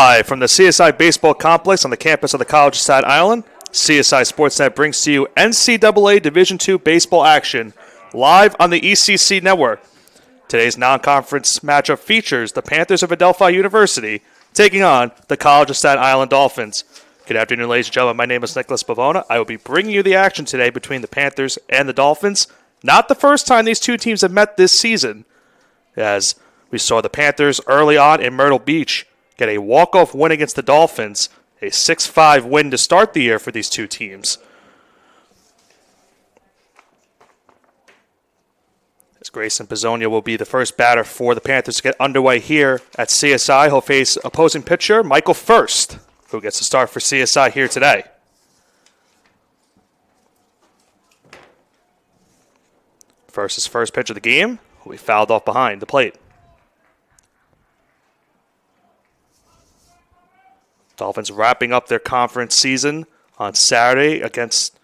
Live from the CSI Baseball Complex on the campus of the College of Staten Island, CSI Sportsnet brings to you NCAA Division II baseball action live on the ECC network. Today's non-conference matchup features the Panthers of Adelphi University taking on the College of Staten Island Dolphins. Good afternoon, ladies and gentlemen. My name is Nicholas Pavona. I will be bringing you the action today between the Panthers and the Dolphins. Not the first time these two teams have met this season, as we saw the Panthers early on in Myrtle Beach get a walk-off win against the Dolphins, a 6-5 win to start the year for these two teams. As Grayson Pizzonia will be the first batter for the Panthers to get underway here at CSI. He'll face opposing pitcher Michael First, who gets to start for CSI here today. First's first pitch of the game will be fouled off behind the plate. Dolphins wrapping up their conference season on Saturday against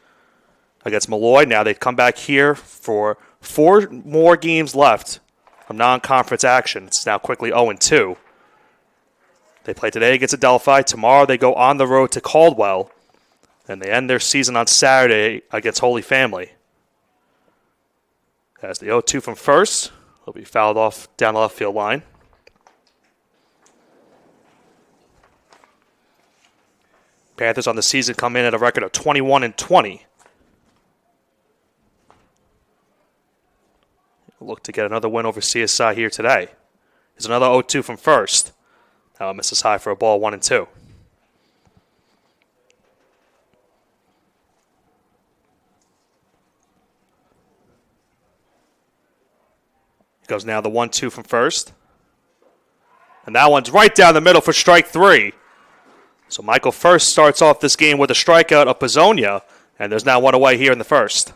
Malloy. Now they come back here for 4 more games left of non-conference action. It's now quickly 0-2. They play today against Adelphi. Tomorrow they go on the road to Caldwell. And they end their season on Saturday against Holy Family. As the 0-2 from First will be fouled off down the left field line. Panthers on the season come in at a record of 21-20. Look to get another win over CSI here today. There's another 0-2 from First. Now it misses high for a ball, 1-2. Here goes now the 1-2 from First. And that one's right down the middle for strike 3. So Michael First starts off this game with a strikeout of Pizzonia, and there's now one away here in the first.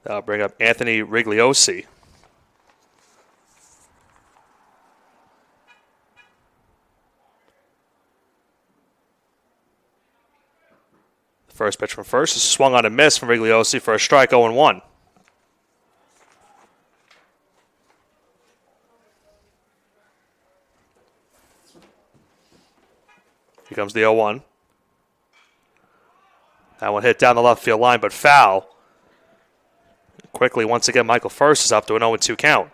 That'll bring up Anthony Rigliosi. The first pitch from First is swung on a miss from Rigliosi for a strike 0-1. Here comes the 0-1. That one hit down the left field line, but foul. Quickly, once again, Michael First is up to an 0-2 count.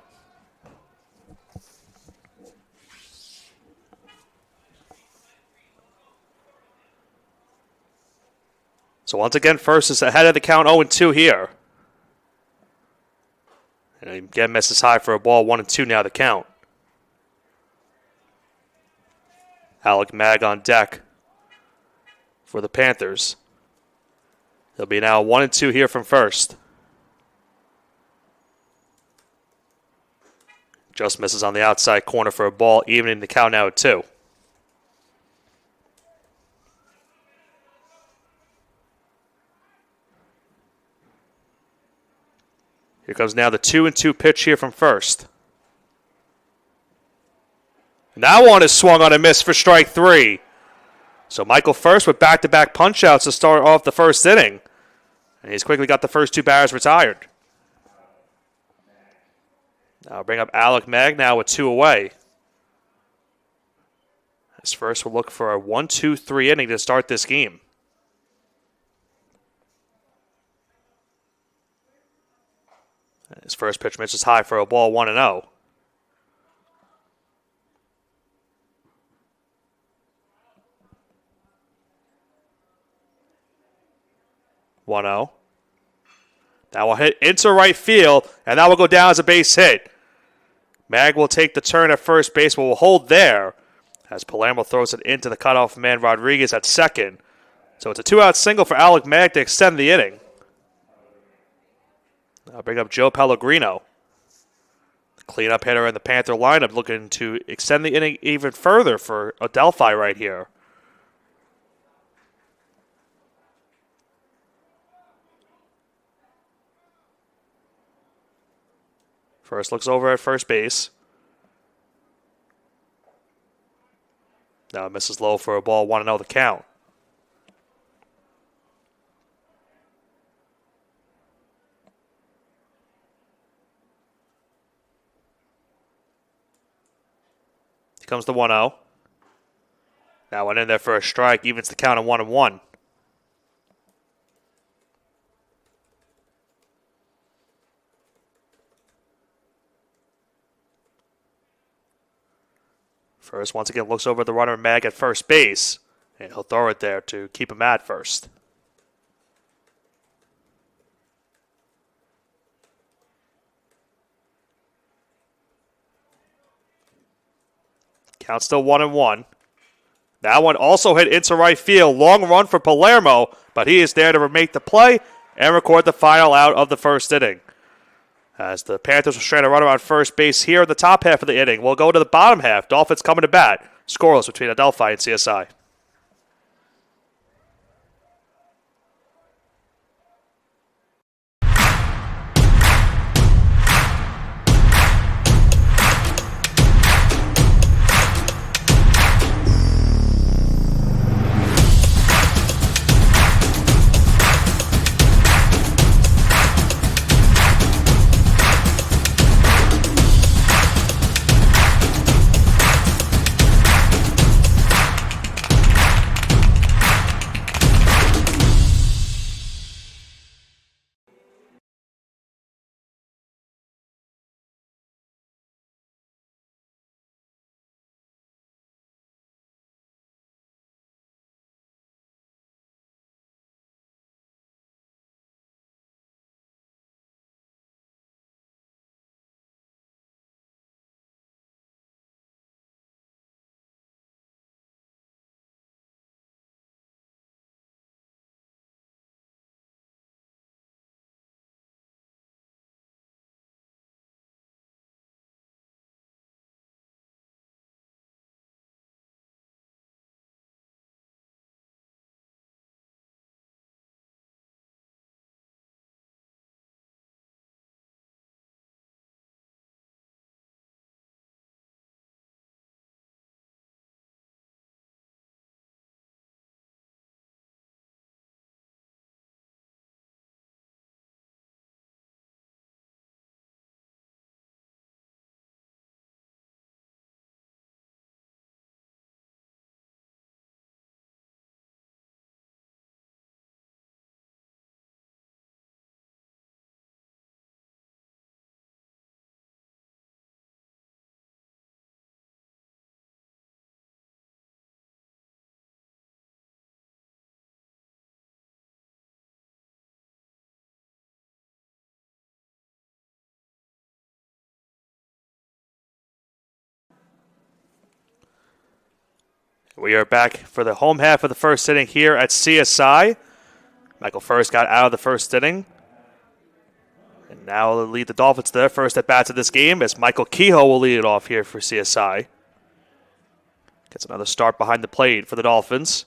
So once again, First is ahead of the count, 0-2 here. And again, misses high for a ball, 1-2 now the count. Alec Mag on deck for the Panthers. It'll be now 1-2 here from First. Just misses on the outside corner for a ball, evening the count now at 2. Here comes now the 2-2 pitch here from First. And that one is swung on a miss for strike 3. So Michael First with back-to-back punch-outs to start off the first inning. And he's quickly got the first 2 batters retired. Now bring up Alec Mag now with 2 away. His First will look for a 1-2-3 inning to start this game. His first pitch misses high for a ball, 1-0. 1-0. That will hit into right field, and that will go down as a base hit. Mag will take the turn at first base, but will hold there as Palermo throws it into the cutoff man Rodriguez at second. So it's a 2-out single for Alec Mag to extend the inning. I'll bring up Joe Pellegrino. The cleanup hitter in the Panther lineup looking to extend the inning even further for Adelphi right here. First looks over at first base. Now misses low for a ball, 1-0 the count. Here comes the 1-0. That one in there for a strike, evens the count of 1-1. First, once again, looks over the runner, Mag, at first base. And he'll throw it there to keep him at first. Count still 1-1. That one also hit into right field. Long run for Palermo, but he is there to make the play and record the final out of the first inning. As the Panthers will strand a runner on first base here in the top half of the inning. We'll go to the bottom half. Dolphins coming to bat. Scoreless between Adelphi and CSI. We are back for the home half of the first inning here at CSI. Michael First got out of the first inning. And now will lead the Dolphins to their first at-bats of this game as Michael Kehoe will lead it off here for CSI. Gets another start behind the plate for the Dolphins.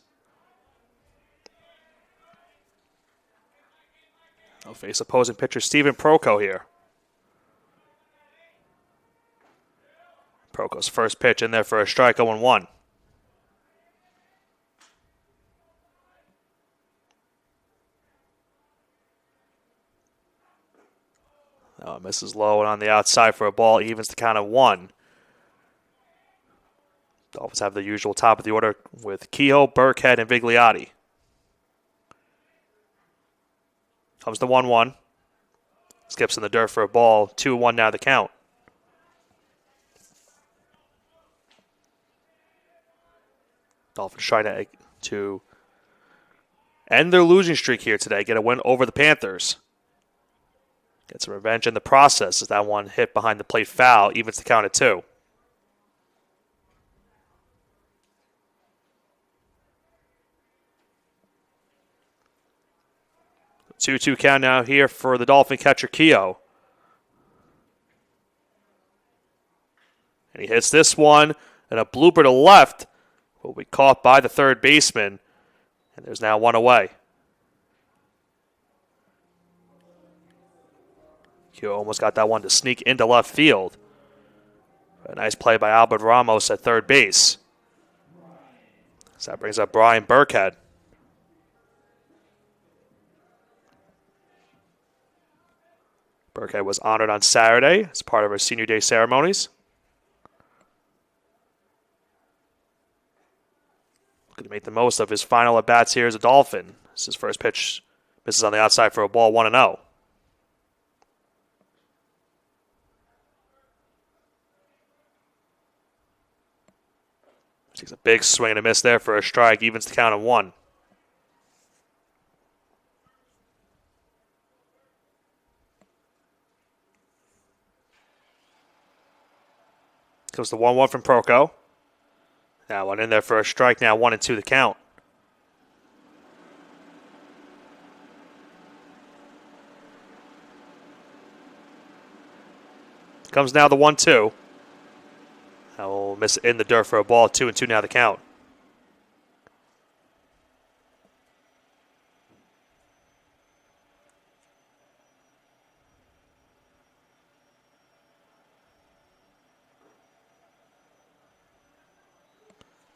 They'll face opposing pitcher Steven Proco here. Proco's first pitch in there for a strike, 0-1. Misses low and on the outside for a ball, evens the count of 1. Dolphins have the usual top of the order with Kehoe, Burkhead, and Vigliotti. Comes the 1-1. Skips in the dirt for a ball, 2-1 now the count. Dolphins trying to end their losing streak here today, get a win over the Panthers. Get some revenge in the process as that one hit behind the plate foul, evens the count at 2. 2-2 count now here for the Dolphin catcher Kehoe. And he hits this one, and a blooper to left will be caught by the third baseman. And there's now one away. Kehoe almost got that one to sneak into left field. A nice play by Albert Ramos at third base. So that brings up Brian Burkhead. Burkhead was honored on Saturday as part of our Senior Day ceremonies. Looking to make the most of his final at-bats here as a Dolphin. This is his first pitch. Misses on the outside for a ball, 1-0. Takes a big swing and a miss there for a strike. Evens the count at 1. Goes the 1-1 from Proko. Now one in there for a strike. Now 1-2 the count. Comes now the 1-2. That will miss it in the dirt for a ball. 2-2 now the count.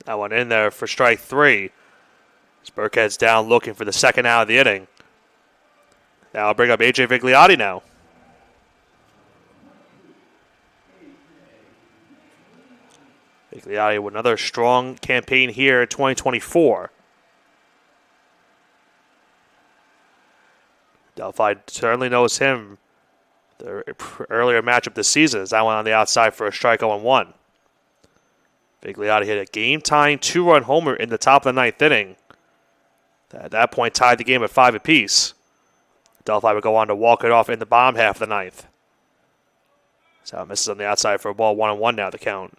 That one in there for strike 3. As Burkhead's down looking for the second out of the inning. Now I'll bring up A.J. Vigliotti now. Vigliotti with another strong campaign here in 2024. Adelphi certainly knows him. The earlier matchup this season is that one on the outside for a strike 0-1. Vigliotti hit a game-tying 2-run homer in the top of the 9th inning. At that point, tied the game at 5 apiece. Adelphi would go on to walk it off in the bottom half of the 9th. So it misses on the outside for a ball, 1-1 now the count.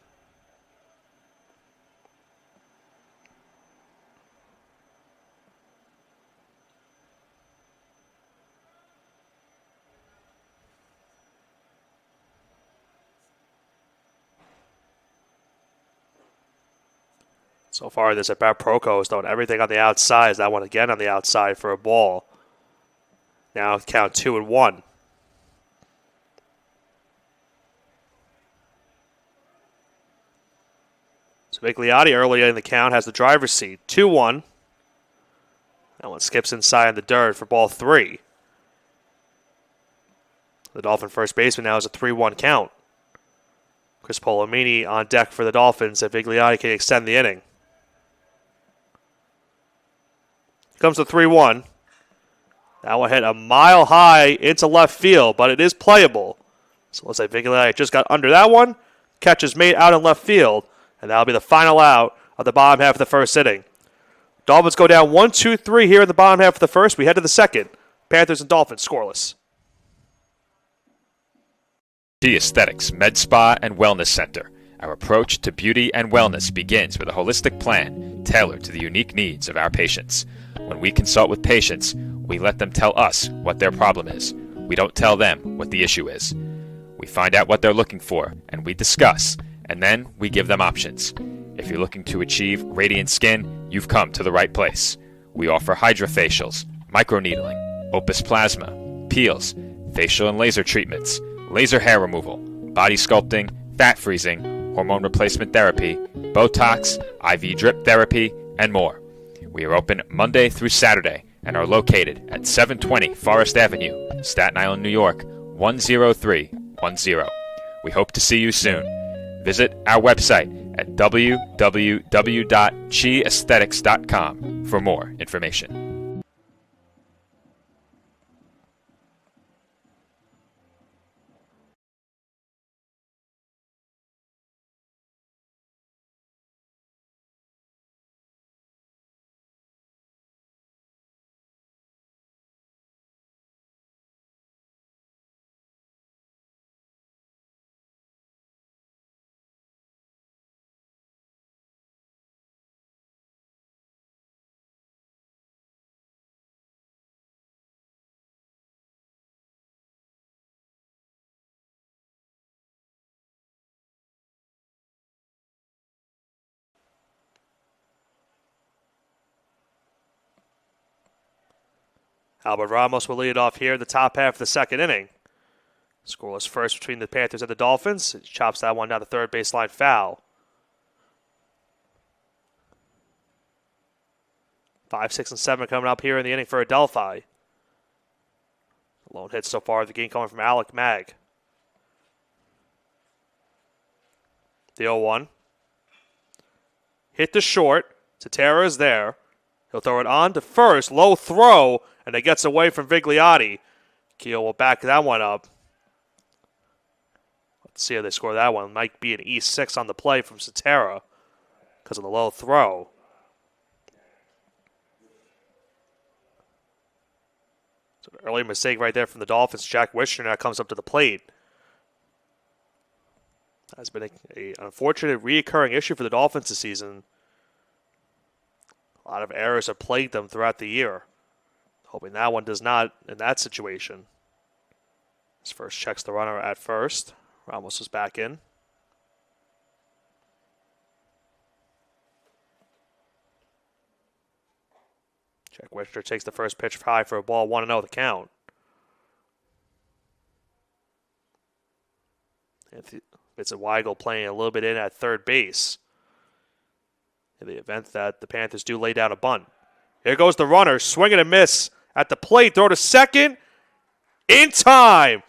So far, this at-bat, Proko has done everything on the outside. That one again on the outside for a ball. Now count 2-1. So Vigliotti early in the count has the driver's seat. 2-1. That one skips inside in the dirt for ball 3. The Dolphin first baseman now is a 3-1 count. Chris Polomini on deck for the Dolphins, and Vigliotti can extend the inning. Comes the 3-1. That one hit a mile high into left field, but it is playable. So let's say Vigliotti just got under that one. Catch is made out in left field, and that'll be the final out of the bottom half of the first inning. Dolphins go down 1-2-3 here in the bottom half of the first. We head to the second. Panthers and Dolphins scoreless. G Aesthetics Med Spa and Wellness Center. Our approach to beauty and wellness begins with a holistic plan tailored to the unique needs of our patients. When we consult with patients, we let them tell us what their problem is. We don't tell them what the issue is. We find out what they're looking for, and we discuss, and then we give them options. If you're looking to achieve radiant skin, you've come to the right place. We offer hydrofacials, microneedling, Opus Plasma, peels, facial and laser treatments, laser hair removal, body sculpting, fat freezing, hormone replacement therapy, Botox, IV drip therapy, and more. We are open Monday through Saturday and are located at 720 Forest Avenue, Staten Island, New York, 10310. We hope to see you soon. Visit our website at www.chiaesthetics.com for more information. Albert Ramos will lead off here in the top half of the second inning. Scoreless first between the Panthers and the Dolphins. He chops that one down the third baseline foul. 5, 6, and 7 coming up here in the inning for Adelphi. Lone hit so far of the game coming from Alec Mag. The 0-1. Hit to short. Cetera is there. He'll throw it on to first. Low throw, and it gets away from Vigliotti. Keel will back that one up. Let's see how they score that one. Might be an E6 on the play from Cetera because of the low throw. So an early mistake right there from the Dolphins. Jack Wishner now comes up to the plate. That's been an unfortunate reoccurring issue for the Dolphins this season. A lot of errors have plagued them throughout the year. Hoping that one does not in that situation. His first checks the runner at first. Ramos was back in. Jack Wishner takes the first pitch high for a ball, 1-0 the count. Vincent Weigel playing a little bit in at third base. In the event that the Panthers do lay down a bunt. Here goes the runner, swing and a miss at the plate, throw to second, in time.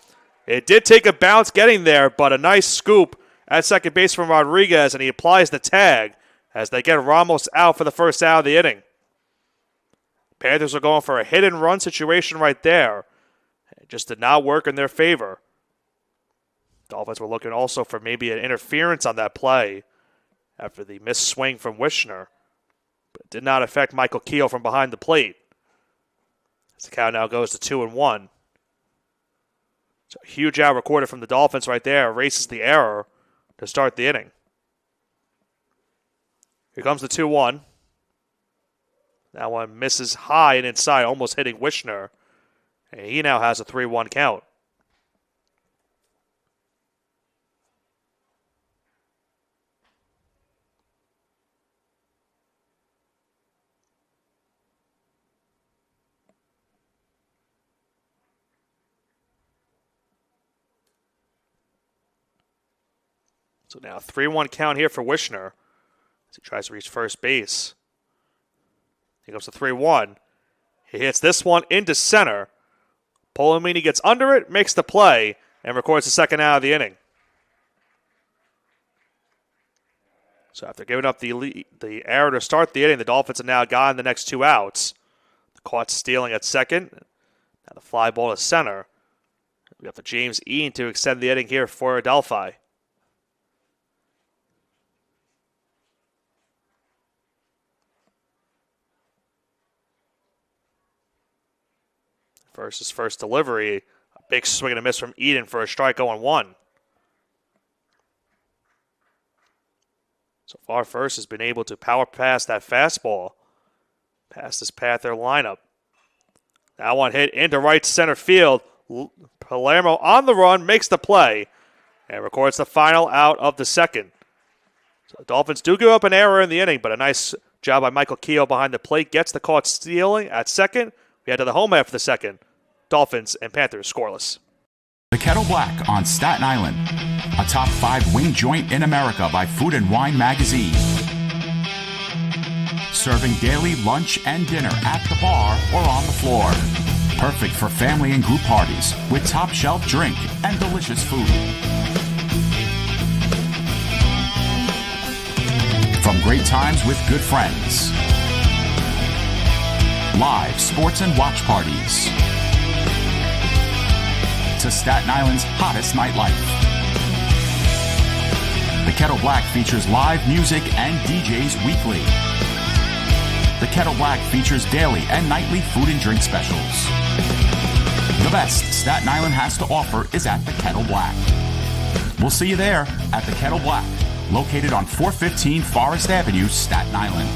It did take a bounce getting there, but a nice scoop at second base from Rodriguez, and he applies the tag as they get Ramos out for the first out of the inning. Panthers are going for a hit and run situation right there. It just did not work in their favor. Dolphins were looking also for maybe an interference on that play after the missed swing from Wishner. But it did not affect Michael Keel from behind the plate. As the count now goes to 2-1. So a huge out recorded from the Dolphins right there. Erases the error to start the inning. Here comes the 2-1. That one misses high and inside, almost hitting Wishner. And he now has a 3-1 count. So now 3-1 count here for Wishner as he tries to reach first base. Here comes the 3-1. He hits this one into center. Polomini gets under it, makes the play, and records the second out of the inning. So after giving up the error to start the inning, the Dolphins have now gotten the next two outs. Caught stealing at second. Now the fly ball to center. We got the James Ian to extend the inning here for Adelphi. His first delivery, a big swing and a miss from Eden for a strike 0-1. So far, first has been able to power pass that fastball past this Panther lineup. That one hit into right center field. Palermo on the run, makes the play, and records the final out of the second. So the Dolphins do give up an error in the inning, but a nice job by Michael Keogh behind the plate. Gets the caught stealing at second. We head to the home half of the second. Dolphins and Panthers scoreless. The Kettle Black on Staten Island, a top 5 wing joint in America by Food and Wine magazine. Serving daily lunch and dinner at the bar or on the floor. Perfect for family and group parties with top shelf drink and delicious food. From great times with good friends. Live sports and watch parties. To Staten Island's hottest nightlife. The Kettle Black features live music and DJs weekly. The Kettle Black features daily and nightly food and drink specials. The best Staten Island has to offer is at the Kettle Black. We'll see you there at the Kettle Black, located on 415 Forest Avenue, Staten Island.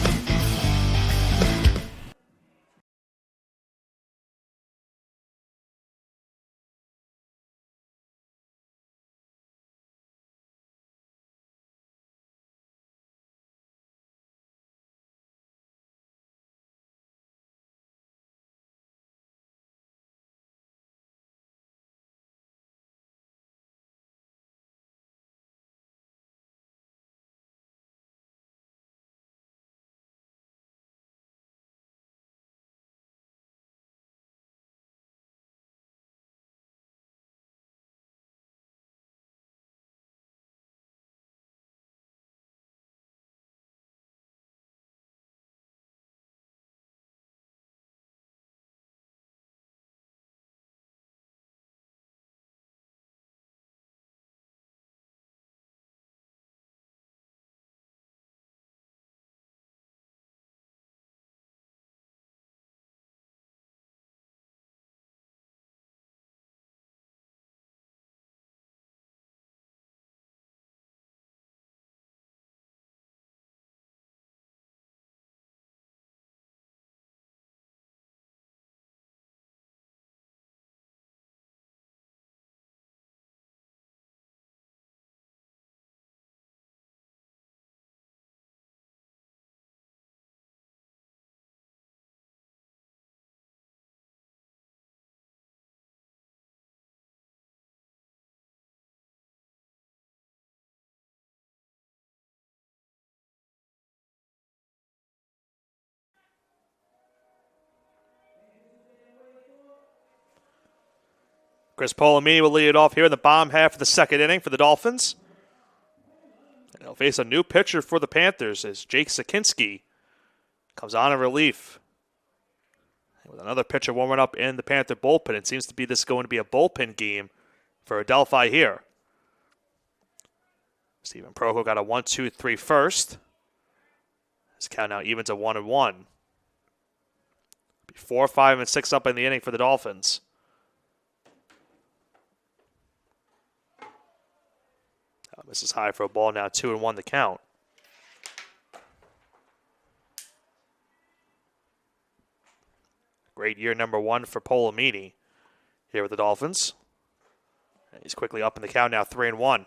Chris Polomini will lead it off here in the bottom half of the second inning for the Dolphins. And they'll face a new pitcher for the Panthers as Jake Sikinski comes on in relief. And with another pitcher warming up in the Panther bullpen, it seems to be going to be a bullpen game for Adelphi here. Steven Proko got a 1-2-3 first. His count now evens at 1-1. 4, 5, and 6 up in the inning for the Dolphins. This is high for a ball now, 2-1 the count. Great year number 1 for Polomini here with the Dolphins. And he's quickly up in the count now, 3-1.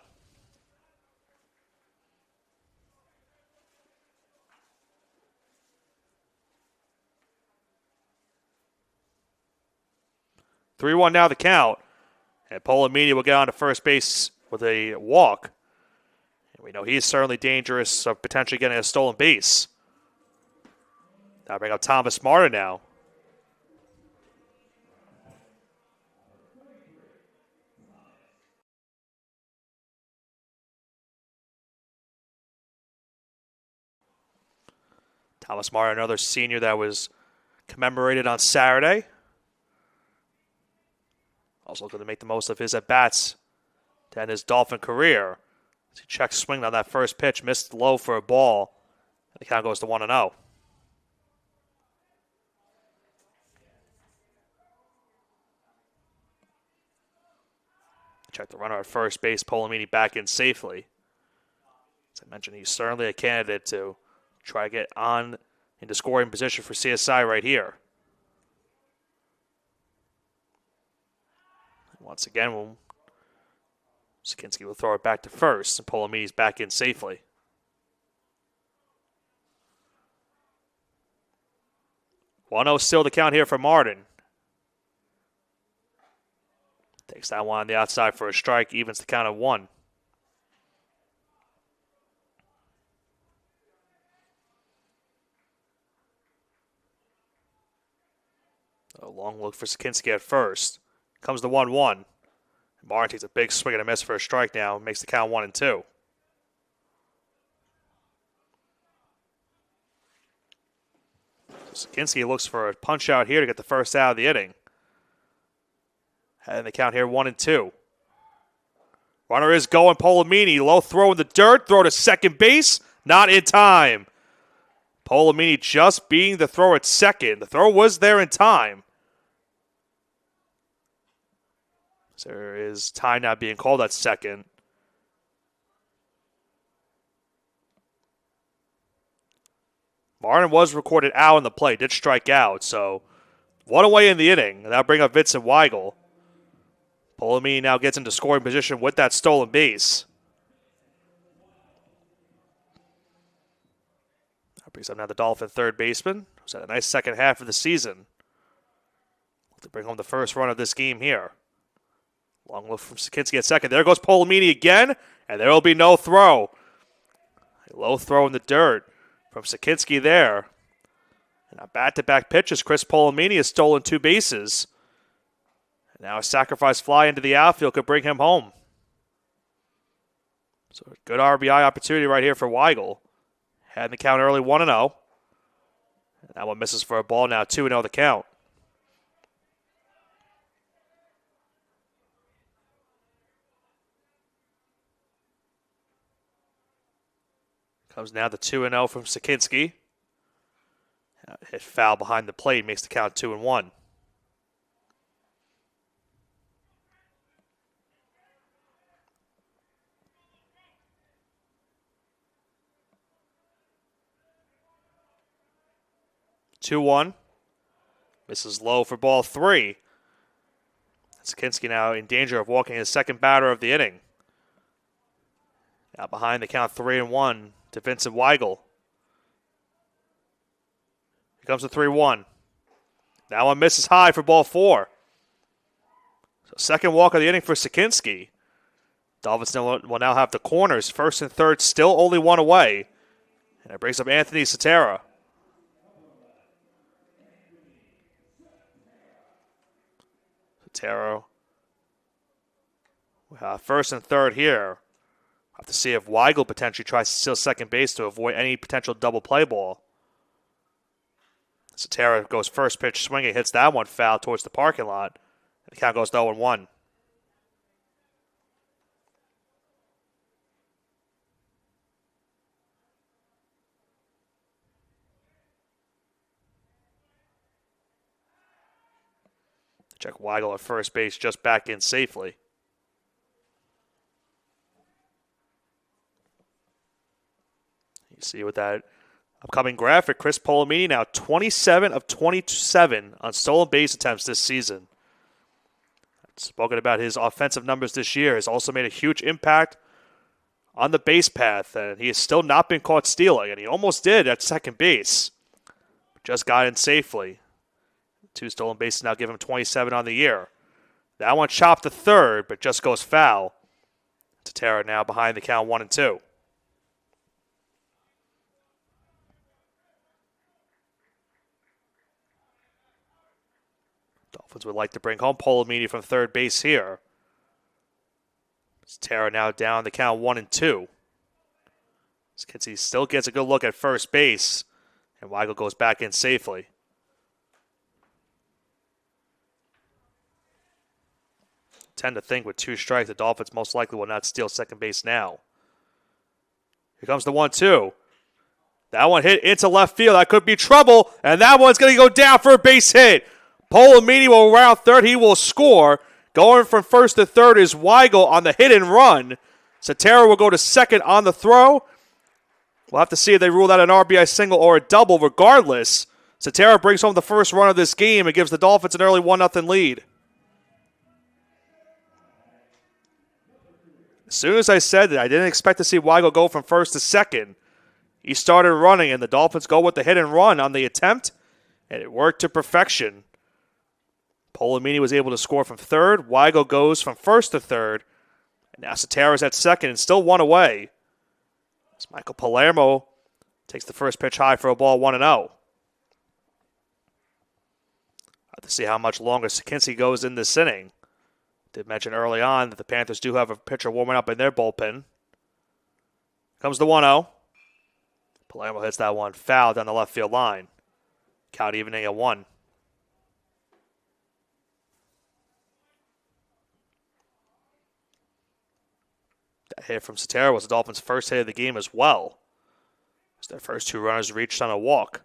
Now the count. And Polomini will get on to first base with a walk. And we know he's certainly dangerous of potentially getting a stolen base. Now bring up Thomas Martin now. Thomas Martin, another senior that was commemorated on Saturday. Also looking to make the most of his at-bats to end his Dolphin career. As he checks swing on that first pitch, missed low for a ball. And the count goes to 1-0. Check the runner at first base, Polomini back in safely. As I mentioned, he's certainly a candidate to try to get on into scoring position for CSI right here. Once again, Sikinski will throw it back to first, and Polomini's back in safely. Still the count here for Martin. Takes that one on the outside for a strike, evens the count at 1. A long look for Sikinski at first. Comes the 1-1. Martin takes a big swing and a miss for a strike now. Makes the count 1-2. So Sikinski looks for a punch out here to get the first out of the inning. And the count here 1-2. Runner is going. Polomini. Low throw in the dirt. Throw to second base. Not in time. Polomini just beating the throw at second. The throw was there in time. There is time now being called at second. Martin was recorded out on the play, did strike out, so one away in the inning. That'll bring up Vincent Weigel. Polomini now gets into scoring position with that stolen base. That brings up now the Dolphin third baseman, who's had a nice second half of the season. To bring home the first run of this game here. Long look from Sikinski at second. There goes Polomini again, and there will be no throw. A low throw in the dirt from Sikinski there. And now back-to-back pitches. Chris Polomini has stolen 2 bases. And now a sacrifice fly into the outfield could bring him home. So a good RBI opportunity right here for Weigel. Had the count early 1-0. And that one misses for a ball now, 2-0 the count. Comes now the 2-0 from Sikinski. Hit foul behind the plate, makes the count 2-1. Misses low for ball 3. Sikinski now in danger of walking his second batter of the inning. Now behind the count 3-1 to Vincent Weigel. Here comes the 3-1. That one misses high for ball 4. So second walk of the inning for Sikinski. Dolphins will now have the corners. First and third still only one away. And it brings up Anthony Cetera. Cetera First and third here. Have to see if Weigel potentially tries to steal second base to avoid any potential double play ball. Satara goes first pitch swinging, hits that one foul towards the parking lot. And the count goes to 0-1. Check Weigel at first base, just back in safely. You see with that upcoming graphic, Chris Polomini now 27 of 27 on stolen base attempts this season. Spoken about his offensive numbers this year. Has also made a huge impact on the base path, and he has still not been caught stealing, and he almost did at second base. Just got in safely. 2 stolen bases now give him 27 on the year. That one chopped to third, but just goes foul. Tatera now behind the count 1-2. Dolphins would like to bring home Polomini from third base here. Tatera now down the count 1-2. Kinsey still gets a good look at first base, and Weigel goes back in safely. Tend to think with 2 strikes, the Dolphins most likely will not steal second base now. Here comes the 1-2. That one hit into left field. That could be trouble, and that one's going to go down for a base hit. Polomini will round third. He will score. Going from first to third is Weigel on the hit and run. Satara will go to second on the throw. We'll have to see if they rule that an RBI single or a double. Regardless, Satara brings home the first run of this game and gives the Dolphins an early 1-0 lead. As soon as I said that, I didn't expect to see Weigel go from first to second. He started running, and the Dolphins go with the hit and run on the attempt, and it worked to perfection. Polomini was able to score from third. Weigel goes from first to third, and now Satara's at second and still 1 away. As Michael Palermo takes the first pitch high for a ball 1-0. Have to see how much longer Kinsey goes in this inning. Did mention early on that the Panthers do have a pitcher warming up in their bullpen. Comes the 1-0. Palermo hits that one foul down the left field line. Count evening at 1. That hit from Satara was the Dolphins' first hit of the game as well. As their first 2 runners reached on a walk.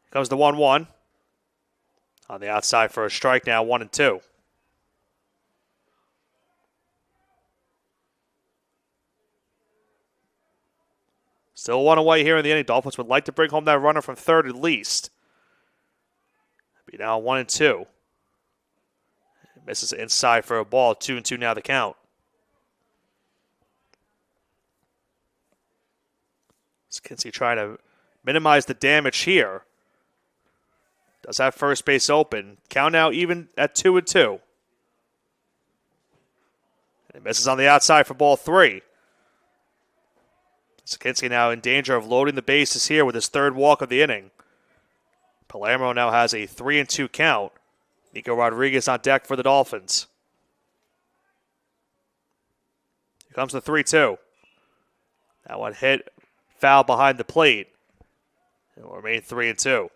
Here comes the 1-1. On the outside for a strike now, 1-2. Still 1 away here in the inning. Dolphins would like to bring home that runner from third at least. Be now 1-2. Misses inside for a ball. 2-2 now the count. Kinsey trying to minimize the damage here. Does have first base open. Count now even at 2-2. And it misses on the outside for ball 3. Kinsey now in danger of loading the bases here with his third walk of the inning. Palermo now has a 3-2 count. Nico Rodriguez on deck for the Dolphins. Here comes the 3-2. That one hit foul behind the plate. It will remain 3-2.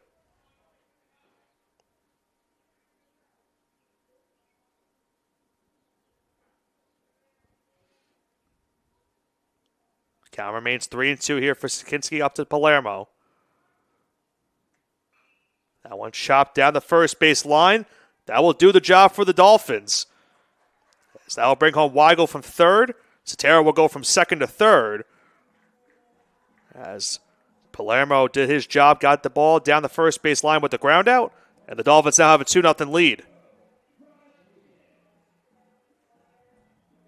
Count remains 3-2 here for Kinski up to Palermo. That one chopped down the first base line. That will do the job for the Dolphins. So that will bring home Weigel from third. Satara will go from second to third. As Palermo did his job, got the ball down the first base line with the ground out, and the Dolphins now have a 2-0 lead.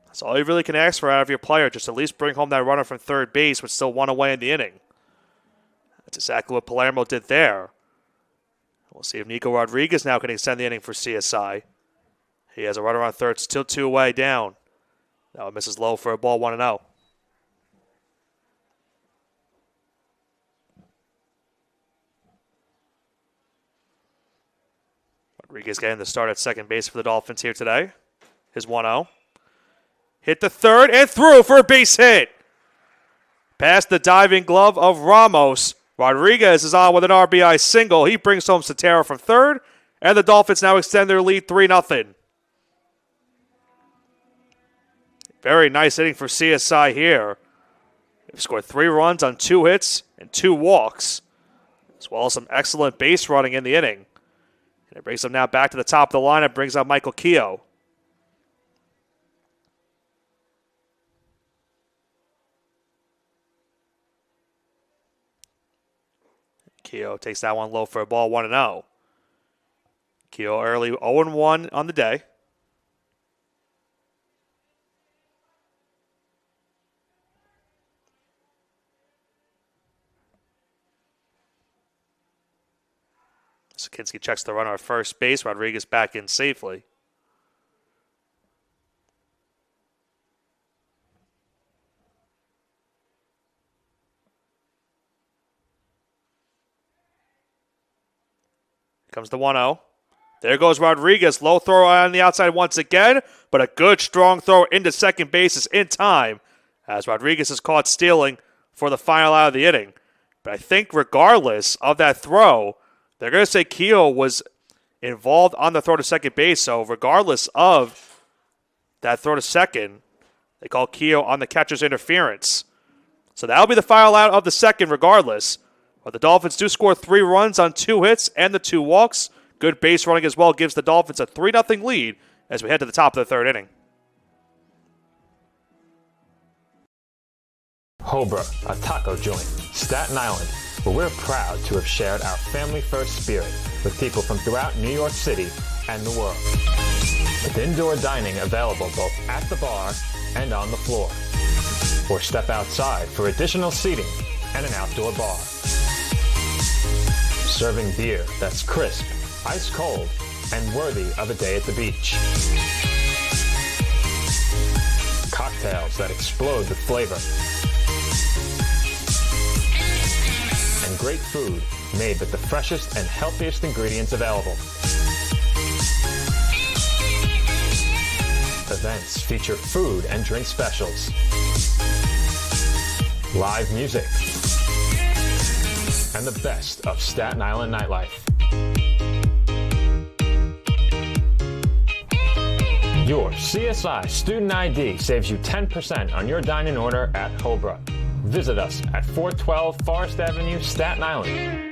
That's all you really can ask for out of your player, just at least bring home that runner from third base with still 1 away in the inning. That's exactly what Palermo did there. We'll see if Nico Rodriguez now can extend the inning for CSI. He has a runner on third, still 2 away down. Now it misses low for a ball 1-0. Rodriguez getting the start at second base for the Dolphins here today. His 1-0. Hit the third and through for a base hit. Past the diving glove of Ramos. Rodriguez is on with an RBI single. He brings home Sotero from third, and the Dolphins now extend their lead 3-0. Very nice inning for CSI here. They've scored 3 runs on 2 hits and 2 walks, as well as some excellent base running in the inning. And it brings them now back to the top of the lineup, brings out Michael Keogh. Keogh takes that one low for a ball, 1-0. Keogh early 0-1 on the day. Kinski checks the runner at first base. Rodriguez back in safely. Comes the 1-0. There goes Rodriguez. Low throw on the outside once again, but a good strong throw into second base is in time as Rodriguez is caught stealing for the final out of the inning. But I think regardless of that throw, they're going to say Keogh was involved on the throw to second base, so regardless of that throw to second, they call Keogh on the catcher's interference. So that'll be the final out of the second regardless. But the Dolphins do score 3 runs on 2 hits and the 2 walks. Good base running as well gives the Dolphins a 3-0 lead as we head to the top of the third inning. Hobra, a taco joint, Staten Island, where we're proud to have shared our family-first spirit with people from throughout New York City and the world. With indoor dining available both at the bar and on the floor. Or step outside for additional seating and an outdoor bar. Serving beer that's crisp, ice cold, and worthy of a day at the beach. Cocktails that explode with flavor. And great food made with the freshest and healthiest ingredients available. Events feature food and drink specials. Live music. And the best of Staten Island nightlife. Your CSI Student ID saves you 10% on your dine-in order at Hobra. Visit us at 412 Forest Avenue, Staten Island.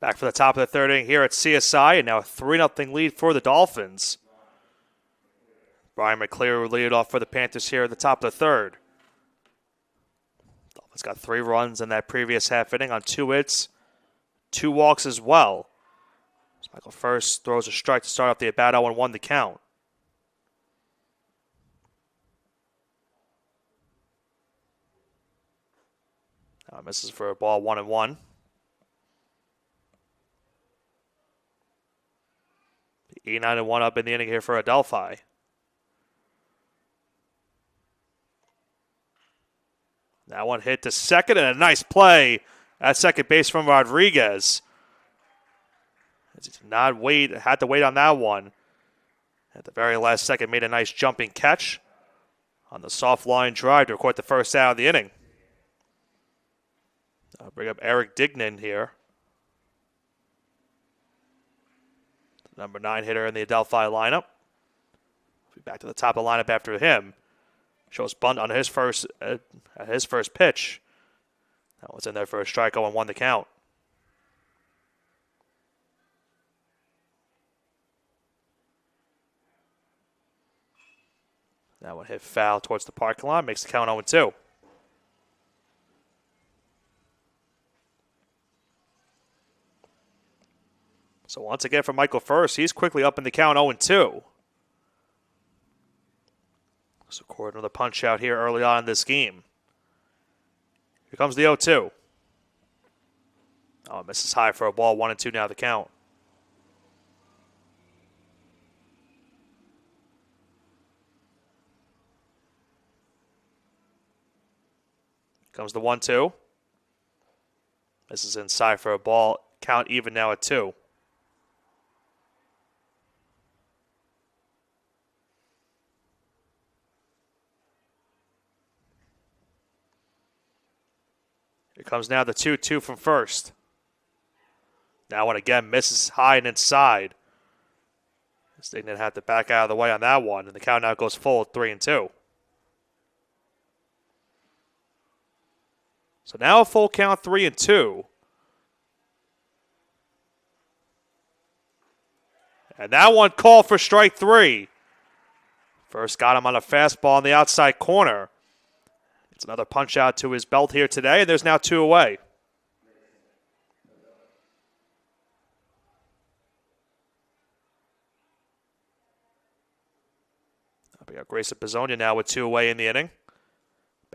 Back for the top of the third inning here at CSI, and now a 3-0 lead for the Dolphins. Brian McCleary will lead it off for the Panthers here at the top of the third. Dolphins got 3 runs in that previous half inning on 2 hits, 2 walks as well. So Michael first throws a strike to start off the at-bat, 0-1 the count. Now misses for a ball, 1-1. 9-1 up in the inning here for Adelphi. That one hit to second, and a nice play at second base from Rodriguez. He did not wait, had to wait on that one. At the very last second, made a nice jumping catch on the soft line drive to record the first out of the inning. I'll bring up Eric Dignan here. Number 9 hitter in the Adelphi lineup. Be back to the top of the lineup after him. Shows bunt on his first pitch. That was in there for a strikeout and 1 the count. That one hit foul towards the parking lot. Makes the count 0-2. So once again for Michael First, he's quickly up in the count 0-2. So record another punch out here early on in this game. Here comes the 0-2. Oh, misses high for a ball. 1-2 now the count. Comes the 1-2. This is inside for a ball. Count even now at 2. Here comes now the 2-2 from First. Now one again misses high and inside. Stignan had to back out of the way on that one, and the count now goes full at 3-2. So now a full count 3-2. And that one called for strike 3. First got him on a fastball on the outside corner. It's another punch out to his belt here today, and there's now 2 away. We got Grayson Pizzonia now with 2 away in the inning.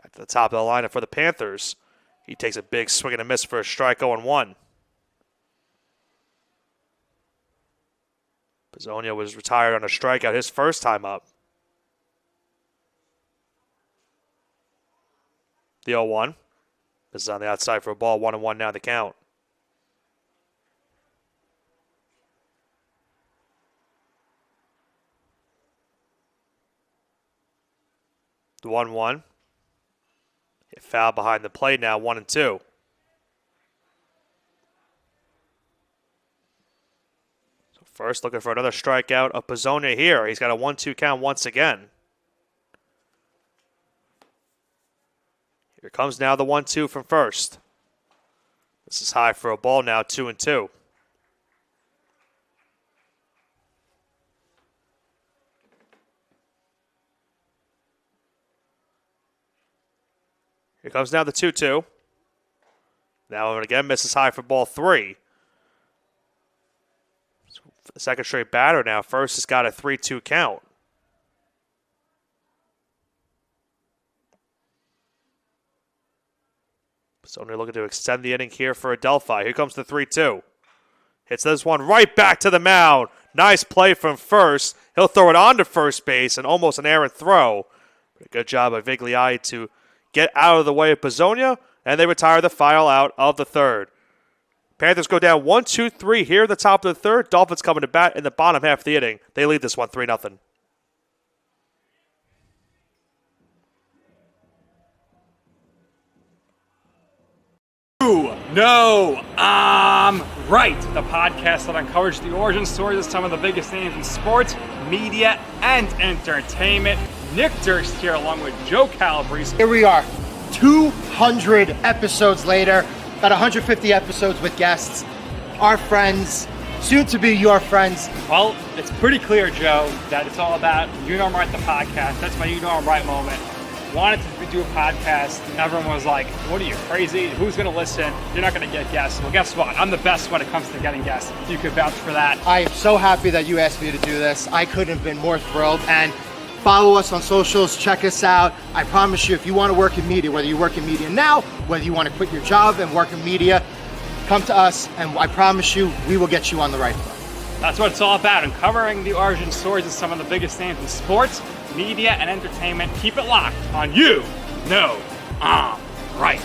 Back to the top of the lineup for the Panthers. He takes a big swing and a miss for a strike 0-1. Pizzonia was retired on a strikeout his first time up. The 0-1. This is on the outside for a ball. 1-1 now the count. The 1-1. Hit foul behind the plate now. 1-2. So First looking for another strikeout of Pizzonia here. He's got a 1-2 count once again. Here comes now the 1-2 from First. This is high for a ball now, 2-2. Here comes now the 2-2. Now again misses high for ball 3. So for the second straight batter now, First has got a 3-2 count. So only looking to extend the inning here for Adelphi. Here comes the 3-2. Hits this one right back to the mound. Nice play from First. He'll throw it onto first base and almost an errant throw. But a good job by Vigliai to get out of the way of Pizzonia, and they retire the final out of the third. Panthers go down 1-2-3 here at the top of the third. Dolphins coming to bat in the bottom half of the inning. They lead this one 3-0. No, I'm right. The podcast that uncovers the origin stories of some of the biggest names in sports, media, and entertainment. Nick Durst here along with Joe Calabrese. Here we are, 200 episodes later, about 150 episodes with guests, our friends, soon to be your friends. Well, it's pretty clear, Joe, that it's all about You Know I'm Right, the podcast. That's my You Know I'm Right moment. Wanted to do a podcast, and everyone was like, what are you, crazy? Who's going to listen? You're not going to get guests. Well, guess what? I'm the best when it comes to getting guests. You could vouch for that. I am so happy that you asked me to do this. I couldn't have been more thrilled. And follow us on socials, check us out. I promise you, if you want to work in media, whether you work in media now, whether you want to quit your job and work in media, come to us, and I promise you, we will get you on the right foot. That's what it's all about, uncovering the origin stories of some of the biggest names in sports, media, and entertainment. Keep it locked on You Know I'm Right.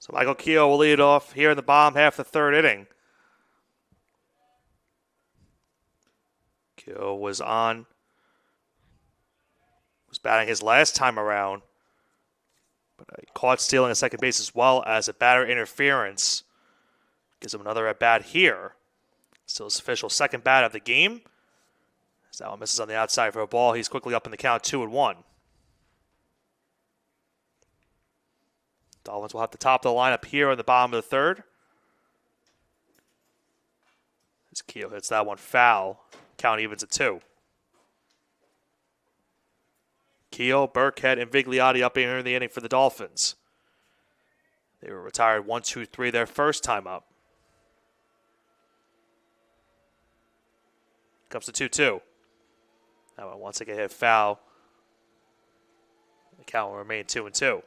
So Michael Keogh will lead off here in the bottom half of the third inning. Keogh was batting his last time around, but caught stealing a second base as well as a batter interference. Gives him another at bat here. Still his official second bat of the game. As that one misses on the outside for a ball, he's quickly up in the count 2-1. Dolphins will have the top of the lineup here in the bottom of the third. As Keogh hits that one foul, count evens at 2. Keogh, Burkhead, and Vigliotti up here in the inning for the Dolphins. They were retired 1-2-3 their first time up. Comes to 2-2. That one once again hit foul. The count will remain 2-2.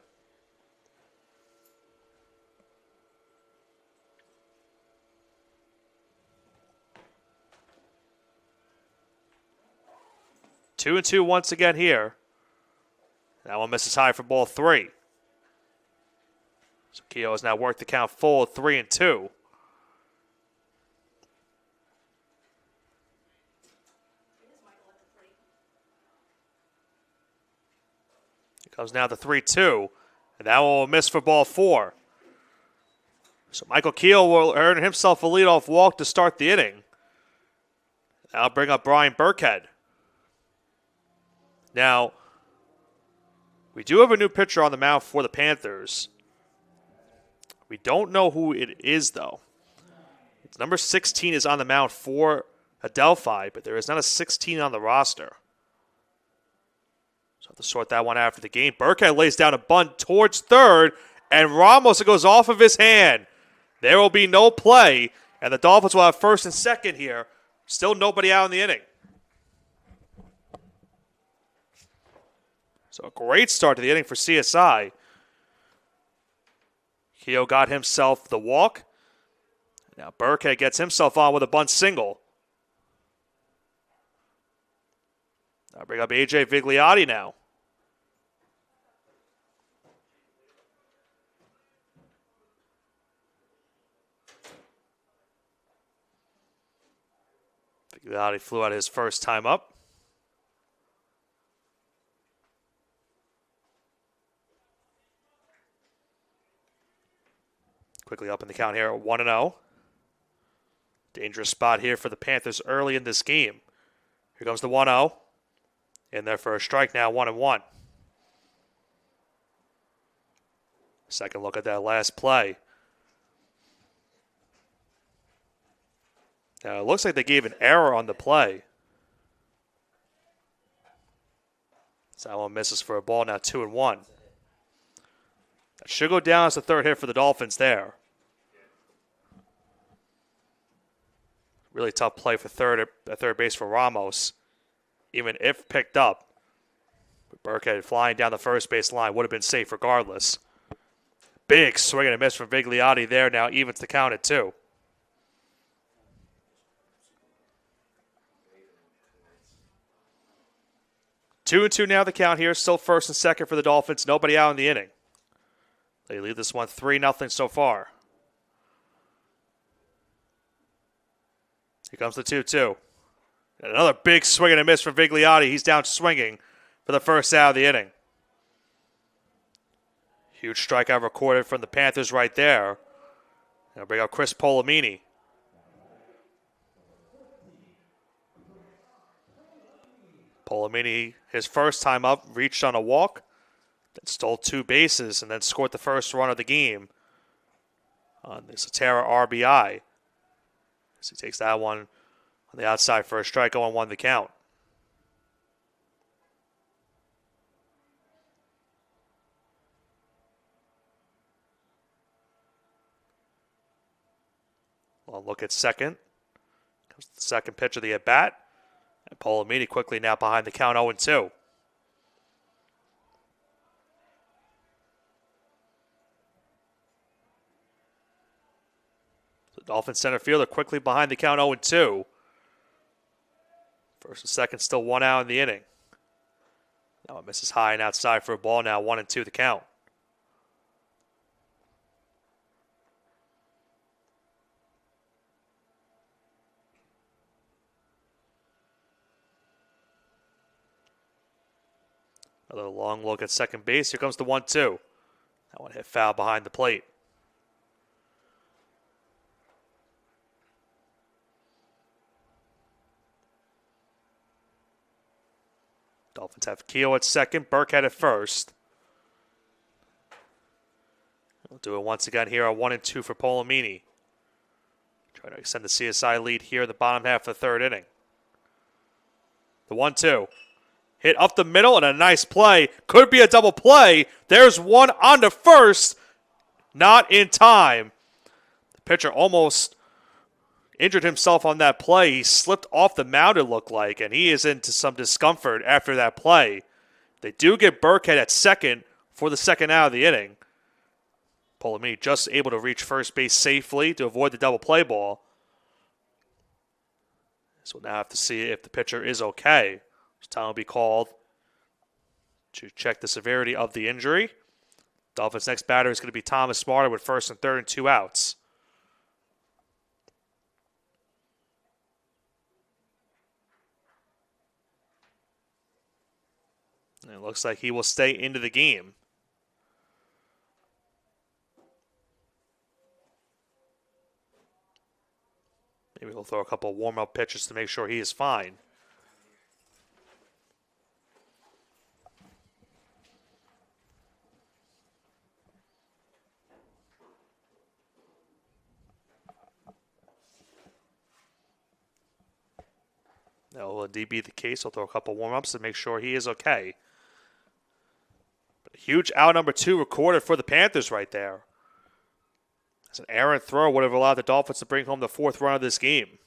Two and two once again here. That one misses high for ball 3. So Keogh has now worked the count full 3-2. Here comes now the 3-2. And that one will miss for ball 4. So Michael Keogh will earn himself a leadoff walk to start the inning. That'll bring up Brian Burkhead. Now, we do have a new pitcher on the mound for the Panthers. We don't know who it is, though. It's number 16 is on the mound for Adelphi, but there is not a 16 on the roster. So I have to sort that one out after the game. Burkhead lays down a bunt towards third, and Ramos, it goes off of his hand. There will be no play, and the Dolphins will have first and second here. Still nobody out in the inning. So a great start to the inning for CSI. Keogh got himself the walk. Now Burkhead gets himself on with a bunt single. I'll bring up A.J. Vigliotti now. Vigliotti flew out his first time up. Quickly up in the count here at 1-0. Dangerous spot here for the Panthers early in this game. Here comes the 1-0. In there for a strike now, 1-1. Second look at that last play. Now it looks like they gave an error on the play. So that one misses for a ball, now 2-1. That should go down as the third hit for the Dolphins there. Really tough play for third base for Ramos. Even if picked up, Burkhead flying down the first base line would have been safe regardless. Big swing and a miss from Vigliotti there. Now evens the count at 2. Two and two now the count here. Still first and second for the Dolphins. Nobody out in the inning. They lead this one 3-0 so far. Here comes the 2-2. And another big swing and a miss from Vigliotti. He's down swinging for the first out of the inning. Huge strikeout recorded from the Panthers right there. Now bring up Chris Polamini. Polamini, his first time up, reached on a walk, then stole 2 bases, and then scored the first run of the game on the Satara RBI. So he takes that one on the outside for a strike, 0-1 the count. Well, look at second. Comes the second pitch of the at-bat. And Polamini quickly now behind the count, 0-2. The Dolphins center fielder quickly behind the count, 0-2. First and second, still 1 out in the inning. Now it misses high and outside for a ball, now 1-2 the count. Another long look at second base. Here comes the 1-2. That one hit foul behind the plate. Dolphins have Keogh at second, Burkhead at first. We'll do it once again here on 1-2 for Polomini. Trying to extend the CSI lead here in the bottom half of the third inning. The 1-2. Hit up the middle and a nice play. Could be a double play. There's one on to first. Not in time. The pitcher almost injured himself on that play. He slipped off the mound, it looked like, and he is into some discomfort after that play. They do get Burkhead at second for the second out of the inning. Polomini just able to reach first base safely to avoid the double play ball. So we'll now have to see if the pitcher is okay. Time will be called to check the severity of the injury. Dolphins' next batter is going to be Thomas Smarter with first and third and 2 outs. And it looks like he will stay into the game. Maybe he'll throw a couple of warm-up pitches to make sure he is fine. That will indeed be the case. He'll throw a couple warm-ups to make sure he is okay. But a huge out number 2 recorded for the Panthers right there. As an errant throw would have allowed the Dolphins to bring home the 4th run of this game.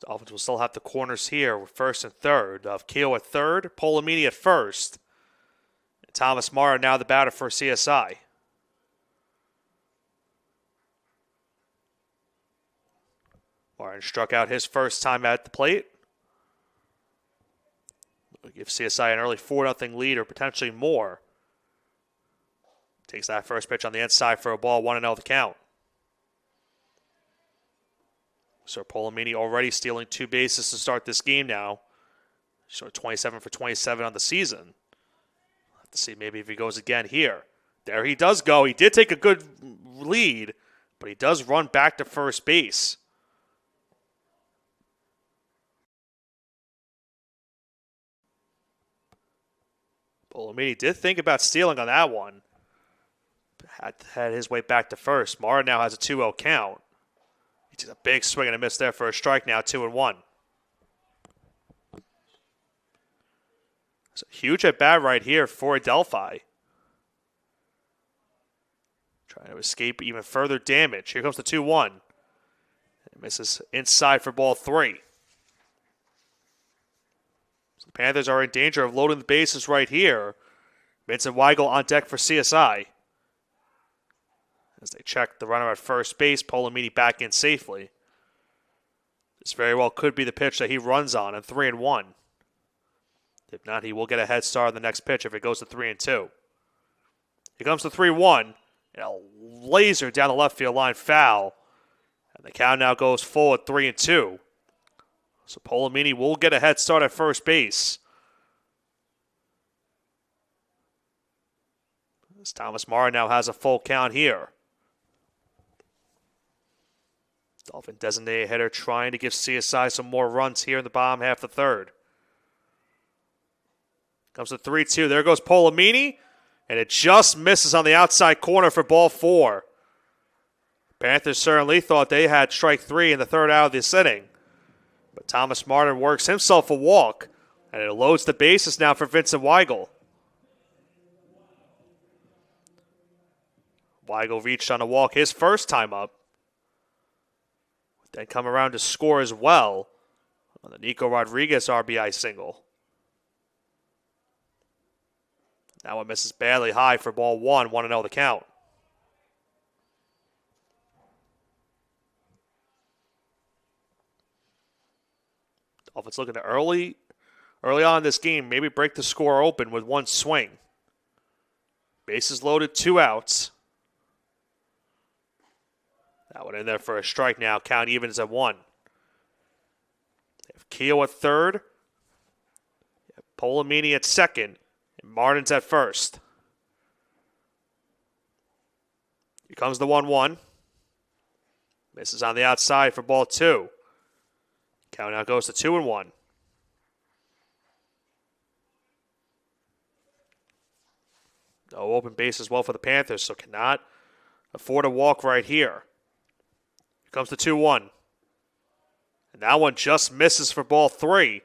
The Dolphins will still have the corners here with first and third. Of Keogh at third, Polomini at first. And Thomas Mara now the batter for CSI. Martin struck out his first time at the plate. Give CSI an early 4-0 lead or potentially more. Takes that first pitch on the inside for a ball, 1-0 the count. So Polomini already stealing 2 bases to start this game now. So 27 for 27 on the season. Have to see maybe if he goes again here. There he does go. He did take a good lead, but he does run back to first base. Polomini did think about stealing on that one. Had his way back to first. Mara now has a 2-0 count. He takes a big swing and a miss there for a strike now, 2-1. It's a huge at-bat right here for Adelphi. Trying to escape even further damage. Here comes the 2-1. It misses inside for ball 3. The Panthers are in danger of loading the bases right here. Vincent Weigel on deck for CSI. As they check the runner at first base, Polomini back in safely. This very well could be the pitch that he runs on in 3-1. If not, he will get a head start on the next pitch if it goes to 3-2. Here comes the 3-1. And a laser down the left field line foul. And the count now goes full at 3-2. So Polomini will get a head start at first base. As Thomas Mara now has a full count here. Dolphin designated hitter trying to give CSI some more runs here in the bottom half of the third. Comes the 3-2. There goes Polomini. And it just misses on the outside corner for ball 4. Panthers certainly thought they had strike 3 in the third out of this inning. But Thomas Martin works himself a walk, and it loads the bases now for Vincent Weigel. Weigel reached on a walk his first time up. Then come around to score as well on the Nico Rodriguez RBI single. Now it misses badly high for ball 1, 1-0 the count. Dolphins looking to early on in this game, maybe break the score open with one swing. Bases loaded, 2 outs. That one in there for a strike now. Count evens at 1. They have Keogh at third. Polamini at second. And Martins at first. Here comes the 1-1. Misses on the outside for ball 2. Count now goes to 2-1. No open base as well for the Panthers, so cannot afford a walk right here. Here comes the 2-1. And that one just misses for ball 3.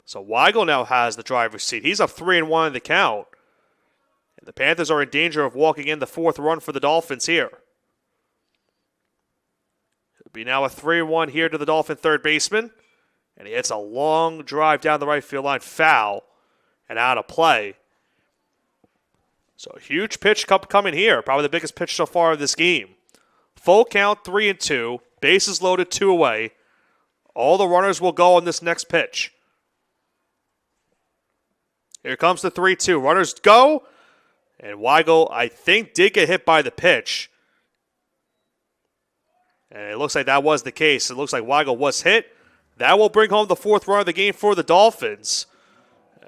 So Weigel now has the driver's seat. He's up 3-1 in the count. And the Panthers are in danger of walking in the 4th run for the Dolphins here. It'll be now a 3-1 here to the Dolphin third baseman. And he hits a long drive down the right field line, foul, and out of play. So a huge pitch coming here. Probably the biggest pitch so far of this game. Full count, 3-2. Bases loaded, 2 away. All the runners will go on this next pitch. Here comes the 3-2. Runners go. And Weigel, I think, did get hit by the pitch. And it looks like that was the case. It looks like Weigel was hit. That will bring home the 4th run of the game for the Dolphins.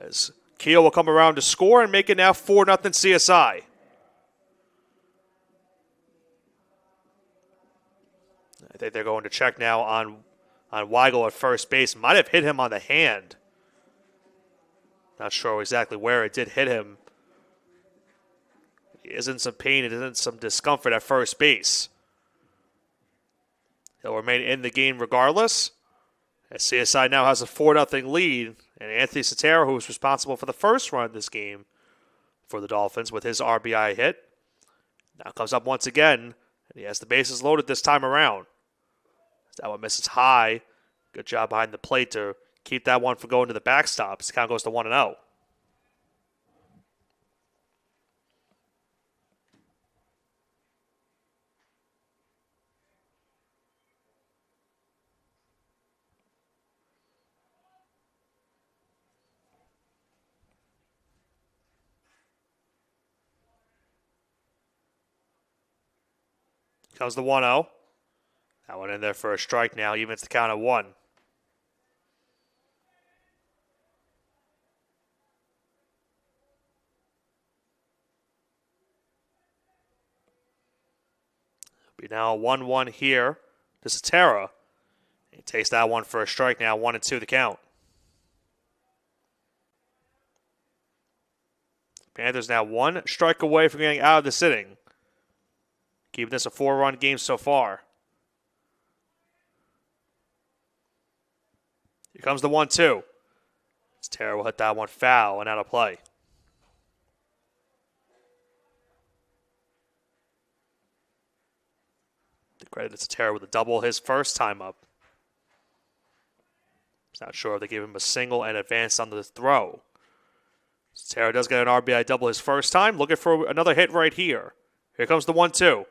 As Keogh will come around to score and make it now 4-0 CSI. I think they're going to check now on Weigel at first base. Might have hit him on the hand. Not sure exactly where it did hit him. He is in some pain. He is in some discomfort at first base. He'll remain in the game regardless. As CSI now has a 4-0 lead. And Anthony Sotero, who was responsible for the first run of this game for the Dolphins with his RBI hit, now comes up once again. And he has the bases loaded this time around. That one misses high. Good job behind the plate to keep that one from going to the backstop. This count goes to 1-0. Comes the 1-0. That one in there for a strike now. Evens the count at 1. It'll be now a 1-1 here to Sotero. He takes that one for a strike now. 1-2 the count. Panthers now 1 strike away from getting out of this inning. Keeping this a 4-run game so far. Here comes the 1-2. Sotero will hit that one foul and out of play. The credit to Sotero with a double his first time up. He's not sure if they gave him a single and advanced on the throw. Sotero does get an RBI double his first time. Looking for another hit right here. Here comes the 1-2.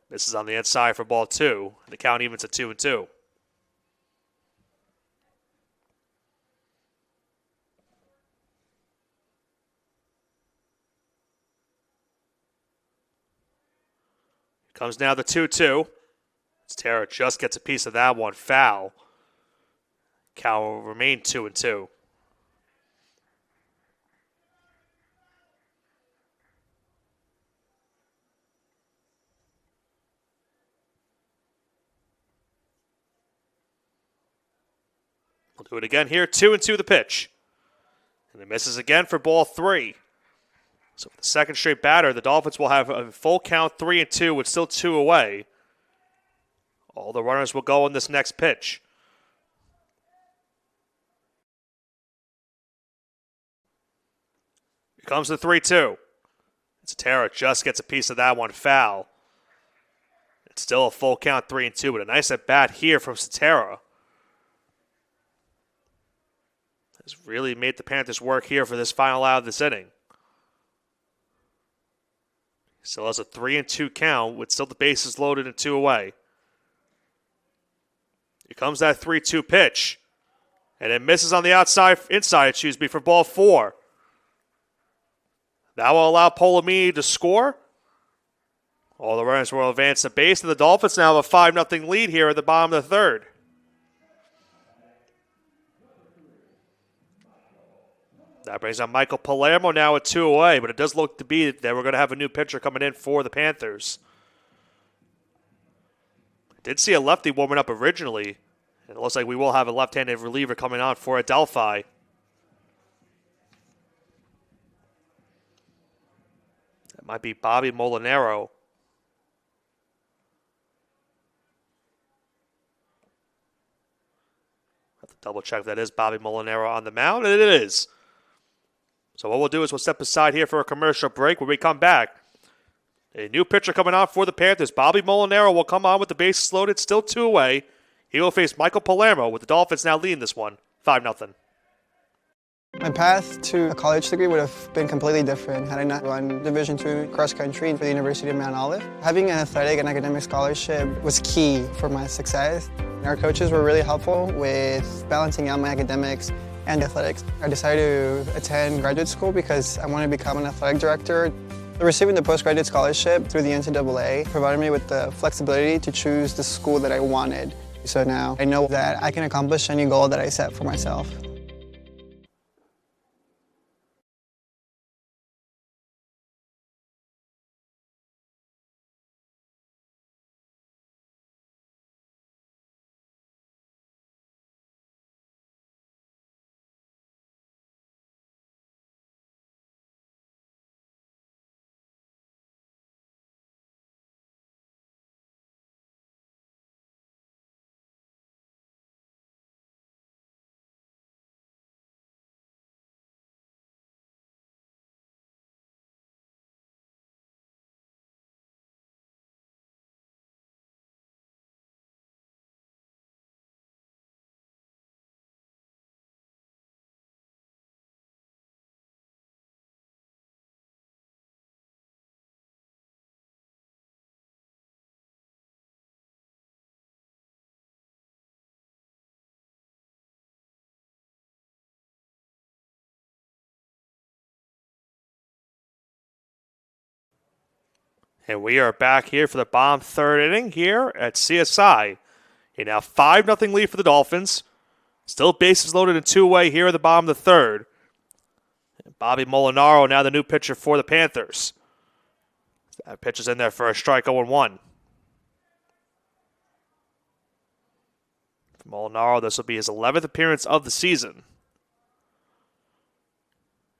This is on the inside for ball 2. And the count evens at 2-2. Here comes now the 2-2. Tara just gets a piece of that one. Foul. Count will remain 2-2. We'll do it again here. 2-2 the pitch. And it misses again for ball 3. So for the second straight batter, the Dolphins will have a full count 3-2 with still 2 away. All the runners will go on this next pitch. Here comes the 3-2. Sotero just gets a piece of that one. Foul. It's still a full count 3-2, but a nice at bat here from Sotero. Has really made the Panthers work here for this final out of this inning. Still has a 3-2 count with still the bases loaded and 2 away. Here comes that 3-2 pitch. And it misses on the inside, for ball 4. That will allow Polamini to score. All the runners will advance to base, and the Dolphins now have a 5-0 lead here at the bottom of the third. That brings on Michael Palermo now at 2 away, but it does look to be that we're going to have a new pitcher coming in for the Panthers. Did see a lefty warming up originally. It looks like we will have a left-handed reliever coming on for Adelphi. That might be Bobby Molinaro. Have to double check if that is Bobby Molinaro on the mound, and it is. So what we'll do is we'll step aside here for a commercial break. When we come back, a new pitcher coming on for the Panthers. Bobby Molinaro will come on with the bases loaded, still 2 away. He will face Michael Palermo, with the Dolphins now leading this one, 5-0. My path to a college degree would have been completely different had I not run Division II cross country for the University of Mount Olive. Having an athletic and academic scholarship was key for my success. Our coaches were really helpful with balancing out my academics and athletics. I decided to attend graduate school because I wanted to become an athletic director. Receiving the postgraduate scholarship through the NCAA provided me with the flexibility to choose the school that I wanted. So now I know that I can accomplish any goal that I set for myself. And we are back here for the bottom third inning here at CSI. A now 5-0 lead for the Dolphins. Still bases loaded and 2 away here at the bottom of the third. And Bobby Molinaro now the new pitcher for the Panthers. That pitch is in there for a strike 0-1. For Molinaro, this will be his 11th appearance of the season.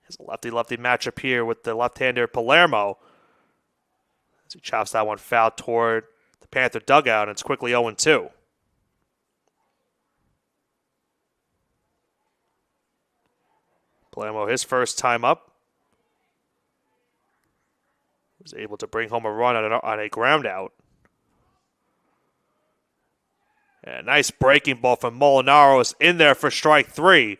His lefty-lefty matchup here with the left-hander Palermo. As he chops that one foul toward the Panther dugout, and it's quickly 0-2. Palermo, his first time up, was able to bring home a run on a ground out. And a nice breaking ball from Molinaro is in there for strike 3.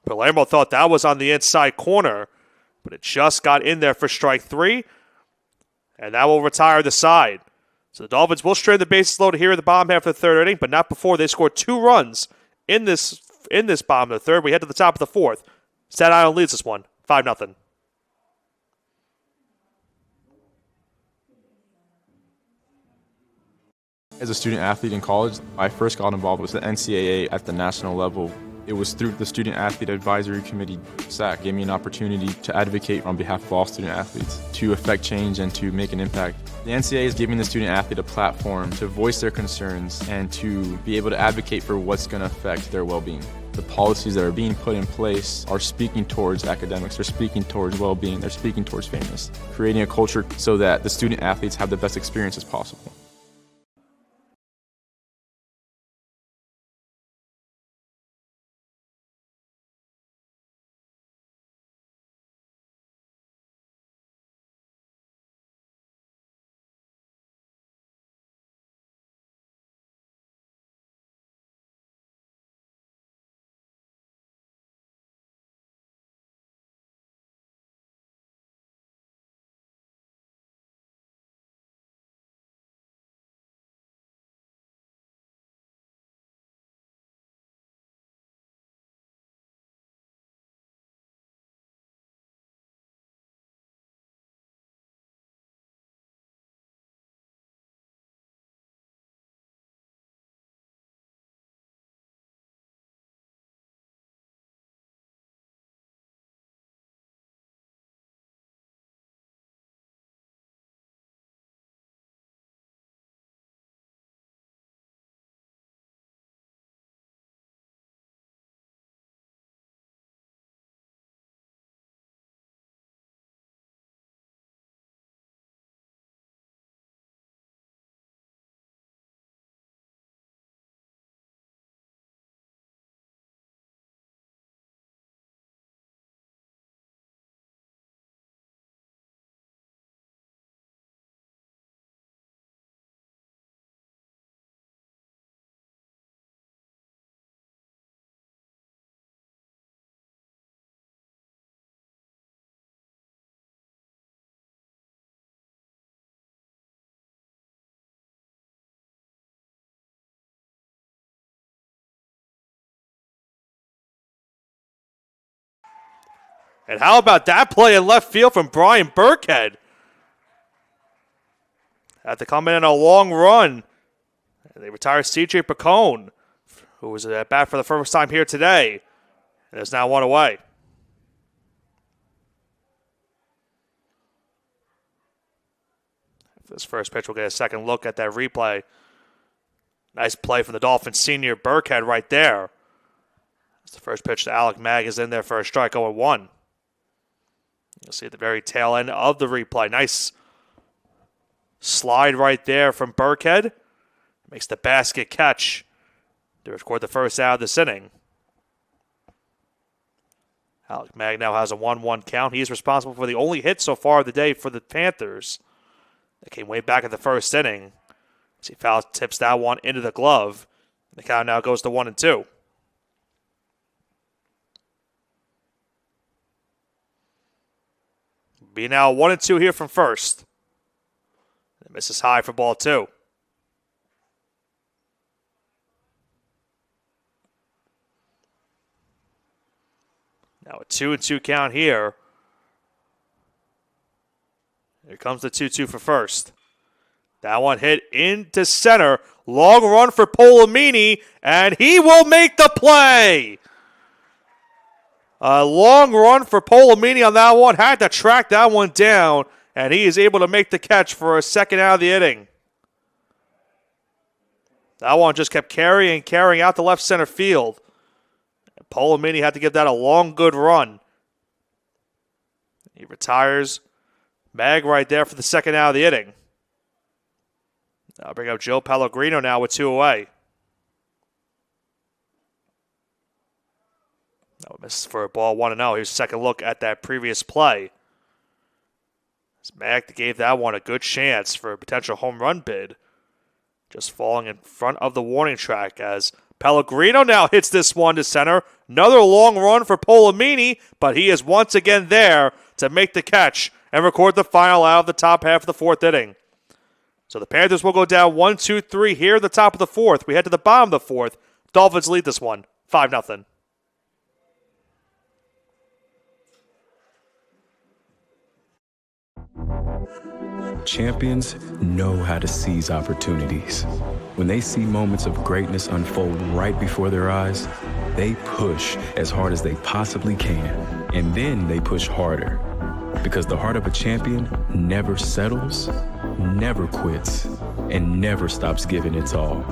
Palermo thought that was on the inside corner, but it just got in there for strike 3. And that will retire the side. So the Dolphins will strand the bases loaded here in the bottom half of the third inning, but not before they score 2 runs in this bottom of the third. We head to the top of the fourth. Staten Island leads this one, 5-0. As a student athlete in college, I first got involved with the NCAA at the national level. It was through the Student Athlete Advisory Committee, SAC, gave me an opportunity to advocate on behalf of all student athletes, to affect change and to make an impact. The NCAA is giving the student athlete a platform to voice their concerns and to be able to advocate for what's going to affect their well-being. The policies that are being put in place are speaking towards academics, they're speaking towards well-being, they're speaking towards fairness, creating a culture so that the student athletes have the best experiences possible. And how about that play in left field from Brian Burkhead? Had to come in on a long run. They retired C.J. Pacone, who was at bat for the first time here today, and is now one away. This first pitch, we'll get a second look at that replay. Nice play from the Dolphins senior Burkhead right there. That's the first pitch to Alec Mag is in there for a strike 0-1. You'll see at the very tail end of the replay. Nice slide right there from Burkhead. Makes the basket catch to record the first out of this inning. Alec Mag now has a 1-1 count. He's responsible for the only hit so far of the day for the Panthers. They came way back in the first inning. As he foul tips that one into the glove. The count now goes to 1-2. Be now 1-2 here from first. And misses high for ball 2. Now a 2-2 count here. Here comes the 2-2 for first. That one hit into center. Long run for Polomini, and he will make the play. A long run for Polomini on that one. Had to track that one down, and he is able to make the catch for a second out of the inning. That one just kept carrying out to left center field. And Polomini had to give that a long, good run. He retires. Mag right there for the second out of the inning. I'll bring up Joe Pellegrino now with 2 away. No, misses for a ball 1-0. Here's a second look at that previous play. As Mag gave that one a good chance for a potential home run bid. Just falling in front of the warning track as Pellegrino now hits this one to center. Another long run for Polomini, but he is once again there to make the catch and record the final out of the top half of the fourth inning. So the Panthers will go down 1-2-3 here at the top of the fourth. We head to the bottom of the fourth. Dolphins lead this one 5-0. Champions know how to seize opportunities. When they see moments of greatness unfold right before their eyes, they push as hard as they possibly can. And then they push harder. Because the heart of a champion never settles, never quits, and never stops giving its all.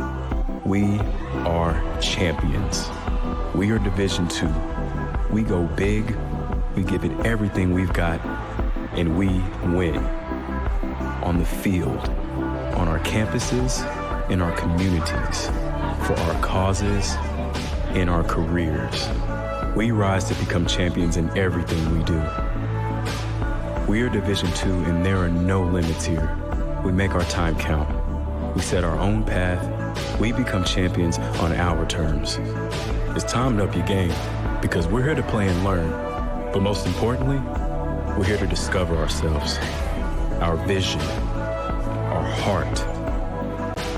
We are champions. We are Division II. We go big, we give it everything we've got, and we win. On the field, on our campuses, in our communities, for our causes, in our careers. We rise to become champions in everything we do. We are Division II, and there are no limits here. We make our time count. We set our own path. We become champions on our terms. It's time to up your game, because we're here to play and learn. But most importantly, we're here to discover ourselves, our vision, our heart,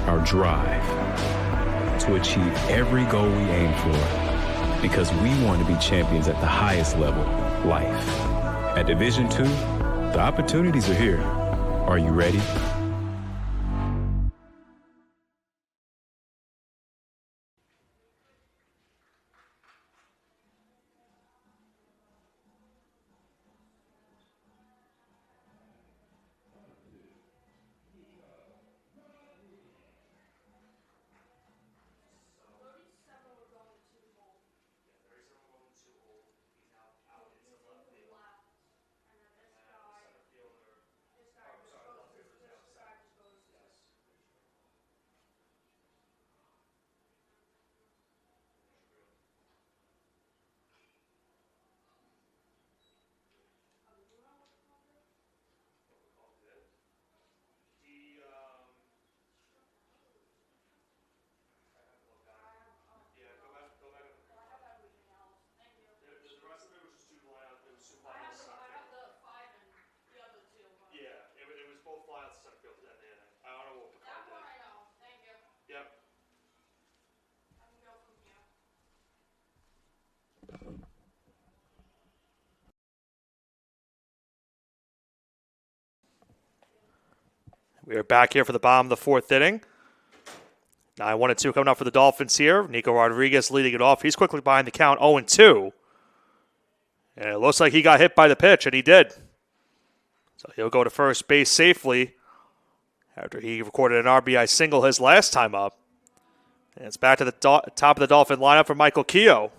our drive, to achieve every goal we aim for, because we want to be champions at the highest level, life. At Division II, the opportunities are here. Are you ready? We are back here for the bottom of the fourth inning. 9-1-2 coming up for the Dolphins here. Nico Rodriguez leading it off. He's quickly behind the count, 0-2. And it looks like he got hit by the pitch, and he did. So he'll go to first base safely after he recorded an RBI single his last time up. And it's back to the top of the Dolphin lineup for Michael Keogh.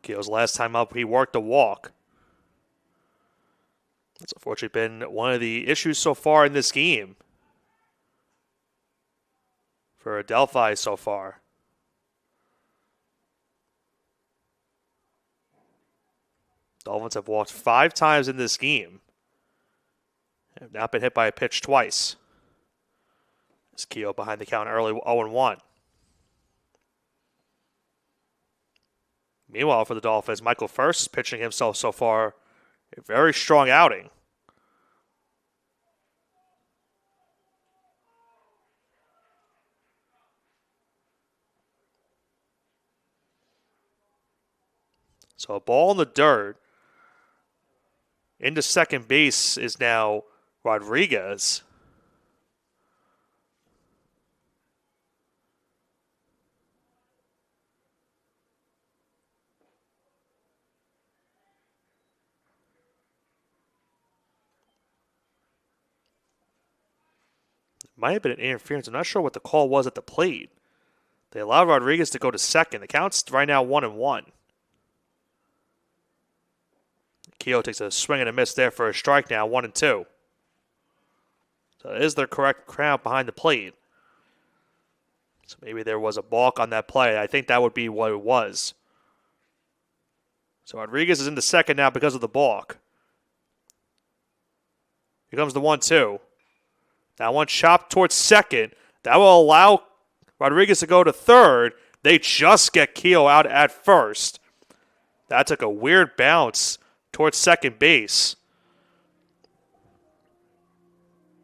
Keogh's last time up, he worked a walk. That's unfortunately been one of the issues so far in this game for Adelphi so far. Dolphins have walked 5 times in this game. Have not been hit by a pitch twice. As Keogh behind the count early, 0-1. Meanwhile, for the Dolphins, Michael First is pitching himself so far a very strong outing. So a ball in the dirt. Into second base is now Rodriguez. Might have been an interference. I'm not sure what the call was at the plate. They allowed Rodriguez to go to second. The count's right now 1-1. Keogh takes a swing and a miss there for a strike now, 1-2. So it is their correct count behind the plate. So maybe there was a balk on that play. I think that would be what it was. So Rodriguez is into second now because of the balk. Here comes the 1-2. That one chopped towards second. That will allow Rodriguez to go to third. They just get Keogh out at first. That took a weird bounce towards second base.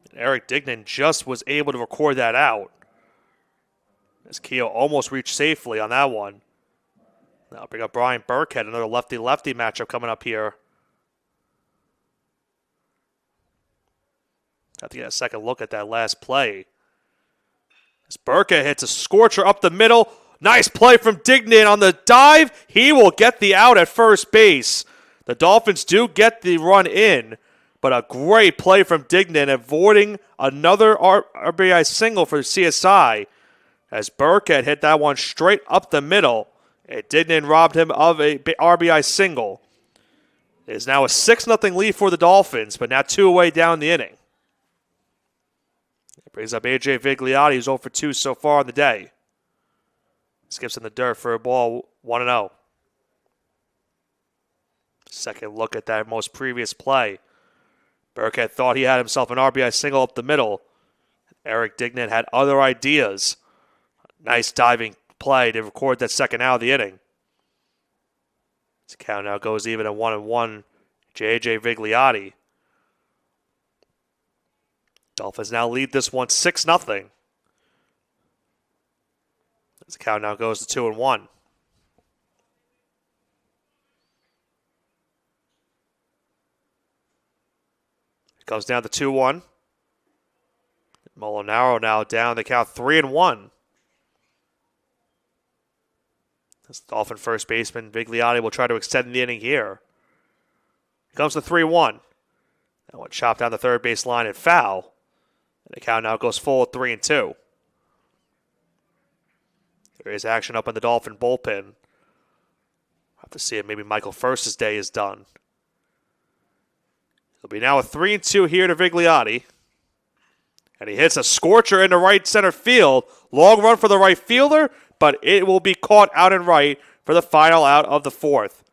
And Eric Dignan just was able to record that out. As Keogh almost reached safely on that one. Now bring up Brian Burkhead, another lefty-lefty matchup coming up here. Have to get a second look at that last play. As Burkhead hits a scorcher up the middle. Nice play from Dignan on the dive. He will get the out at first base. The Dolphins do get the run in, but a great play from Dignan avoiding another RBI single for CSI. As Burkhead hit that one straight up the middle, and Dignan robbed him of a RBI single. It is now a 6-0 lead for the Dolphins, but now 2 away down the inning. Brings up A.J. Vigliotti, who's 0 for 2 so far in the day. Skips in the dirt for a ball, 1-0. Second look at that most previous play. Burkhead thought he had himself an RBI single up the middle. Eric Dignan had other ideas. Nice diving play to record that second out of the inning. This count now goes even at 1-1. J.J. Vigliotti. Dolphins now lead this one 6-0. As the count now goes to 2-1. It comes down to 2-1. Molinaro now down the count 3-1. As the Dolphin first baseman Vigliotti will try to extend the inning here. It comes to 3-1. That one chopped down the third base line and foul. And the count now goes full at 3-2. There is action up in the Dolphin bullpen. We'll have to see if maybe Michael First's day is done. It'll be now a 3-2 here to Vigliotti. And he hits a scorcher into right center field. Long run for the right fielder, but it will be caught out and right for the final out of the fourth.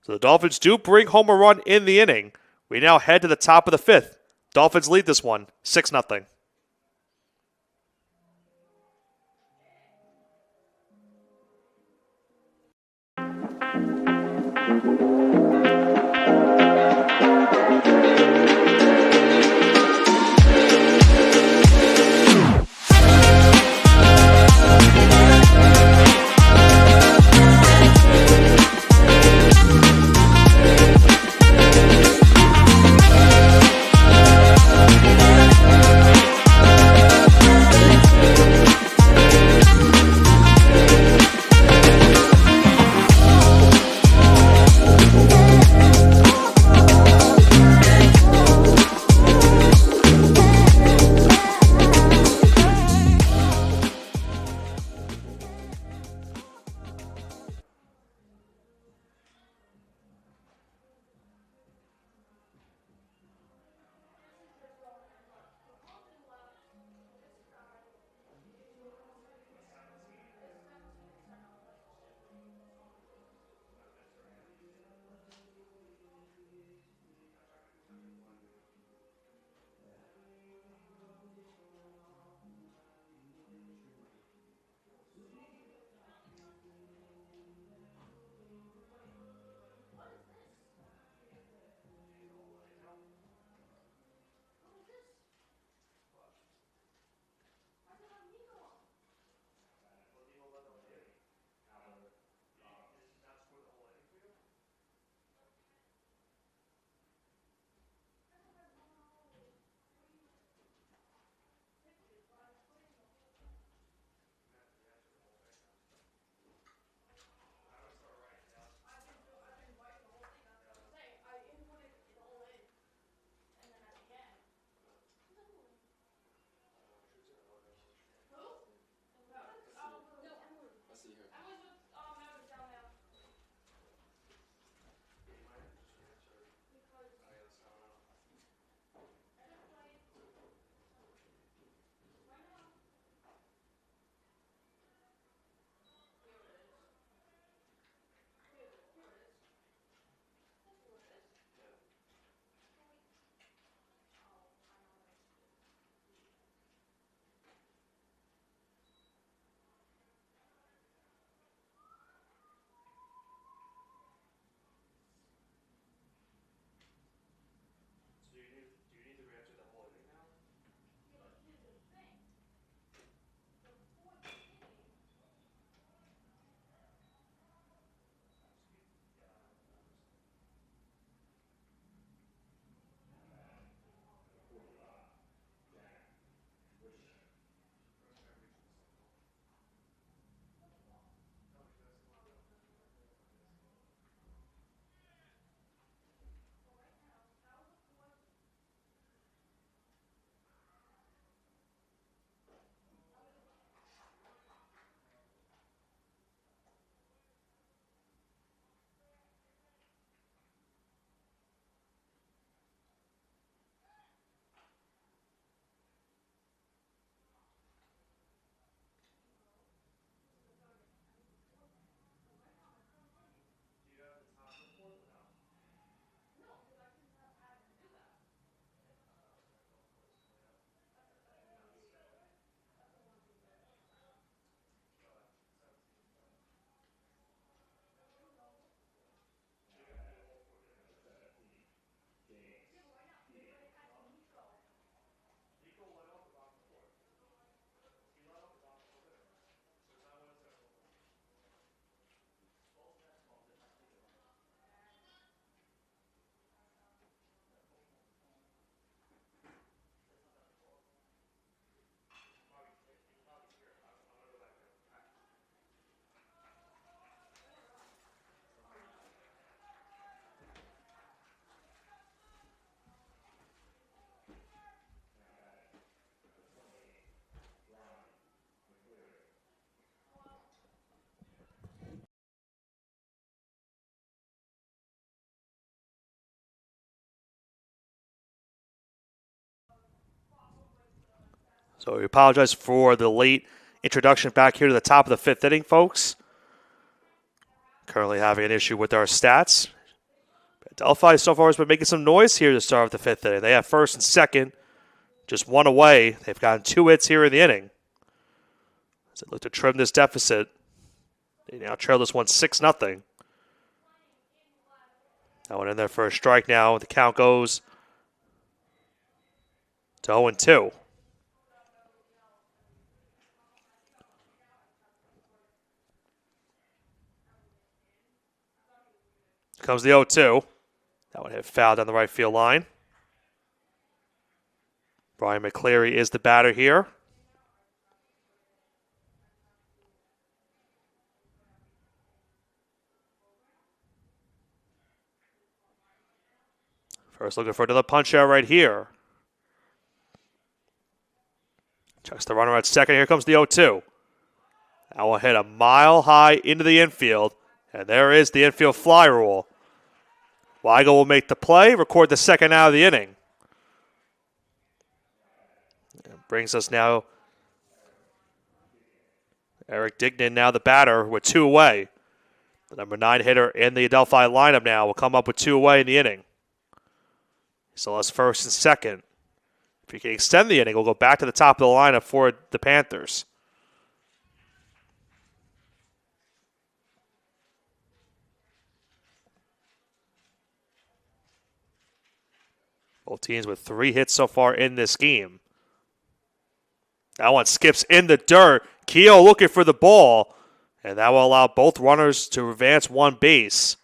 So the Dolphins do bring home a run in the inning. We now head to the top of the fifth. Dolphins lead this one, 6-0. So we apologize for the late introduction back here to the top of the fifth inning, folks. Currently having an issue with our stats. Adelphi so far has been making some noise here to start with the fifth inning. They have first and second, just one away. They've gotten 2 hits here in the inning. As they look to trim this deficit, they now trail this one 6-0. That one in there for a strike now. The count goes to 0-2. Here comes the 0-2. That one hit foul down the right field line. Brian McCleary is the batter here. First looking for another punch out right here. Checks the runner at second. Here comes the 0-2. That will hit a mile high into the infield. And there is the infield fly rule. Weigel will make the play, record the second out of the inning. It brings us now Eric Dignan, now the batter, with 2 away. The number 9 hitter in the Adelphi lineup now will come up with 2 away in the inning. He still has first and second. If he can extend the inning, we'll go back to the top of the lineup for the Panthers. Both teams with 3 hits so far in this game. That one skips in the dirt. Keogh looking for the ball, and that will allow both runners to advance 1 base.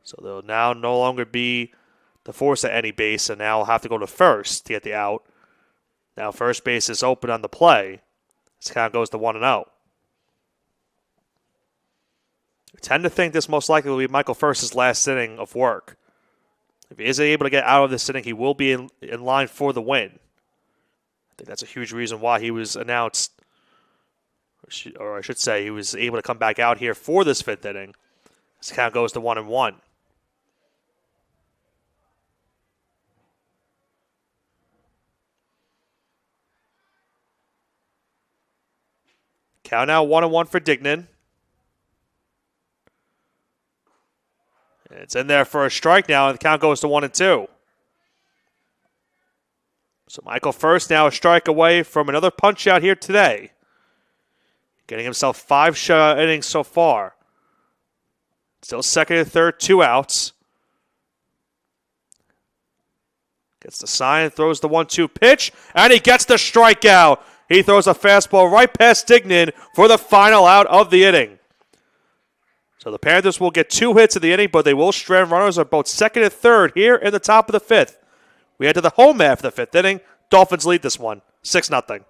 So they'll now no longer be the force at any base, and now will have to go to first to get the out. Now first base is open on the play. This count goes to 1-0. I tend to think this most likely will be Michael First's last inning of work. If he isn't able to get out of this inning, he will be in line for the win. I think that's a huge reason why he was announced, or I should say, he was able to come back out here for this 5th inning. This count goes to 1-1. Count now 1-1 for Dignan. It's in there for a strike now, and the count goes to 1-2. So Michael First now a strike away from another punch out here today. Getting himself 5 shutout innings so far. Still second and third, 2 outs. Gets the sign, throws the 1-2 pitch, and he gets the strikeout. He throws a fastball right past Dignan for the final out of the inning. So the Panthers will get 2 hits in the inning, but they will strand runners on both second and third here in the top of the 5th. We head to the home half of the 5th inning. Dolphins lead this one, 6-0.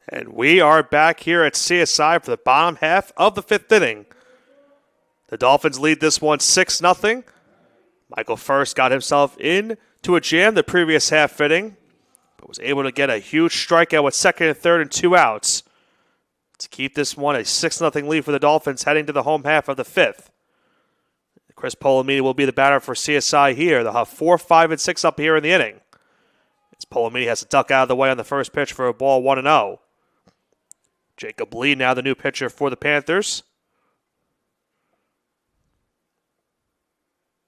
And we are back here at CSI for the bottom half of the 5th inning. The Dolphins lead this one 6-0. Michael First got himself into a jam the previous half inning, but was able to get a huge strikeout with second and third and 2 outs to keep this one a 6-0 lead for the Dolphins heading to the home half of the 5th. Chris Polomini will be the batter for CSI here. They'll have 4, 5, and 6 up here in the inning. As Polomini has to duck out of the way on the first pitch for a ball 1-0. Jacob Lee now the new pitcher for the Panthers.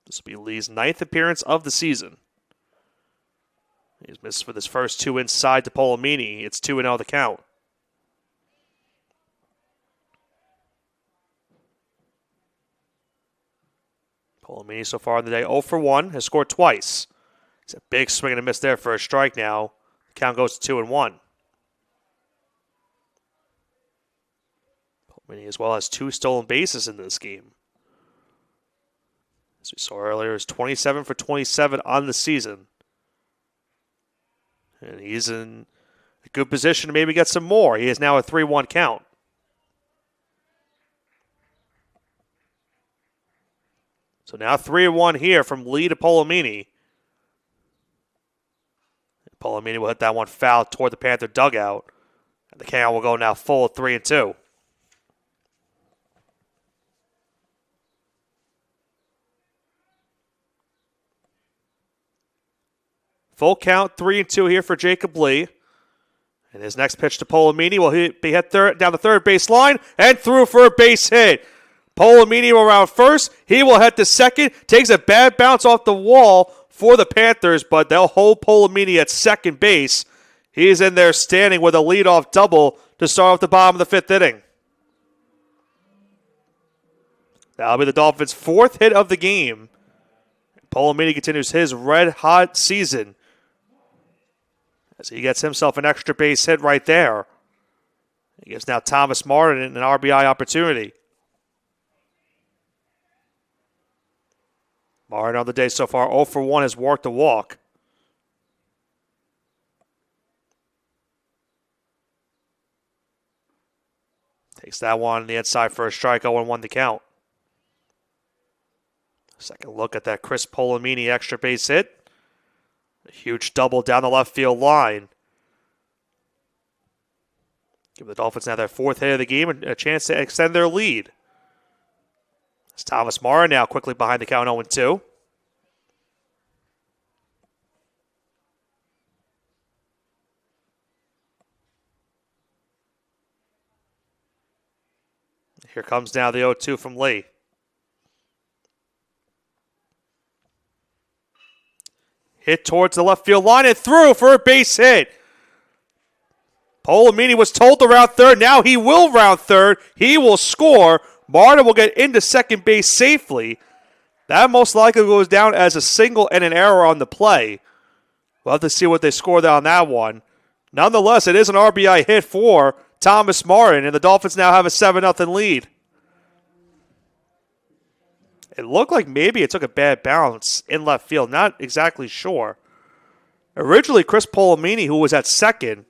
This will be Lee's 9th appearance of the season. He's missed with his first 2 inside to Polomini. It's 2-0 the count. Polomini so far in the day 0 for 1, has scored twice. It's a big swing and a miss there for a strike now. The count goes to 2-1. Polomini as well has 2 stolen bases in this game. As we saw earlier, is 27 for 27 on the season. And he's in a good position to maybe get some more. He is now a 3-1 count. So now 3-1 here from Lee to Polomini. Polomini will hit that one foul toward the Panther dugout. And the count will go now full 3-2. Full count, 3-2 here for Jacob Lee. And his next pitch to Polomini will be hit down the third base line and through for a base hit. Polomini will round first. He will head to second. Takes a bad bounce off the wall for the Panthers, but they'll hold Polomini at second base. He's in there standing with a leadoff double to start off the bottom of the 5th inning. That'll be the Dolphins' 4th hit of the game. Polomini continues his red-hot season as he gets himself an extra base hit right there. He gives now Thomas Martin an RBI opportunity. Martin on the day so far 0 for 1 has worked a walk. Takes that one on the inside for a strike, 0-1 the count. Second look at that Chris Polomini extra base hit. A huge double down the left field line. Give the Dolphins now their 4th hit of the game and a chance to extend their lead. It's Thomas Mara now quickly behind the count 0-2. Here comes now the 0-2 from Lee. Hit towards the left field line and through for a base hit. Polomini was told to round third. Now he will round third. He will score. Martin will get into second base safely. That most likely goes down as a single and an error on the play. We'll have to see what they scored on that one. Nonetheless, it is an RBI hit for Thomas Martin, and the Dolphins now have a 7-0 lead. It looked like maybe it took a bad bounce in left field. Not exactly sure. Originally, Chris Polomini, who was at second,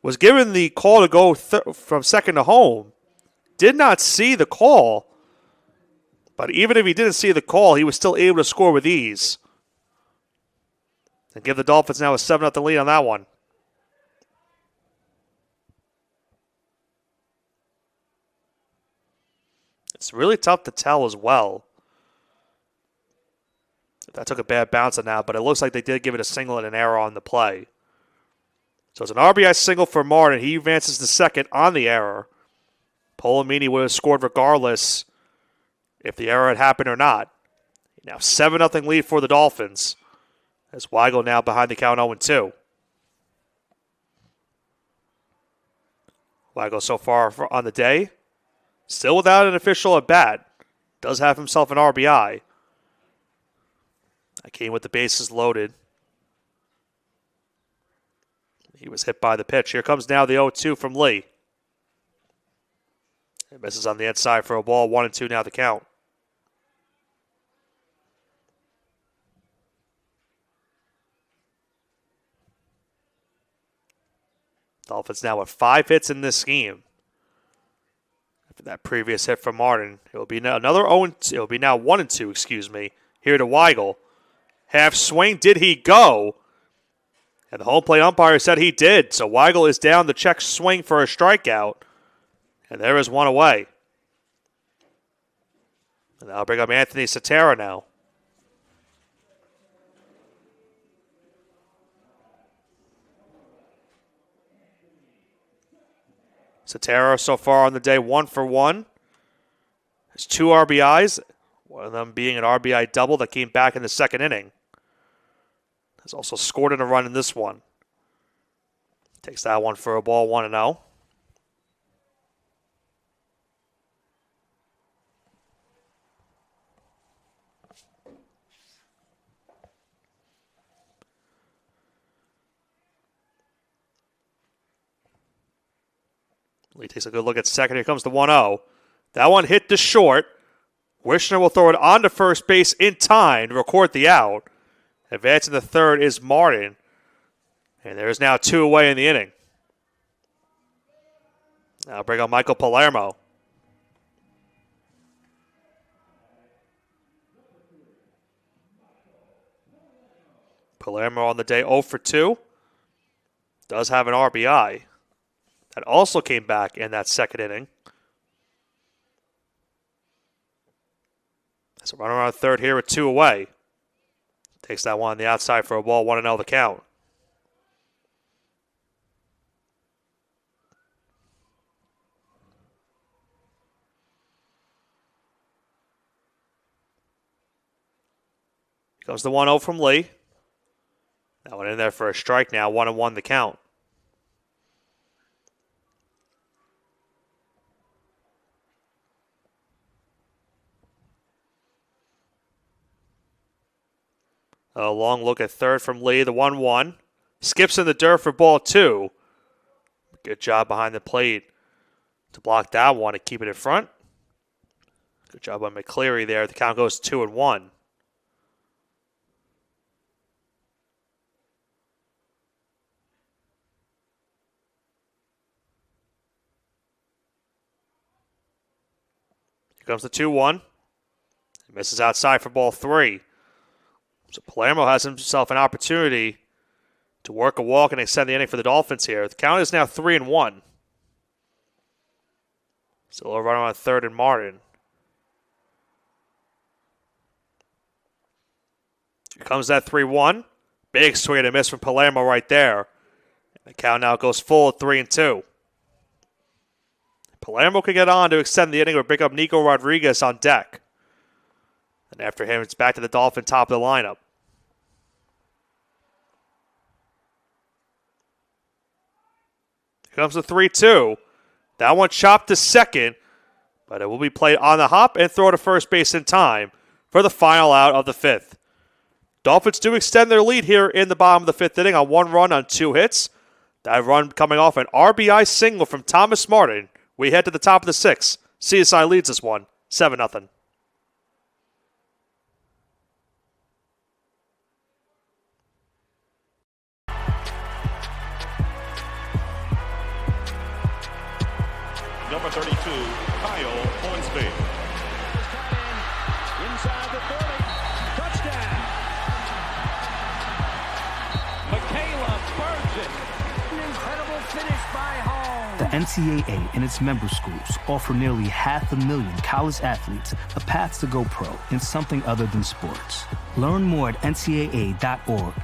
was given the call to go from second to home. Did not see the call. But even if he didn't see the call, he was still able to score with ease. And give the Dolphins now a 7-0 lead on that one. It's really tough to tell as well. That took a bad bounce on that, but it looks like they did give it a single and an error on the play. So it's an RBI single for Martin. He advances to second on the error. Polomini would have scored regardless if the error had happened or not. Now 7-0 lead for the Dolphins. As Weigel now behind the count 0-2. Weigel so far on the day, still without an official at bat. Does have himself an RBI. That came with the bases loaded. He was hit by the pitch. Here comes now the 0-2 from Lee. It misses on the inside for a ball. 1-2 now the count. Dolphins now with 5 hits in this game. After that previous hit from Martin, it will be now another 0. It will be now 1-2. Excuse me. Here to Weigel. Half swing. Did he go? And the home plate umpire said he did. So Weigel is down the check swing for a strikeout. And there is one away. And I'll bring up Anthony Cetera now. Cetera so far on the day 1 for 1. Has 2 RBIs, one of them being an RBI double that came back in the second inning. Has also scored in a run in this one. Takes that one for a ball, 1-0. Lee takes a good look at second. Here comes the 1-0. That one hit to short. Wishner will throw it on to first base in time to record the out. Advancing the third is Martin. And there's now 2 away in the inning. Now bring on Michael Palermo. Palermo on the day 0 for 2. Does have an RBI. That also came back in that second inning. There's a runner on third here with 2 away. Takes that one on the outside for a ball, 1-0 the count. Here comes the 1-0 from Lee. That one in there for a strike now, 1-1 the count. A long look at third from Lee, the 1-1. Skips in the dirt for ball 2. Good job behind the plate to block that one and keep it in front. Good job by McCleary there. The count goes 2-1. Here comes the 2-1. Misses outside for ball 3. So Palermo has himself an opportunity to work a walk and extend the inning for the Dolphins here. The count is now 3-1. Still a runner on third and Martin. Here comes that 3-1. Big swing and a miss from Palermo right there. And the count now goes full at 3-2. Palermo could get on to extend the inning or pick up Nico Rodriguez on deck. And after him, it's back to the Dolphin top of the lineup. Here comes the 3-2. That one chopped to second, but it will be played on the hop and throw to first base in time for the final out of the 5th. Dolphins do extend their lead here in the bottom of the 5th inning on 1 run on 2 hits. That run coming off an RBI single from Thomas Martin. We head to the top of the 6th. CSI leads this one, 7-0. Number 32, Kyle Hornsby. Inside the 30. Touchdown. Michaela Burgess. An incredible finish by Hall. The NCAA and its member schools offer nearly 500,000 college athletes a path to go pro in something other than sports. Learn more at ncaa.org.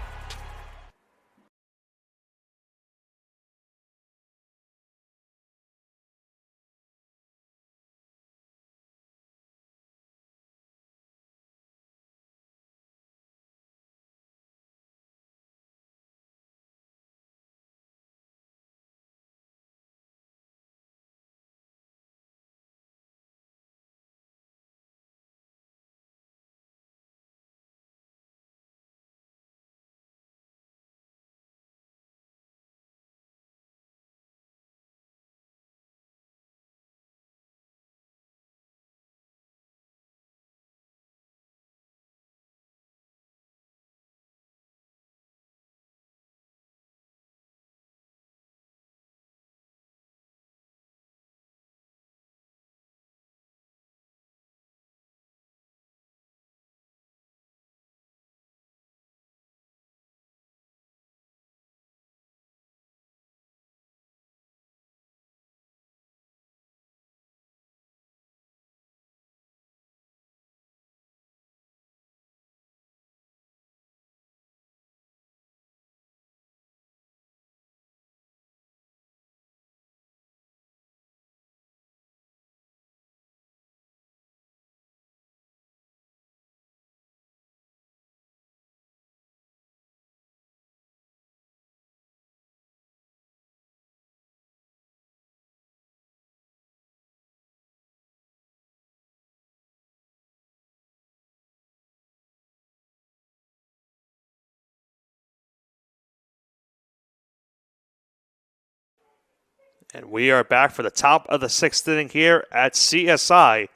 And we are back for the top of the 6th inning here at CSI.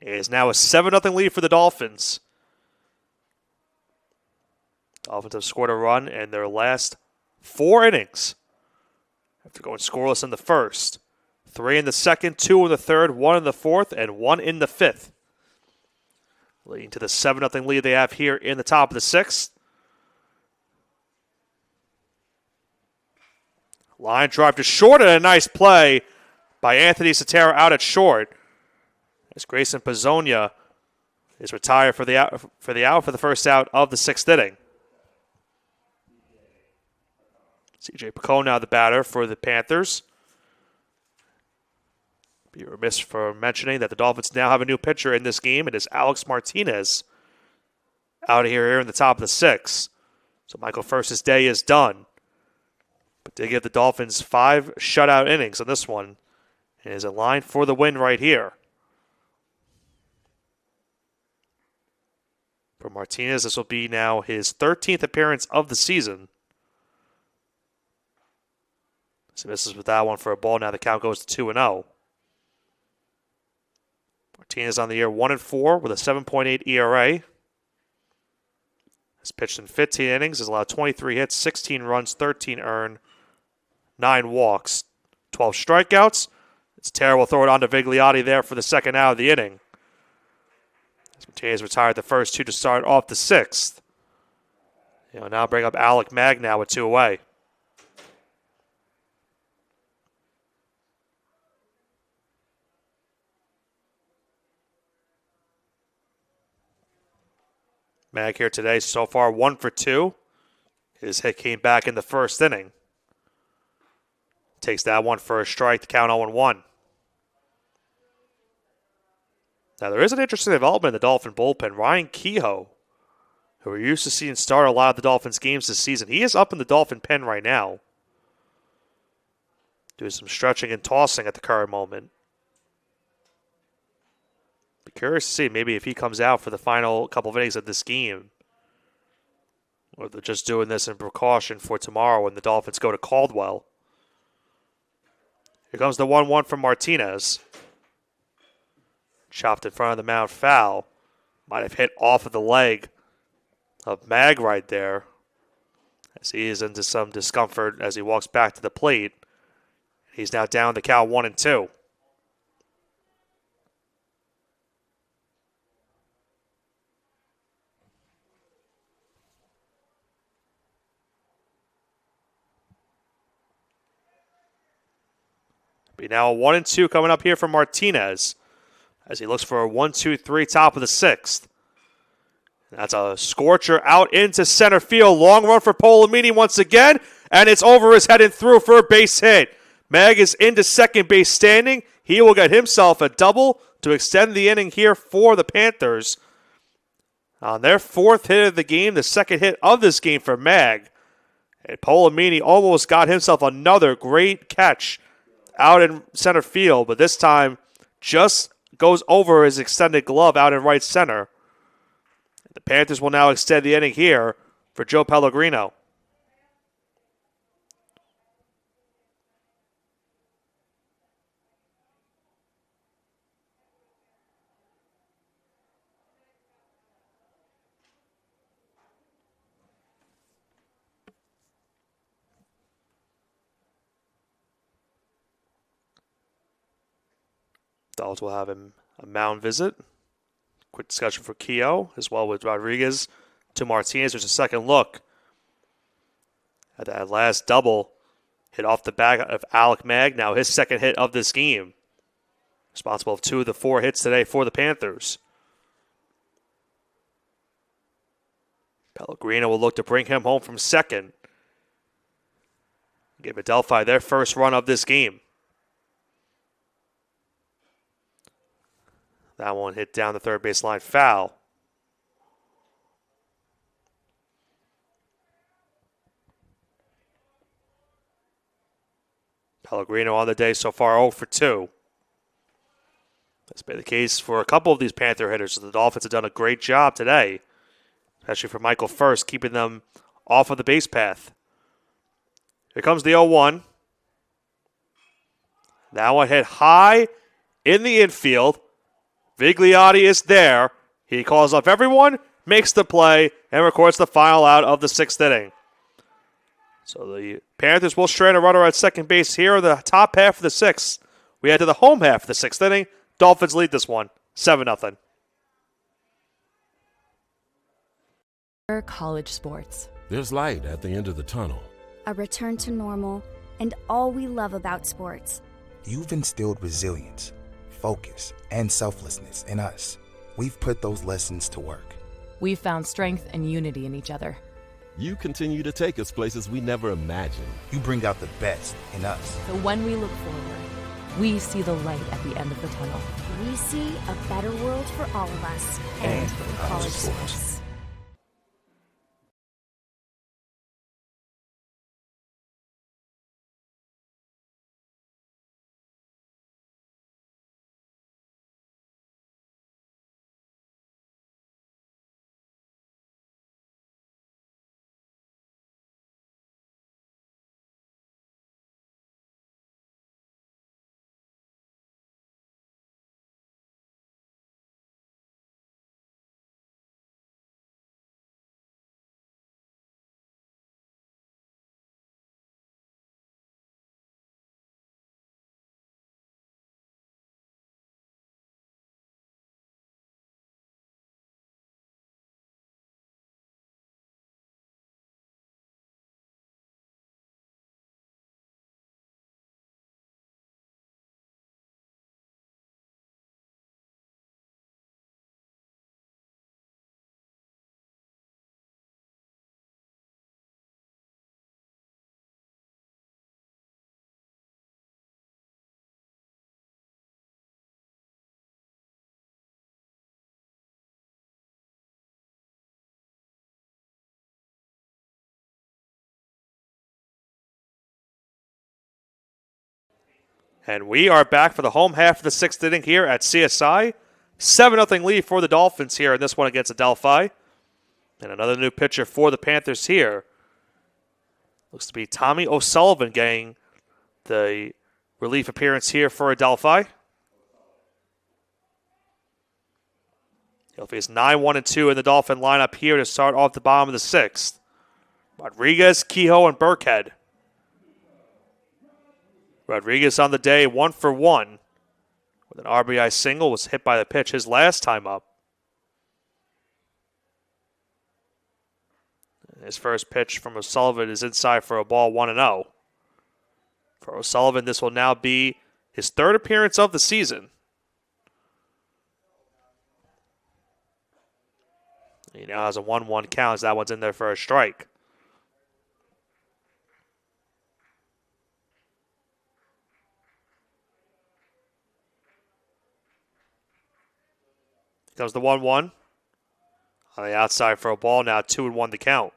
It is now a 7-0 lead for the Dolphins. Dolphins have scored a run in their last 4 innings. After going scoreless in the first. 3 in the second, 2 in the third, 1 in the fourth, and 1 in the fifth. Leading to the 7-0 lead they have here in the top of the 6th. Line drive to short and a nice play by Anthony Sotero out at short. As Grayson Pizzonia is retired for the first out of the 6th inning. CJ Picone now the batter for the Panthers. Be remiss for mentioning that the Dolphins now have a new pitcher in this game. It is Alex Martinez out here in the top of the 6th. So Michael First's day is done. But they give the Dolphins 5 shutout innings on this one. And is in line for the win right here. For Martinez, this will be now his 13th appearance of the season. So misses with that one for a ball. Now the count goes to 2-0. Martinez on the year 1-4 with a 7.8 ERA. Has pitched in 15 innings, has allowed 23 hits, 16 runs, 13 earned, 9 walks, 12 strikeouts. It's terrible. Throw it on to Vigliotti there for the second out of the inning. As Martinez retired the first 2 to start off the 6th. Now bring up Alec Magg now with 2 away. Mag here today, so far 1 for 2. His hit came back in the first inning. Takes that one for a strike to count 0-1. Now there is an interesting development in the Dolphin bullpen. Ryan Kehoe, who we're used to seeing start a lot of the Dolphins games this season, he is up in the Dolphin pen right now. Doing some stretching and tossing at the current moment. Be curious to see maybe if he comes out for the final couple of innings of this game. Or they're just doing this in precaution for tomorrow when the Dolphins go to Caldwell. Here comes the 1-1 from Martinez. Chopped in front of the mound, foul. Might have hit off of the leg of Mag right there. As he is into some discomfort as he walks back to the plate. He's now down the count 1-2. Be now a 1-2 coming up here from Martinez as he looks for a 1-2-3 top of the 6th. That's a scorcher out into center field. Long run for Polamini once again, and it's over his head and through for a base hit. Mag is into second base standing. He will get himself a double to extend the inning here for the Panthers. On their 4th hit of the game, the 2nd hit of this game for Mag. And Polamini almost got himself another great catch out in center field, but this time just goes over his extended glove out in right center. The Panthers will now extend the inning here for Joe Pellegrino. Dolphins will have a mound visit. Quick discussion for Kehoe, as well with Rodriguez to Martinez. There's a second look at that last double hit off the back of Alec Magg. Now his 2nd hit of this game. Responsible for 2 of the 4 hits today for the Panthers. Pellegrino will look to bring him home from second. Give Adelphi their first run of this game. That one hit down the third baseline, foul. Pellegrino on the day so far 0 for 2. That's been the case for a couple of these Panther hitters. The Dolphins have done a great job today, especially for Michael First, keeping them off of the base path. Here comes the 0-1. That one hit high in the infield. Vigliotti is there. He calls up everyone, makes the play, and records the final out of the 6th inning. So the Panthers will strand a runner at second base here in the top half of the 6th. We head to the home half of the 6th inning. Dolphins lead this one, 7-0. College sports. There's light at the end of the tunnel. A return to normal, and all we love about sports. You've instilled resilience, focus, and selflessness in us. We've put those lessons to work. We've found strength and unity in each other. You continue to take us places we never imagined. You bring out the best in us. So when we look forward, we see the light at the end of the tunnel. We see a better world for all of us and for college sports. And we are back for the home half of the 6th inning here at CSI. 7-0 lead for the Dolphins here in this one against Adelphi. And another new pitcher for the Panthers here. Looks to be Tommy O'Sullivan getting the relief appearance here for Adelphi. He'll face 9-1-2 in the Dolphin lineup here to start off the bottom of the 6th. Rodriguez, Kehoe, and Burkhead. Rodriguez on the day, 1 for 1. With an RBI single, was hit by the pitch his last time up. His first pitch from O'Sullivan is inside for a ball, 1-0. For O'Sullivan, this will now be his 3rd appearance of the season. He now has a 1-1 count as that one's in there for a strike. Comes the 1-1. On the outside for a ball, now 2-1 the count.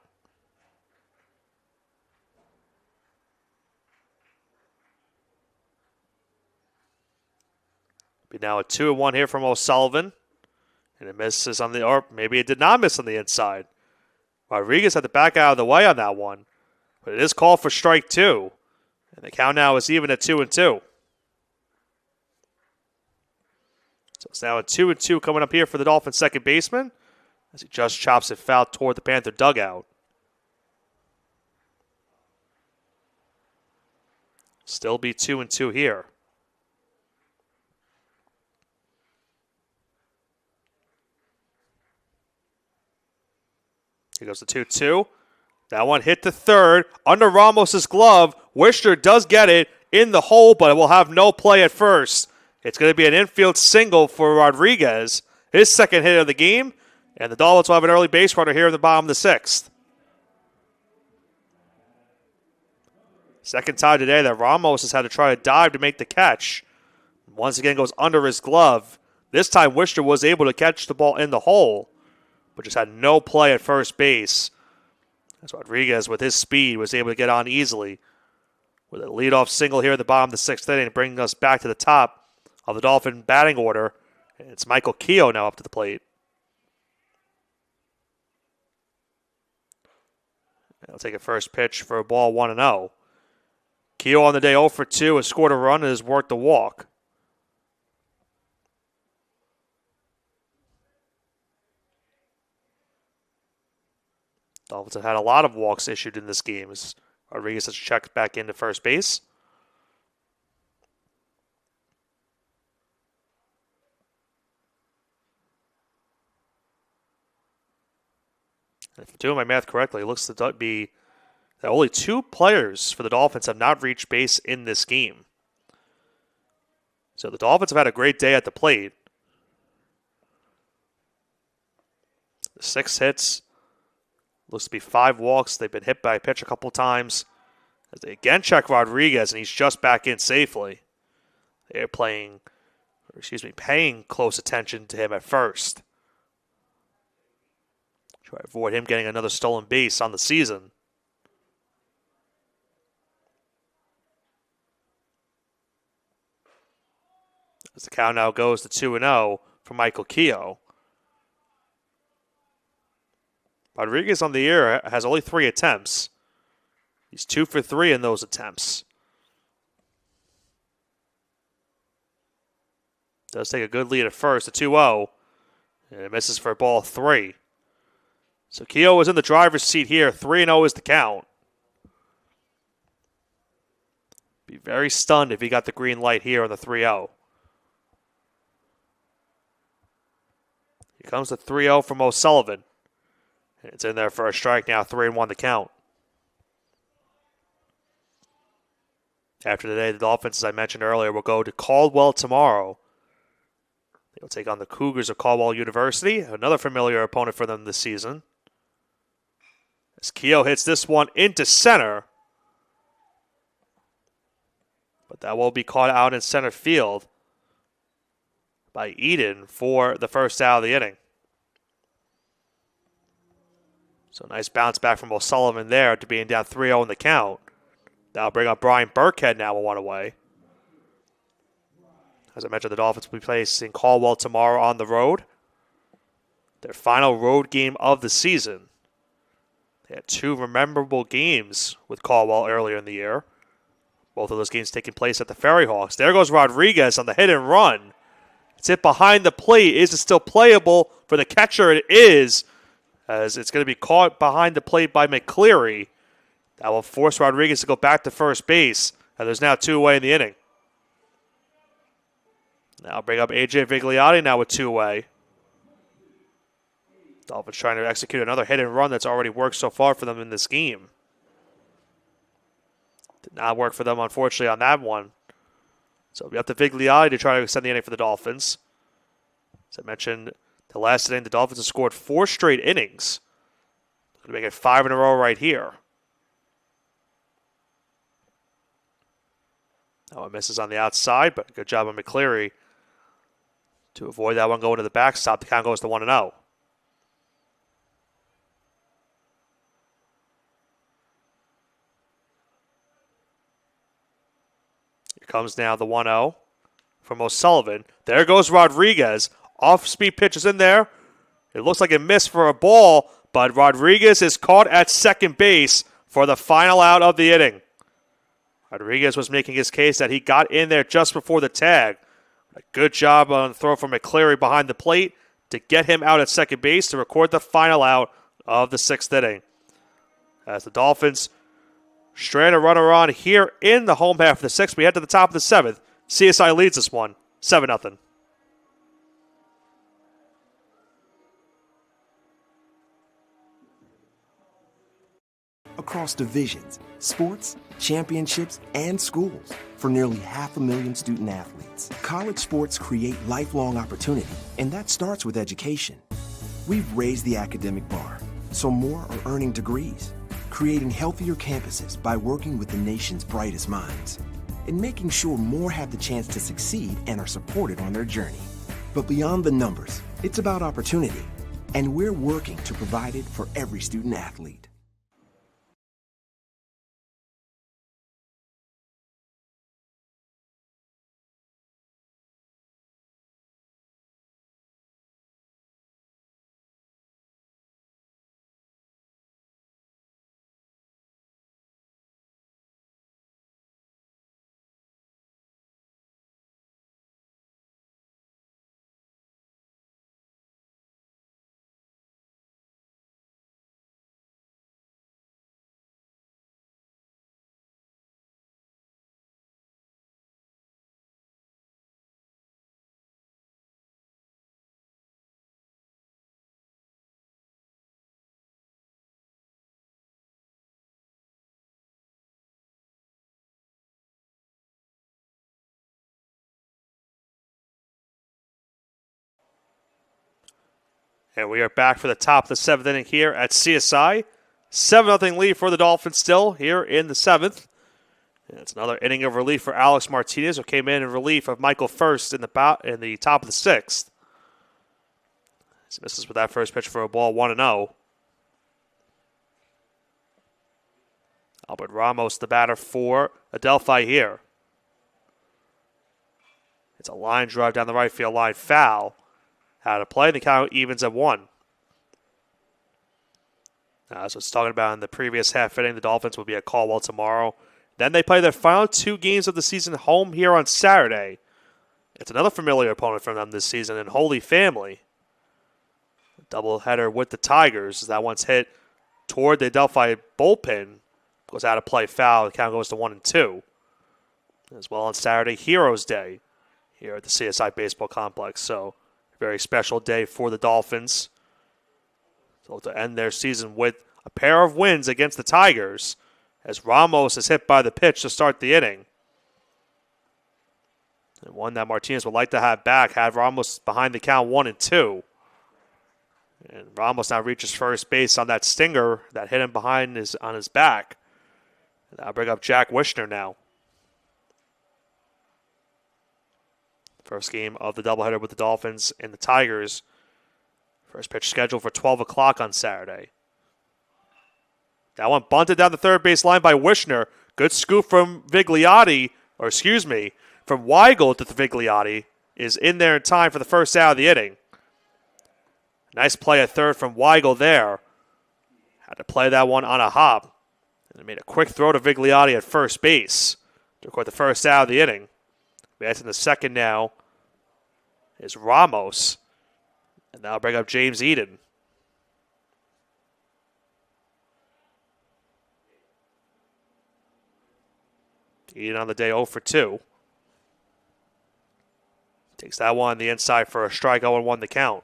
Be now a 2-1 here from O'Sullivan. And it misses on the, or maybe it did not miss on the inside. Rodriguez had to back out of the way on that one. But it is called for strike 2. And the count now is even at 2-2. So it's now a 2-2 coming up here for the Dolphins' second baseman as he just chops it foul toward the Panther dugout. Still be 2-2 here. Here goes the 2-2. That one hit the third under Ramos' glove. Wisher does get it in the hole, but it will have no play at first. It's going to be an infield single for Rodriguez, his second hit of the game, and the Dolphins will have an early base runner here at the bottom of the 6th. Second time today that Ramos has had to try to dive to make the catch. Once again goes under his glove. This time Wisher was able to catch the ball in the hole, but just had no play at first base. As Rodriguez, with his speed, was able to get on easily with a leadoff single here at the bottom of the 6th inning, bringing us back to the top of the Dolphin batting order. And it's Michael Kehoe now up to the plate. He'll take a first pitch for a ball, 1-0. Keogh on the day 0 for 2 has scored a run and has worked a walk. Dolphins have had a lot of walks issued in this game as Rodriguez has checked back into first base. If I'm doing my math correctly, it looks to be that only 2 players for the Dolphins have not reached base in this game. So the Dolphins have had a great day at the plate. 6 hits. Looks to be 5 walks. They've been hit by a pitch a couple times. As they again check Rodriguez, and he's just back in safely. They're paying close attention to him at first. Try to avoid him getting another stolen base on the season. As the count now goes to 2-0 for Michael Keogh. Rodriguez on the year has only 3 attempts. He's 2 for 3 in those attempts. Does take a good lead at first, a 2-0. And it misses for ball 3. So Keogh is in the driver's seat here. 3-0 is the count. Be very stunned if he got the green light here on the 3-0. Here comes the 3-0 from O'Sullivan. And it's in there for a strike now, 3-1 the count. After today, the Dolphins, as I mentioned earlier, will go to Caldwell tomorrow. They'll take on the Cougars of Caldwell University, another familiar opponent for them this season. As Keogh hits this one into center. But that will be caught out in center field by Eden for the first out of the inning. So nice bounce back from O'Sullivan there to being down 3-0 in the count. That'll bring up Brian Burkhead now 1 away. As I mentioned, the Dolphins will be facing Caldwell tomorrow on the road. Their final road game of the season. They had 2 memorable games with Caldwell earlier in the year. Both of those games taking place at the Ferry Hawks. There goes Rodriguez on the hit and run. It's hit behind the plate. Is it still playable for the catcher? It is, as it's going to be caught behind the plate by McCleary. That will force Rodriguez to go back to first base. And there's now 2 away in the inning. Now bring up A.J. Vigliotti now with 2 away. Dolphins trying to execute another hit and run that's already worked so far for them in this game. Did not work for them, unfortunately, on that one. So we have to Vigliotti to try to extend the inning for the Dolphins. As I mentioned, the last inning, the Dolphins have scored 4 straight innings. Going to make it 5 in a row right here. That one misses on the outside, but good job on McCleary to avoid that one going to the backstop. The count goes to 1-0. Here comes now the 1-0 from O'Sullivan. There goes Rodriguez. Off-speed pitch is in there. It looks like it missed for a ball, but Rodriguez is caught at second base for the final out of the inning. Rodriguez was making his case that he got in there just before the tag. A good job on the throw from McCleary behind the plate to get him out at second base to record the final out of the 6th inning. As the Dolphins strand a runner on here in the home half of the 6th, we head to the top of the 7th. CSI leads this one 7-0. Across divisions, sports, championships, and schools for nearly 500,000 student athletes. College sports create lifelong opportunity, and that starts with education. We've raised the academic bar, so more are earning degrees, creating healthier campuses by working with the nation's brightest minds, and making sure more have the chance to succeed and are supported on their journey. But beyond the numbers, it's about opportunity, and we're working to provide it for every student athlete. And we are back for the top of the 7th inning here at CSI. 7-0 lead for the Dolphins still here in the 7th. And it's another inning of relief for Alex Martinez, who came in relief of Michael First in the top of the 6th. He misses with that first pitch for a ball, 1-0. Albert Ramos, the batter for Adelphi here. It's a line drive down the right field line, foul. Out of play, the count evens at 1. As I was talking about in the previous half inning, the Dolphins will be at Caldwell tomorrow. Then they play their final 2 games of the season home here on Saturday. It's another familiar opponent for them this season in Holy Family. Doubleheader with the Tigers. That one's hit toward the Adelphi bullpen. Goes out of play, foul. The count goes to 1-2. As well on Saturday, Heroes Day here at the CSI Baseball Complex. So, a very special day for the Dolphins. So, to end their season with a pair of wins against the Tigers, as Ramos is hit by the pitch to start the inning. And one that Martinez would like to have back, had Ramos behind the count 1-2. And Ramos now reaches first base on that stinger that hit him on his back. And I'll bring up Jack Wishner now. First game of the doubleheader with the Dolphins and the Tigers. First pitch scheduled for 12 o'clock on Saturday. That one bunted down the third base line by Wishner. Good scoop from from Weigel to Vigliotti. Is in there in time for the first out of the inning. Nice play at third from Weigel there. Had to play that one on a hop. And made a quick throw to Vigliotti at first base to record the first out of the inning. Advancing the second now is Ramos. And now bring up James Eden. Eden on the day 0 for 2. Takes that one on the inside for a strike, 0-1 the count.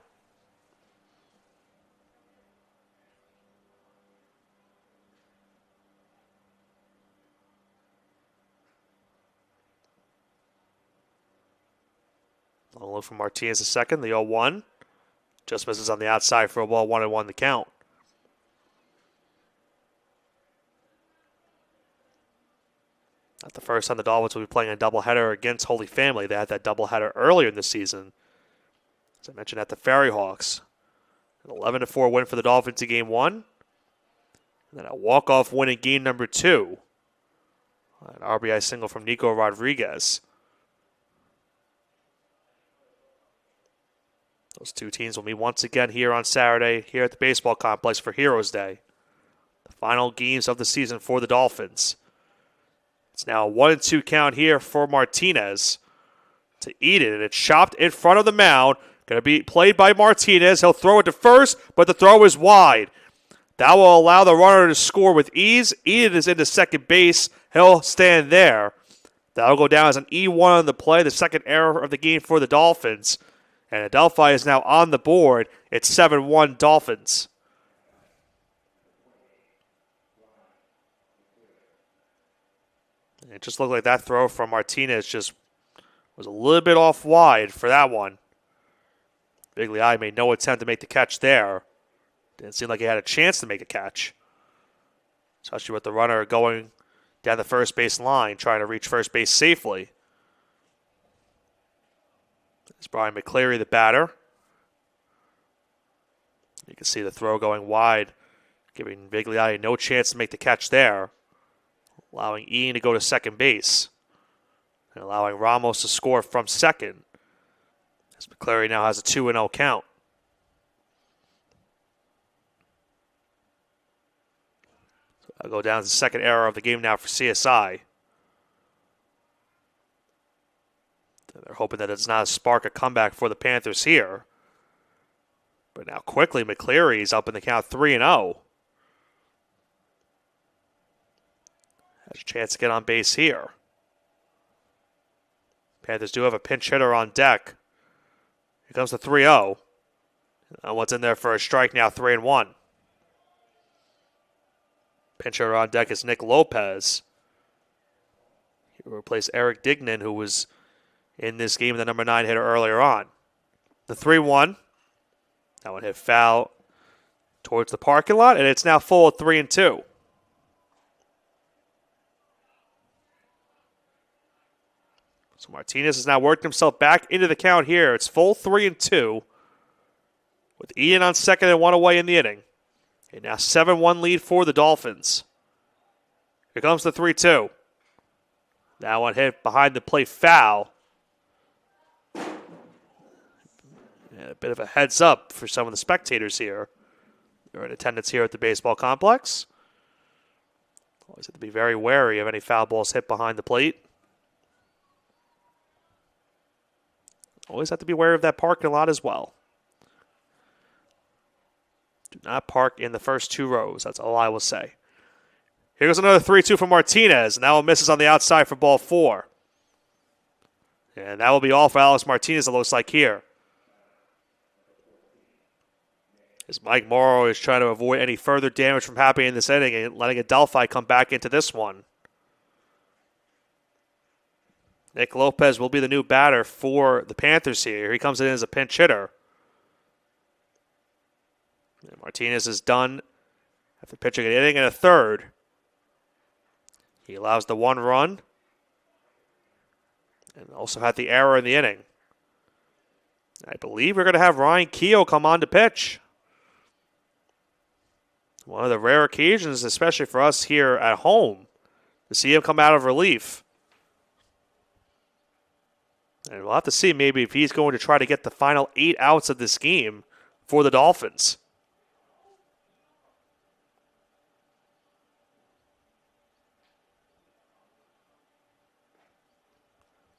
Long look from Martinez the second, the 0-1. Just misses on the outside for a ball, 1-1 the count. Not the first time the Dolphins will be playing a doubleheader against Holy Family. They had that doubleheader earlier in the season. As I mentioned, at the Ferry Hawks. An 11-4 win for the Dolphins in Game 1. And then a walk-off win in Game number 2. An RBI single from Nico Rodriguez. Those two teams will meet once again here on Saturday, here at the baseball complex for Heroes Day. The final games of the season for the Dolphins. It's now a 1-2 count here for Martinez to Eden, and it's chopped in front of the mound. Going to be played by Martinez. He'll throw it to first, but the throw is wide. That will allow the runner to score with ease. Eden is into second base. He'll stand there. That'll go down as an E1 on the play, the second error of the game for the Dolphins. And Adelphi is now on the board. It's 7-1 Dolphins. It just looked like that throw from Martinez just was a little bit off wide for that one. Vigliotti made no attempt to make the catch there. Didn't seem like he had a chance to make a catch. Especially with the runner going down the first base line, trying to reach first base safely. It's Brian McCleary, the batter. You can see the throw going wide, giving Vigliotti no chance to make the catch there. Allowing Ian to go to second base. And allowing Ramos to score from second. As McCleary now has a 2-0 count. So I'll go down to the second error of the game now for CSI. They're hoping that it's not a spark a comeback for the Panthers here. But now quickly McCleary's up in the count 3-0. Has a chance to get on base here. Panthers do have a pinch hitter on deck. Here comes the 3-0. And what's in there for a strike now, 3-1. Pinch hitter on deck is Nick Lopez. He will replace Eric Dignan, who was in this game the number 9 hitter earlier on. The 3-1. That one hit foul towards the parking lot, and it's now full of 3-2. So Martinez has now worked himself back into the count here. It's full 3-2 with Ian on second and one away in the inning. And now 7-1 lead for the Dolphins. Here comes the 3-2. That one hit behind the plate foul. And a bit of a heads up for some of the spectators here. They're in attendance here at the baseball complex. Always have to be very wary of any foul balls hit behind the plate. Always have to be aware of that parking lot as well. Do not park in the first two rows. That's all I will say. Here goes another 3-2 from Martinez. And that one misses on the outside for ball 4. And that will be all for Alex Martinez, it looks like here. As Mike Morrow is trying to avoid any further damage from happening in this inning and letting Adelphi come back into this one. Nick Lopez will be the new batter for the Panthers here. He comes in as a pinch hitter. And Martinez is done after pitching an inning and a third. He allows the one run and also had the error in the inning. I believe we're going to have Ryan Keough come on to pitch. One of the rare occasions, especially for us here at home, to see him come out of relief. And we'll have to see maybe if he's going to try to get the final 8 outs of this game for the Dolphins.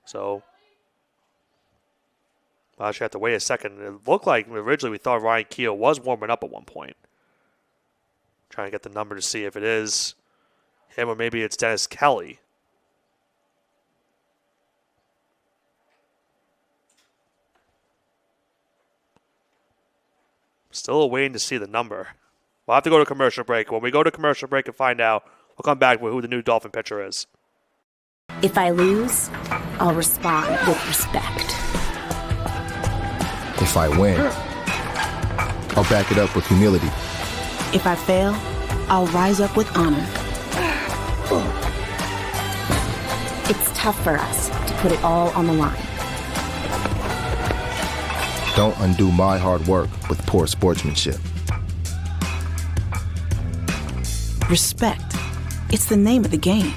So, I'll actually have to wait a second. It looked like originally we thought Ryan Keough was warming up at one point. Trying to get the number to see if it is him or maybe it's Dennis Kelly. Still waiting to see the number. We'll have to go to commercial break. When we go to commercial break and find out, we'll come back with who the new Dolphin pitcher is. If I lose, I'll respond with respect. If I win, I'll back it up with humility. If I fail, I'll rise up with honor. It's tough for us to put it all on the line. Don't undo my hard work with poor sportsmanship. Respect. It's the name of the game.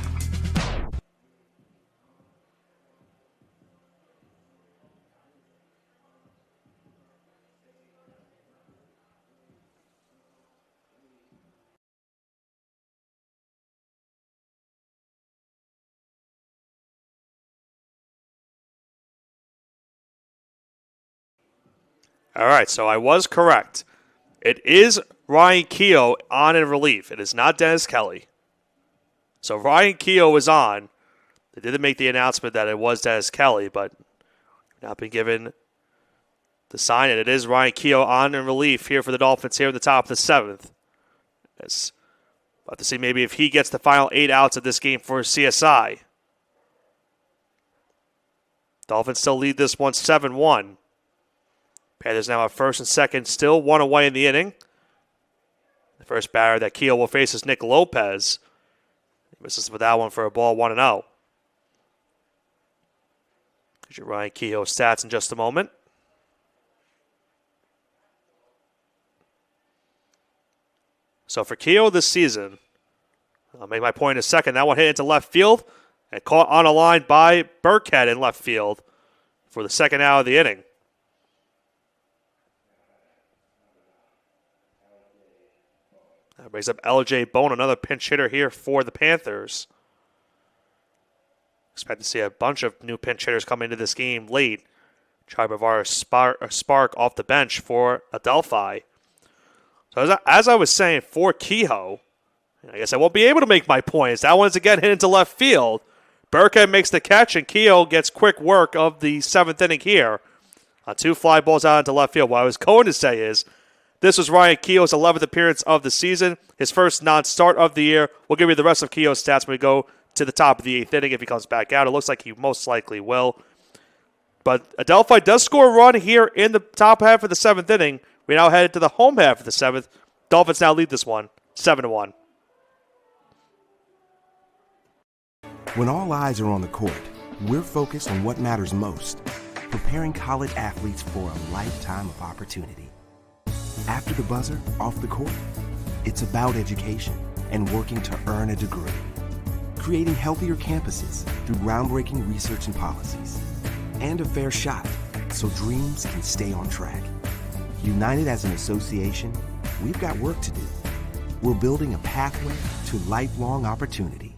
All right, so I was correct. It is Ryan Keough on in relief. It is not Dennis Kelly. So Ryan Keough is on. They didn't make the announcement that it was Dennis Kelly, but not been given the sign. And it is Ryan Keough on in relief here for the Dolphins here at the top of the 7th. Yes. About to see maybe if he gets the final 8 outs of this game for CSI. Dolphins still lead this one 7-1. Panthers now at first and second, still one away in the inning. The first batter that Keough will face is Nick Lopez. He misses with that one for a ball 1-0. Get your Ryan Keough stats in just a moment. So for Keough this season, I'll make my point in a second. That one hit into left field and caught on a line by Burkhead in left field for the second out of the inning. That brings up LJ Bone, another pinch hitter here for the Panthers. Expect to see a bunch of new pinch hitters come into this game late. Try Bavara spark off the bench for Adelphi. So as I was saying, for Keough, I guess I won't be able to make my points. That one's again hit into left field. Burkhead makes the catch, and Keough gets quick work of the 7th inning here. On 2 fly balls out into left field. What I was going to say is, this was Ryan Keough's 11th appearance of the season, his first non-start of the year. We'll give you the rest of Keough's stats when we go to the top of the 8th inning if he comes back out. It looks like he most likely will. But Adelphi does score a run here in the top half of the 7th inning We now head to the home half of the 7th. Dolphins now lead this one 7-1. When all eyes are on the court, we're focused on what matters most, preparing college athletes for a lifetime of opportunity. After the buzzer, off the court, it's about education and working to earn a degree. Creating healthier campuses through groundbreaking research and policies. And a fair shot so dreams can stay on track. United as an association, we've got work to do. We're building a pathway to lifelong opportunity.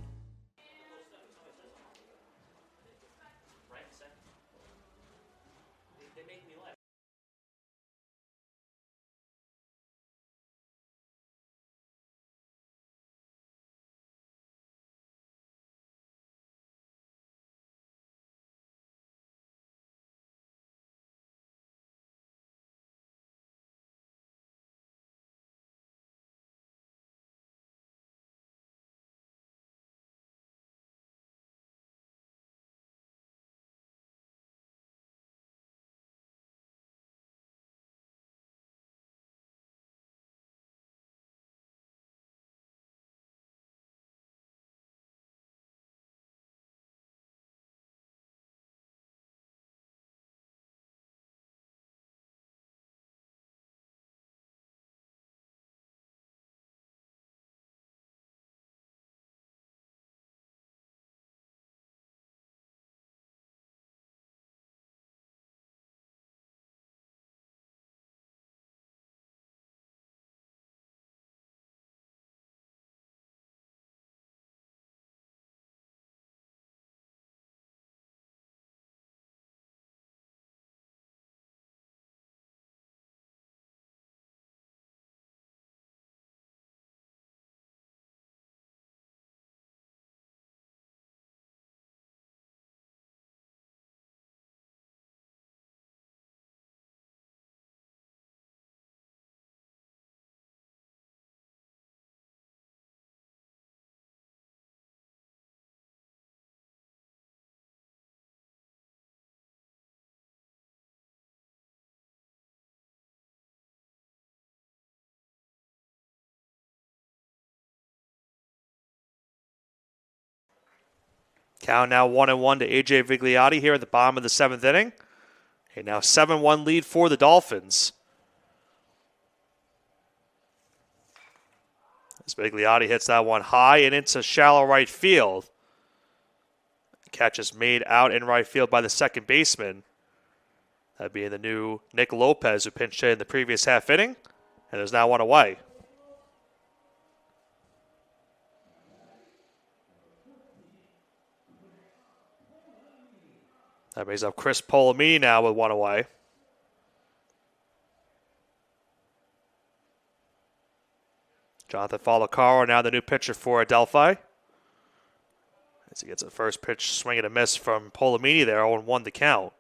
Count now 1-1 to A.J. Vigliotti here at the bottom of the 7th inning. A now 7-1 lead for the Dolphins. As Vigliotti hits that one high and into shallow right field. Catch is made out in right field by the second baseman. That being the new Nick Lopez, who pinched hit in the previous half inning. And there's now one away. That brings up Chris Polomini now with one away. Jonathan Falacaro now the new pitcher for Adelphi. As he gets a first pitch swing and a miss from Polomini there, 0-1 the count.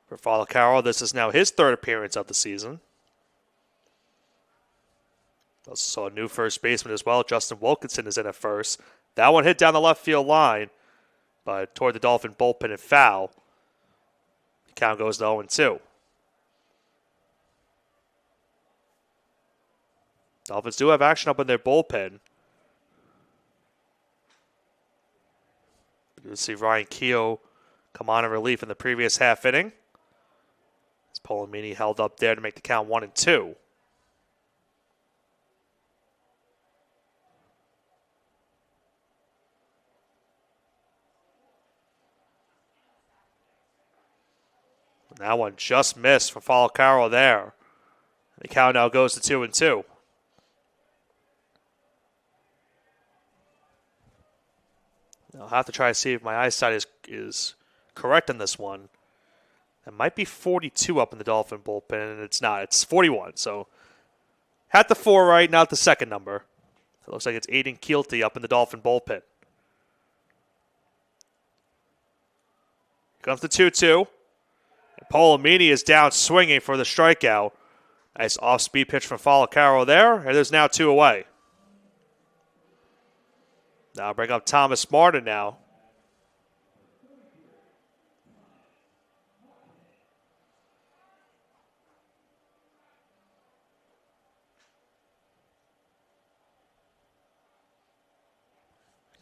For Falacaro, this is now his 3rd appearance of the season. Also saw a new first baseman as well. Justin Wilkinson is in at first. That one hit down the left field line, but toward the Dolphin bullpen and foul. The count goes to 0-2. Dolphins do have action up in their bullpen. You see Ryan Keogh come on in relief in the previous half inning. As Polomini held up there to make the count 1-2. That one just missed for Falacaro there. The count now goes to 2-2. I'll have to try to see if my eyesight is correct on this one. That might be 42 up in the Dolphin bullpen, and it's not. It's 41. So had the 4 right, not the second number. It looks like it's Aiden Keelty up in the Dolphin bullpen. Here comes the 2-2. Polomini is down swinging for the strikeout. Nice off-speed pitch from Falacaro there, and there's now 2 away. Now bring up Thomas Martin now.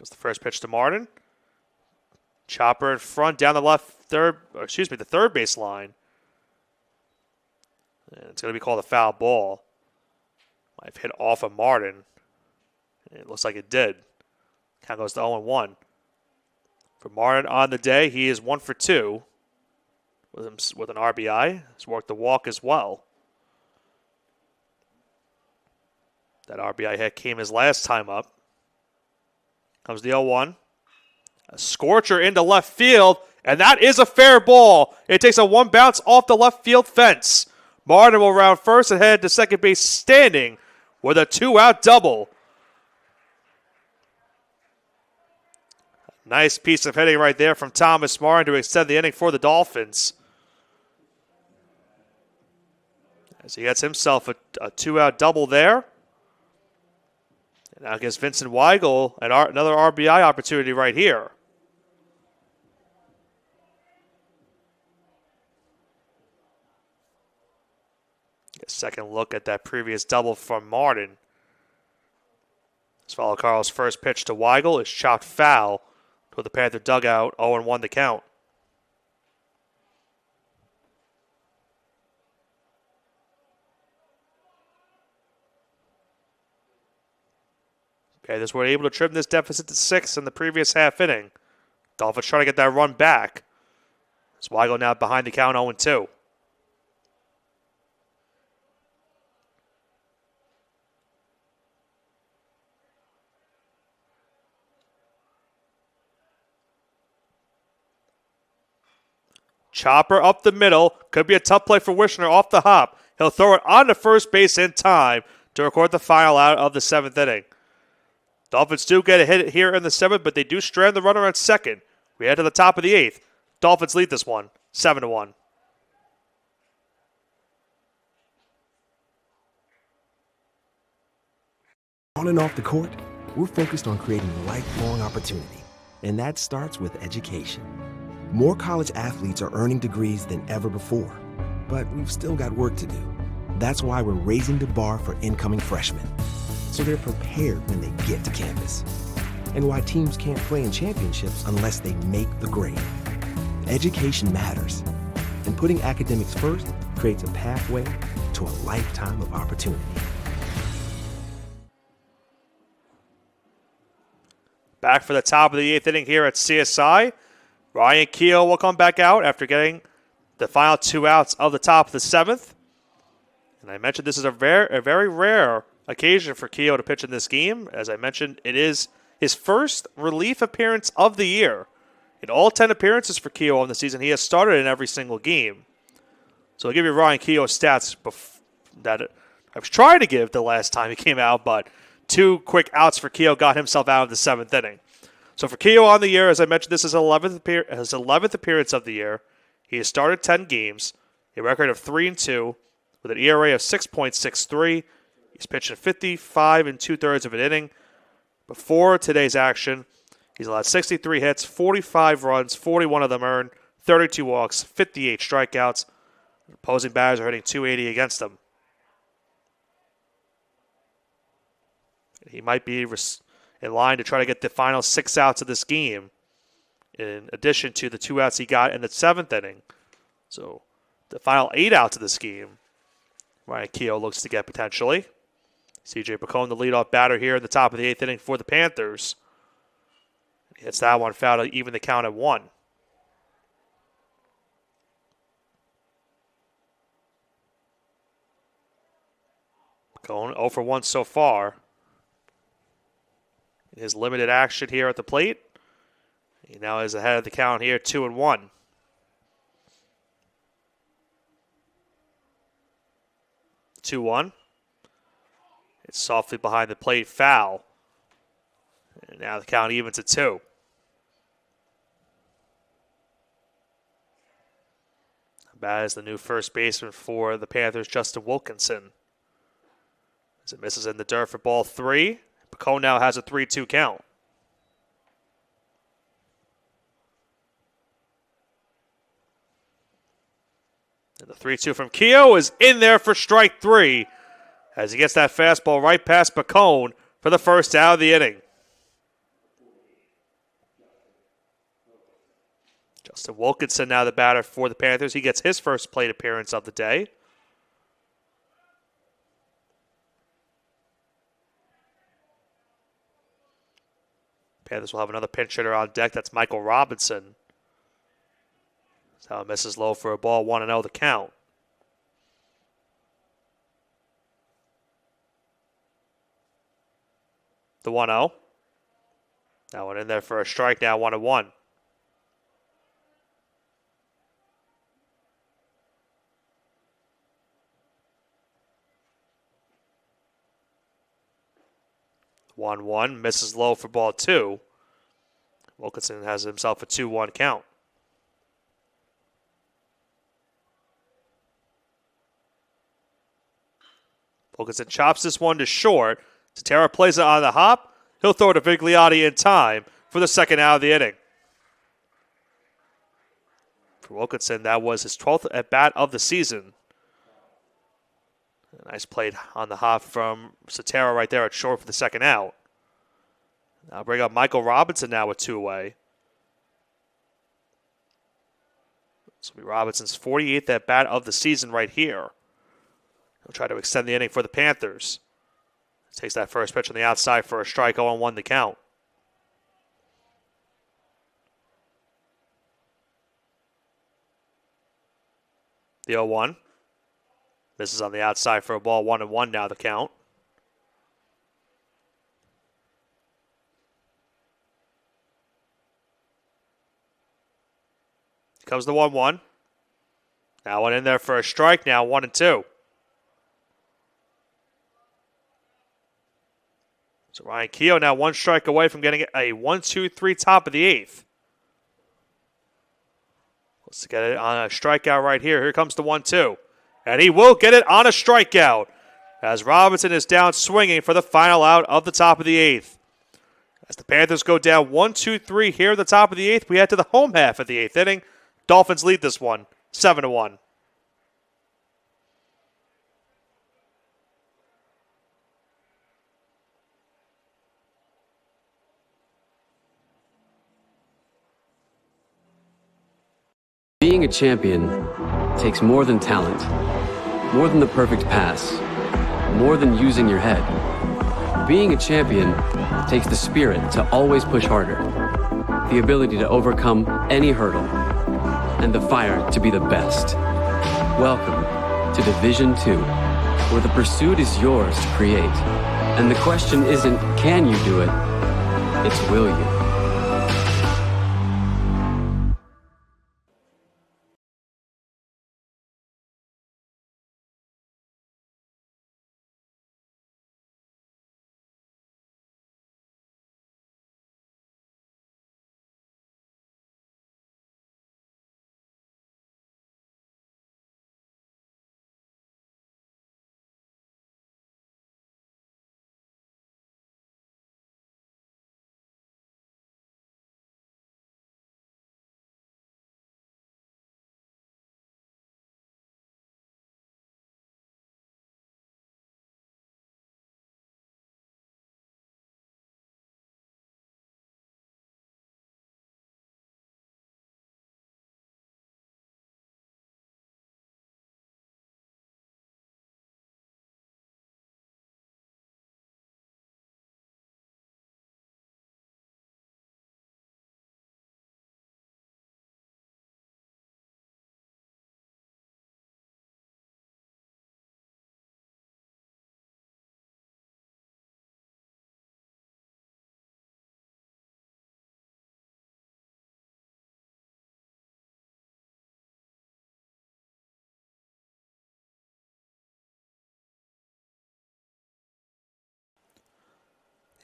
was the first pitch to Martin. Chopper in front down the the third base line. And it's going to be called a foul ball. Might have hit off of Martin. It looks like it did. Count goes to 0-1. For Martin on the day, he is 1 for 2 with an RBI. He's worked the walk as well. That RBI hit came his last time up. Comes the 0-1. A scorcher into left field, and that is a fair ball. It takes a one bounce off the left field fence. Martin will round first and head to second base standing with a 2-out double. Nice piece of hitting right there from Thomas Martin to extend the inning for the Dolphins. As he gets himself a 2-out double there. And now gives Vincent Weigel another RBI opportunity right here. A second look at that previous double from Martin. Swallow Carl's first pitch to Weigel is chopped foul to the Panther dugout, 0-1 the count. Panthers were able to trim this deficit to 6 in the previous half inning. Dolphins trying to get that run back. As Weigel now behind the count, 0-2. Chopper up the middle. Could be a tough play for Wishner off the hop. He'll throw it on to first base in time to record the final out of the 7th inning. Dolphins do get a hit here in the 7th, but they do strand the runner at second. We head to the top of the 8th. Dolphins lead this one, 7-1. On and off the court, we're focused on creating lifelong opportunity, and that starts with education. More college athletes are earning degrees than ever before, but we've still got work to do. That's why we're raising the bar for incoming freshmen, so they're prepared when they get to campus. And why teams can't play in championships unless they make the grade. Education matters, and putting academics first creates a pathway to a lifetime of opportunity. Back for the top of the 8th inning here at CSI. Ryan Keough will come back out after getting the final 2 outs of the top of the 7th. And I mentioned this is a very rare occasion for Keough to pitch in this game. As I mentioned, it is his first relief appearance of the year. In all 10 appearances for Keough on the season, he has started in every single game. So I'll give you Ryan Keough's stats that I was trying to give the last time he came out, but 2 quick outs for Keough got himself out of the 7th inning. So for Keough on the year, as I mentioned, this is his 11th appearance of the year. He has started 10 games, a record of 3-2, with an ERA of 6.63. He's pitched in 55 2/3 of an inning. Before today's action, he's allowed 63 hits, 45 runs, 41 of them earned, 32 walks, 58 strikeouts. Opposing batters are hitting .280 against him. He might be in line to try to get the final 6 outs of this game, in addition to the 2 outs he got in the 7th inning. So the final 8 outs of this game, Ryan Keough looks to get potentially. C.J. Pacone, the leadoff batter here in the top of the 8th inning for the Panthers. He hits that one foul to even the count at 1. Pacone 0 for 1 so far. In his limited action here at the plate, he now is ahead of the count here, 2-1. It's softly behind the plate, foul. And now the count evens at 2. Bat is the new first baseman for the Panthers, Justin Wilkinson. As it misses in the dirt for ball 3. Pacone now has a 3-2 count. And the 3-2 from Keough is in there for strike 3 as he gets that fastball right past Pacone for the first out of the inning. Austin Wilkinson now the batter for the Panthers. He gets his first plate appearance of the day. Panthers will have another pinch hitter on deck. That's Michael Robinson. So misses low for a ball, 1-0 the count. The 1-0. That one in there for a strike now, 1-1. One misses low for ball 2. Wilkinson has himself a 2-1 count. Wilkinson chops this one to short. Satara plays it on the hop. He'll throw it to Vigliotti in time for the second out of the inning. For Wilkinson, that was his 12th at-bat of the season. A nice play on the hop from Satara right there at short for the second out. Now bring up Michael Robinson now with 2 away. This will be Robinson's 48th at-bat of the season right here. He'll try to extend the inning for the Panthers. Takes that first pitch on the outside for a strike, 0-1 the count. The 0-1. This is on the outside for a ball, 1-1 now the count. Comes the 1-1. Now one in there for a strike, now 1-2. So Ryan Keough now 1 strike away from getting a 1-2-3 top of the 8th. Let's get it on a strikeout right here. Here comes the 1-2. And he will get it on a strikeout as Robinson is down swinging for the final out of the top of the 8th. As the Panthers go down 1-2-3 here at the top of the 8th, we head to the home half of the 8th inning. Dolphins lead this one 7-1. Being a champion takes more than talent, more than the perfect pass, more than using your head. Being a champion takes the spirit to always push harder, the ability to overcome any hurdle, and the fire to be the best. Welcome to Division II, where the pursuit is yours to create. And the question isn't, can you do it? It's, will you?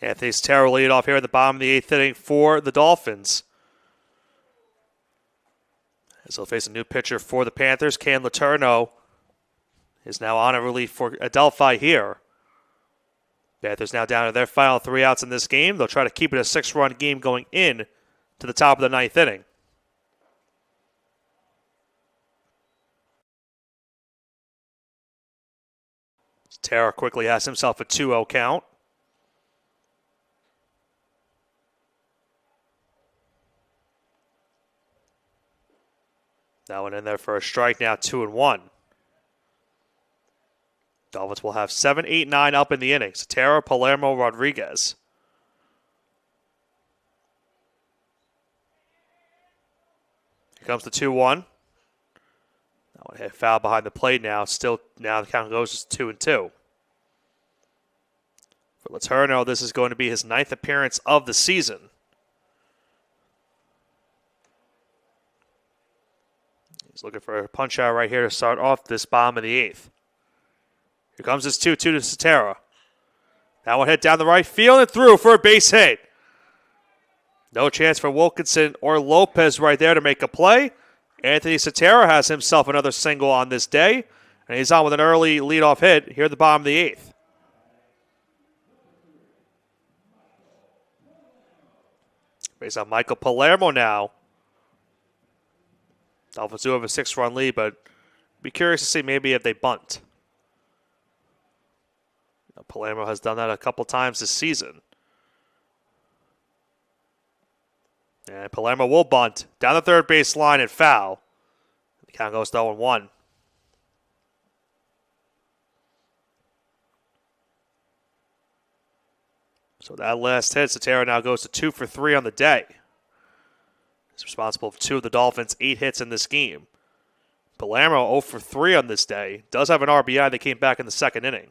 Anthony Satara lead off here at the bottom of the 8th inning for the Dolphins. As they'll face a new pitcher for the Panthers, Can Letourneau is now on a relief for Adelphi here. Panthers now down to their final 3 outs in this game. They'll try to keep it a 6-run game going in to the top of the 9th inning. Satara quickly has himself a 2-0 count. That one in there for a strike now, 2-1. Dolphins will have 7, 8, 9 up in the inning. Sotero, Palermo, Rodriguez. Here comes the 2-1. That one hit foul behind the plate now. Still, now the count goes to 2-2. For Letourneau, this is going to be his 9th appearance of the season. He's looking for a punch out right here to start off this bottom of the 8th. Here comes this 2-2 to Sotero. That one hit down the right field and through for a base hit. No chance for Wilkinson or Lopez right there to make a play. Anthony Sotero has himself another single on this day, and he's on with an early leadoff hit here at the bottom of the 8th. Based on Michael Palermo now. Dolphins do have a 6-run lead, but be curious to see maybe if they bunt. Palermo has done that a couple times this season. And Palermo will bunt down the third base line and foul. The count goes to 0-1. So that last hit, Sotero now goes to 2 for 3 on the day. He's responsible for 2 of the Dolphins' 8 hits in this game. Palermo 0 for 3 on this day. Does have an RBI that came back in the second inning.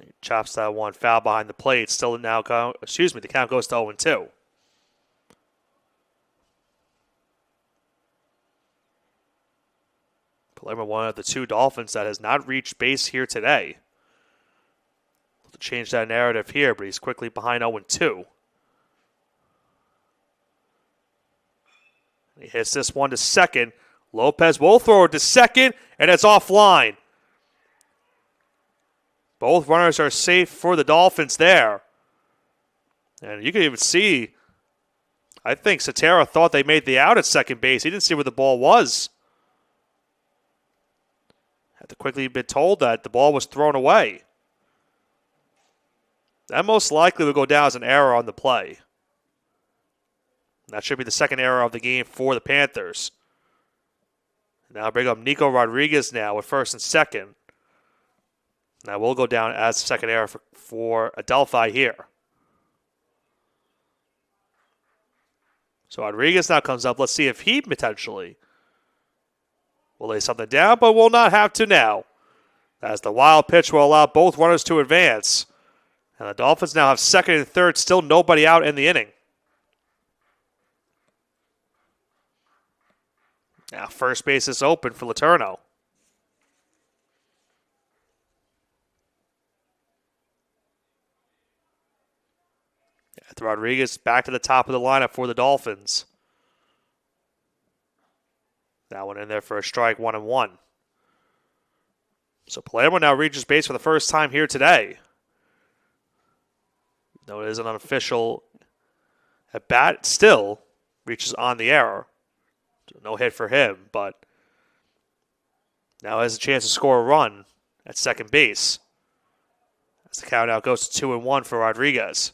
He chops that one foul behind the plate. Still now, the count goes to 0-2. Palermo, one of the 2 Dolphins that has not reached base here today. To change that narrative here, but he's quickly behind 0-2. He hits this one to second. Lopez will throw it to second, and it's offline. Both runners are safe for the Dolphins there. And you can even see, I think Sotero thought they made the out at second base. He didn't see where the ball was. Had to quickly be told that the ball was thrown away. That most likely will go down as an error on the play. That should be the second error of the game for the Panthers. Now bring up Nico Rodriguez now with first and second. That will go down as the second error for Adelphi here. So Rodriguez now comes up. Let's see if he potentially will lay something down, but will not have to now. As the wild pitch will allow both runners to advance. And the Dolphins now have second and third, still nobody out in the inning. Now first base is open for Letourneau. Rodriguez back to the top of the lineup for the Dolphins. That one in there for a strike, 1-1. So Palermo now reaches base for the first time here today. Though it is an unofficial at bat, still reaches on the error. No hit for him, but now has a chance to score a run at second base. As the count now goes to 2-1 for Rodriguez.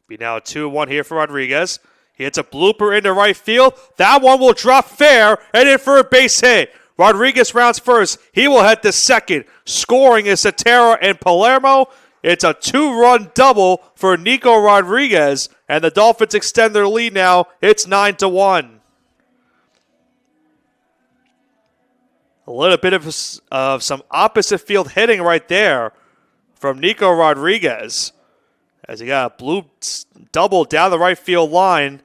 Be now a 2-1 here for Rodriguez. He hits a blooper into right field. That one will drop fair and in for a base hit. Rodriguez rounds first. He will head to second. Scoring is Sotero and Palermo. It's a 2-run double for Nico Rodriguez, and the Dolphins extend their lead now. It's 9-1. A little bit of some opposite field hitting right there from Nico Rodriguez, as he got a blue double down the right field line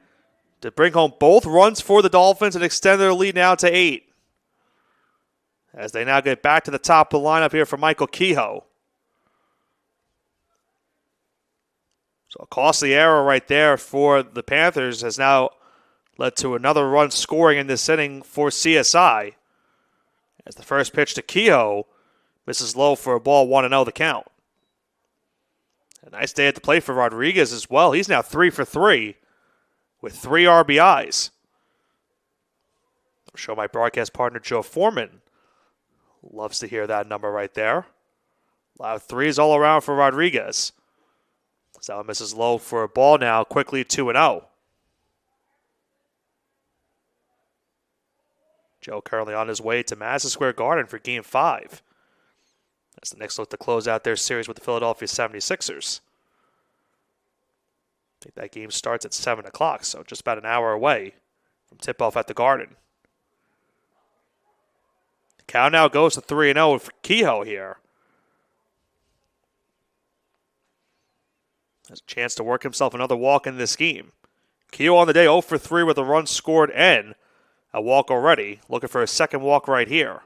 to bring home both runs for the Dolphins and extend their lead now to 8. As they now get back to the top of the lineup here for Michael Kehoe. So a costly error right there for the Panthers has now led to another run scoring in this inning for CSI. As the first pitch to Kehoe misses low for a ball, 1-0 the count. A nice day at the plate for Rodriguez as well. He's now 3 for 3 with 3 RBIs. I'll show my broadcast partner, Joe Foreman. Loves to hear that number right there. A lot of threes all around for Rodriguez. So misses low for a ball now, quickly 2-0. Joe currently on his way to Madison Square Garden for Game 5. That's the next look to close out their series with the Philadelphia 76ers. I think that game starts at 7 o'clock, so just about an hour away from tip-off at the Garden. The count now goes to 3-0 for Kehoe here. Has a chance to work himself another walk in this game. Kehoe on the day 0 for 3 with a run scored and a walk already. Looking for a second walk right here.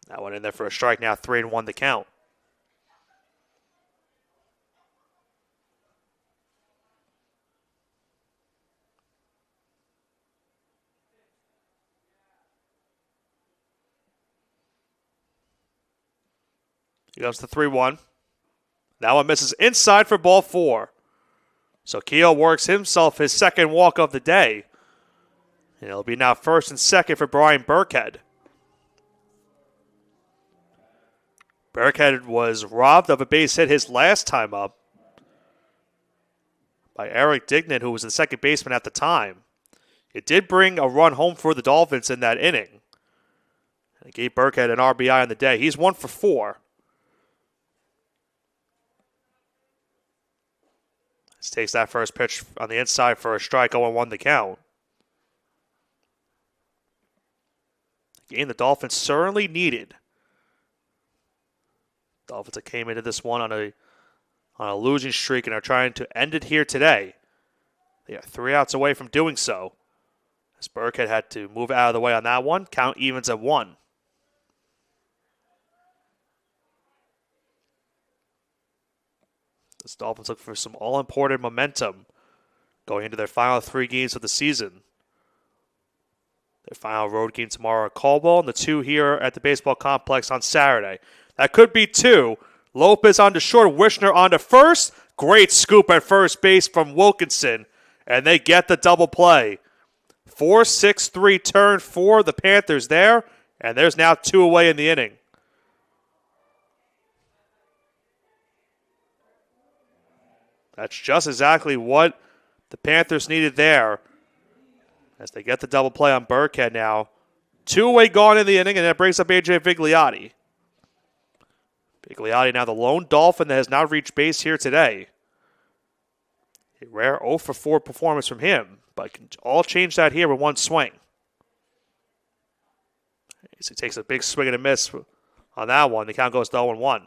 That one in there for a strike now, 3-1 the count. He goes to 3-1. That one misses inside for ball 4. So Kehoe works himself his second walk of the day. And it'll be now first and second for Brian Burkhead. Burkhead was robbed of a base hit his last time up by Eric Dignan, who was the second baseman at the time. It did bring a run home for the Dolphins in that inning. And it gave Burkhead an RBI on the day. He's 1 for 4. This takes that first pitch on the inside for a strike, 0-1 the count. The game the Dolphins certainly needed. Dolphins that came into this one on a losing streak and are trying to end it here today. They are 3 outs away from doing so. As Burkhead had to move out of the way on that one. Count evens at 1. The Dolphins look for some all-important momentum going into their final 3 games of the season. Their final road game tomorrow at Caldwell and the 2 here at the baseball complex on Saturday. That could be 2. Lopez on to short, Wishner on to first. Great scoop at first base from Wilkinson. And they get the double play. 4-6-3 turn for the Panthers there. And there's now 2 away in the inning. That's just exactly what the Panthers needed there. As they get the double play on Burkhead now. 2 away gone in the inning, and that brings up A.J. Vigliotti. Vigliotti now the lone Dolphin that has not reached base here today. A rare 0 for 4 performance from him, but can all change that here with one swing. As he takes a big swing and a miss on that one. The count goes to 0-1.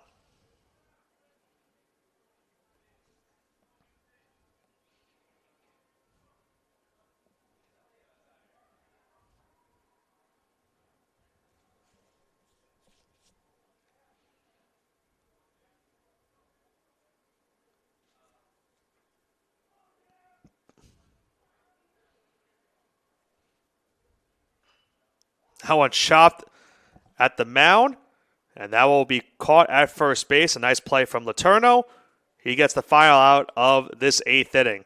That one chopped at the mound, and that will be caught at first base. A nice play from Letourneau. He gets the final out of this 8th inning.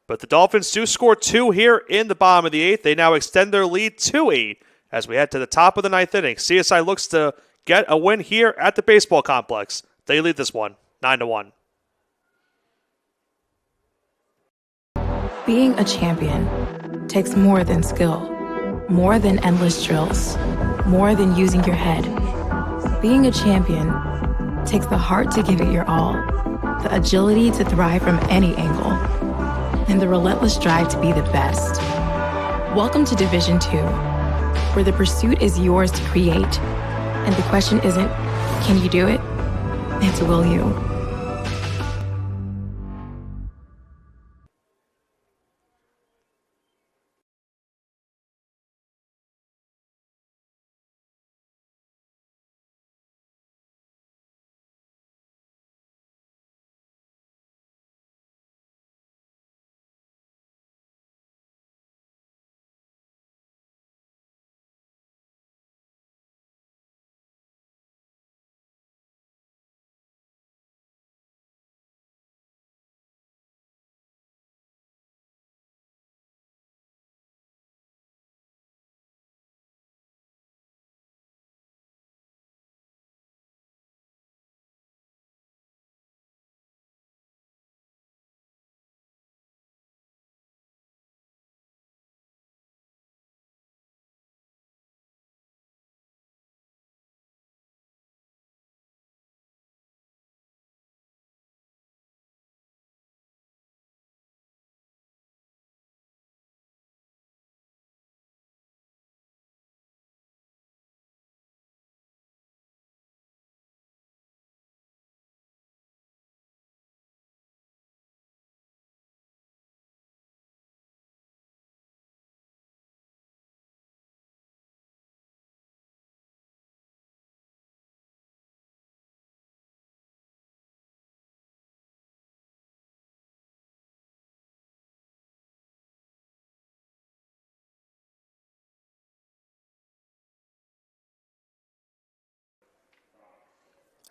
But the Dolphins do score 2 here in the bottom of the 8th. They now extend their lead to 8 as we head to the top of the 9th inning. CSI looks to get a win here at the baseball complex. They lead this one 9-1. Being a champion takes more than skill. More than endless drills, more than using your head. Being a champion takes the heart to give it your all, the agility to thrive from any angle, and the relentless drive to be the best. Welcome to Division 2, where the pursuit is yours to create, and the question isn't, can you do it? It's will you?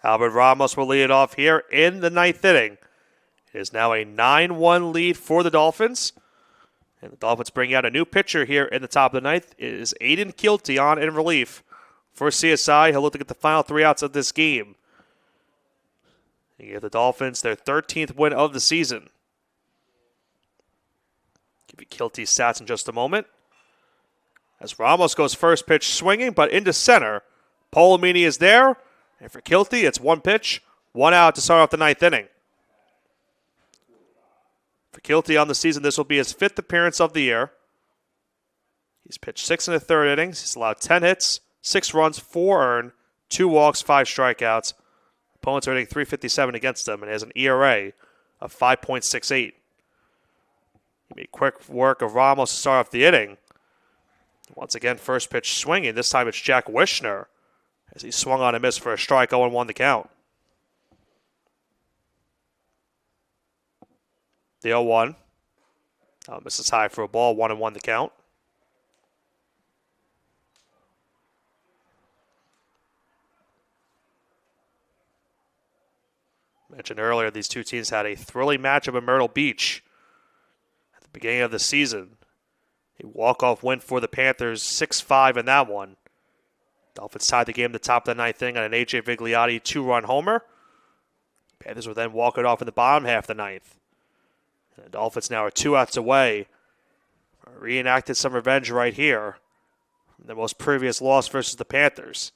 Albert Ramos will lead it off here in the ninth inning. It is now a 9-1 lead for the Dolphins. And the Dolphins bring out a new pitcher here in the top of the ninth. It is Aiden Kilty on in relief for CSI. He'll look to get the final 3 outs of this game. They give the Dolphins their 13th win of the season. Give you Kilty's stats in just a moment. As Ramos goes first pitch swinging, but into center. Polomini is there. And for Kilty, it's 1 pitch, 1 out to start off the ninth inning. For Kilty on the season, this will be his 5th appearance of the year. He's pitched 6 1/3 innings. He's allowed 10 hits, 6 runs, 4 earned, 2 walks, 5 strikeouts. Opponents are hitting .357 against him, and has an ERA of 5.68. He made quick work of Ramos to start off the inning. Once again, first pitch swinging. This time it's Jack Wishner as he swung on a miss for a strike, 0-1 the count. The 0-1. Misses high for a ball, 1-1 the count. Mentioned earlier, these two teams had a thrilling matchup at Myrtle Beach at the beginning of the season. A walk-off win for the Panthers, 6-5 in that one. Dolphins tied the game at the top of the ninth inning on an A.J. Vigliotti 2-run homer. Panthers would then walk it off in the bottom half of the ninth. And the Dolphins now are 2 outs away. Reenacted some revenge right here from the most previous loss versus the Panthers.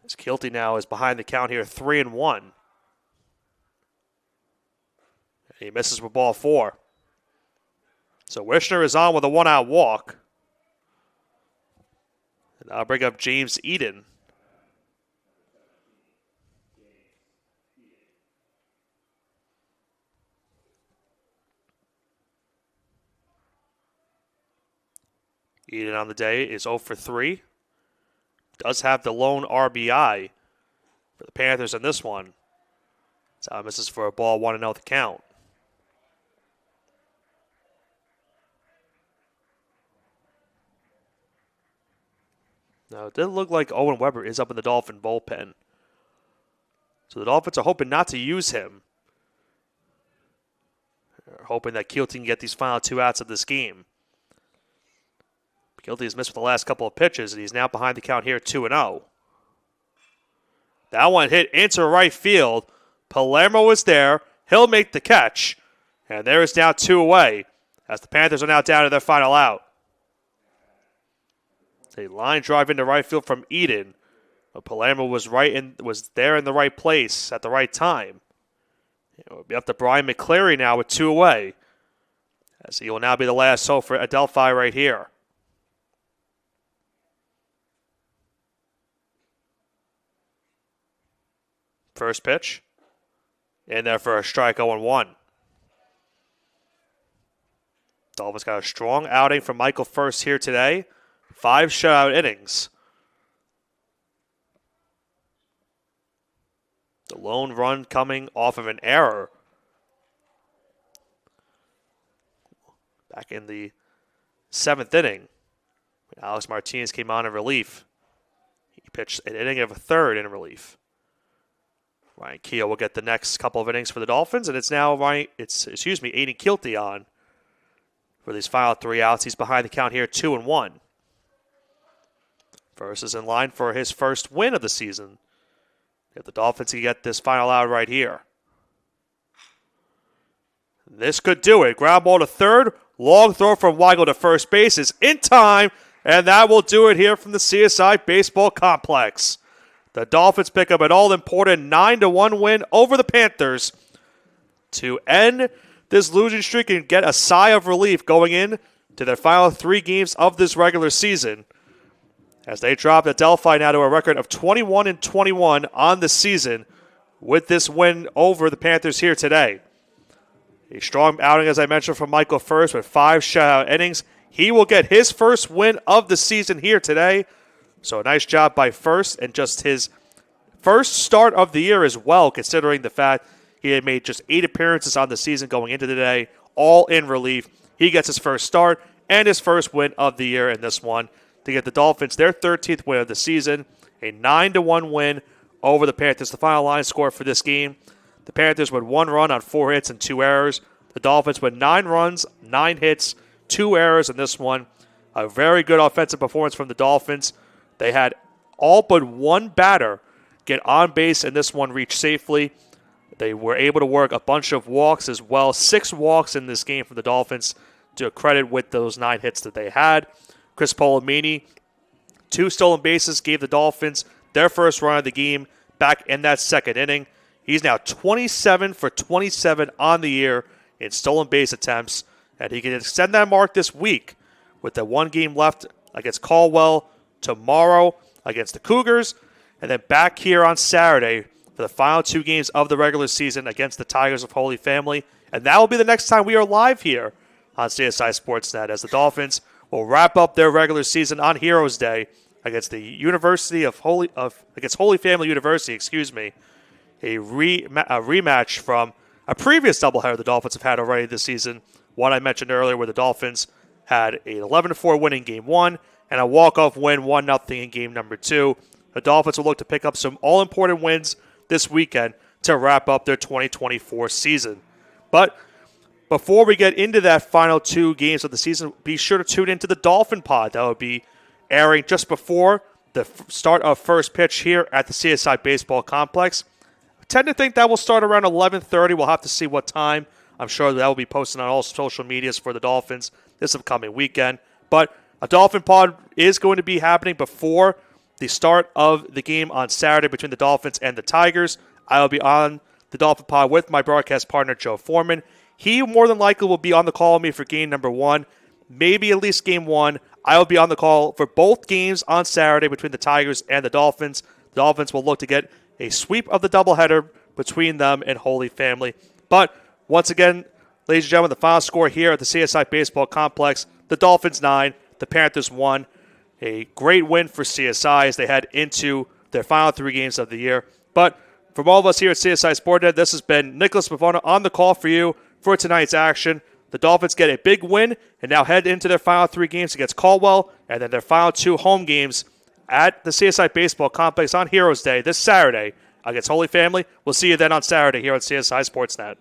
As Kilty now is behind the count here, 3-1. He misses for ball 4. So Wishner is on with a 1-out walk. And I'll bring up James Eden. Eden on the day is 0 for 3. Does have the lone RBI for the Panthers in this one. So misses for a ball, 1-0 the count. Now, it didn't look like Owen Weber is up in the Dolphin bullpen. So the Dolphins are hoping not to use him. They're hoping that Kilty can get these final 2 outs of this game. Kilty has missed with the last couple of pitches, and he's now behind the count here, 2-0. That one hit into right field. Palermo is there. He'll make the catch. And there is now 2 away, as the Panthers are now down to their final out. A line drive into right field from Eden. But Palermo was there in the right place at the right time. It will be up to Brian McCleary now with 2 away, as he will now be the last hope for Adelphi right here. First pitch. In there for a strike, 0-1. Dolphins got a strong outing from Michael First here today. 5 shutout innings. The lone run coming off of an error. Back in the 7th inning, when Alex Martinez came on in relief. He pitched an inning of a 3rd in relief. Ryan Keogh will get the next couple of innings for the Dolphins, and it's now Aiden Kilty on for these final 3 outs. He's behind the count here, 2-1. First is in line for his first win of the season. If the Dolphins can get this final out right here. This could do it. Ground ball to third. Long throw from Weigel to first base is in time, and that will do it here from the CSI Baseball Complex. The Dolphins pick up an all-important 9-1 win over the Panthers to end this losing streak and get a sigh of relief going in to their final 3 games of this regular season, as they drop Adelphi now to a record of 21-21 on the season with this win over the Panthers here today. A strong outing, as I mentioned, from Michael First with 5 shutout innings. He will get his first win of the season here today. So a nice job by First, and just his first start of the year as well, considering the fact he had made just 8 appearances on the season going into today, all in relief. He gets his first start and his first win of the year in this one to get the Dolphins their 13th win of the season, a 9-1 win over the Panthers. The final line score for this game, the Panthers with 1 run on 4 hits and 2 errors. The Dolphins with 9 runs, 9 hits, 2 errors in this one. A very good offensive performance from the Dolphins. They had all but one batter get on base in this one, reach safely. They were able to work a bunch of walks as well. 6 walks in this game from the Dolphins to credit with those 9 hits that they had. Chris Polomini, 2 stolen bases, gave the Dolphins their first run of the game back in that second inning. He's now 27 for 27 on the year in stolen base attempts, and he can extend that mark this week with the 1 game left against Caldwell, tomorrow against the Cougars, and then back here on Saturday for the final 2 games of the regular season against the Tigers of Holy Family. And that will be the next time we are live here on CSI Sportsnet, as the Dolphins will wrap up their regular season on Heroes Day against the against Holy Family University, a rematch from a previous doubleheader the Dolphins have had already this season. One I mentioned earlier, where the Dolphins had an 11-4 win in Game 1 and a walk-off win 1-0 in Game number 2. The Dolphins will look to pick up some all-important wins this weekend to wrap up their 2024 season. But before we get into that final 2 games of the season, be sure to tune into the Dolphin Pod. That will be airing just before the start of first pitch here at the CSI Baseball Complex. I tend to think that will start around 11:30. We'll have to see what time. I'm sure that will be posted on all social medias for the Dolphins this upcoming weekend. But a Dolphin Pod is going to be happening before the start of the game on Saturday between the Dolphins and the Tigers. I will be on the Dolphin Pod with my broadcast partner, Joe Foreman. He more than likely will be on the call with me for game number 1, maybe at least game 1. I will be on the call for both games on Saturday between the Tigers and the Dolphins. The Dolphins will look to get a sweep of the doubleheader between them and Holy Family. But once again, ladies and gentlemen, the final score here at the CSI Baseball Complex, the Dolphins 9, the Panthers 1. A great win for CSI as they head into their final 3 games of the year. But from all of us here at CSI Sportsnet, this has been Nicholas Pavona on the call for you for tonight's action. The Dolphins get a big win and now head into their final 3 games against Caldwell and then their final 2 home games at the CSI Baseball Complex on Heroes Day this Saturday against Holy Family. We'll see you then on Saturday here on CSI Sportsnet.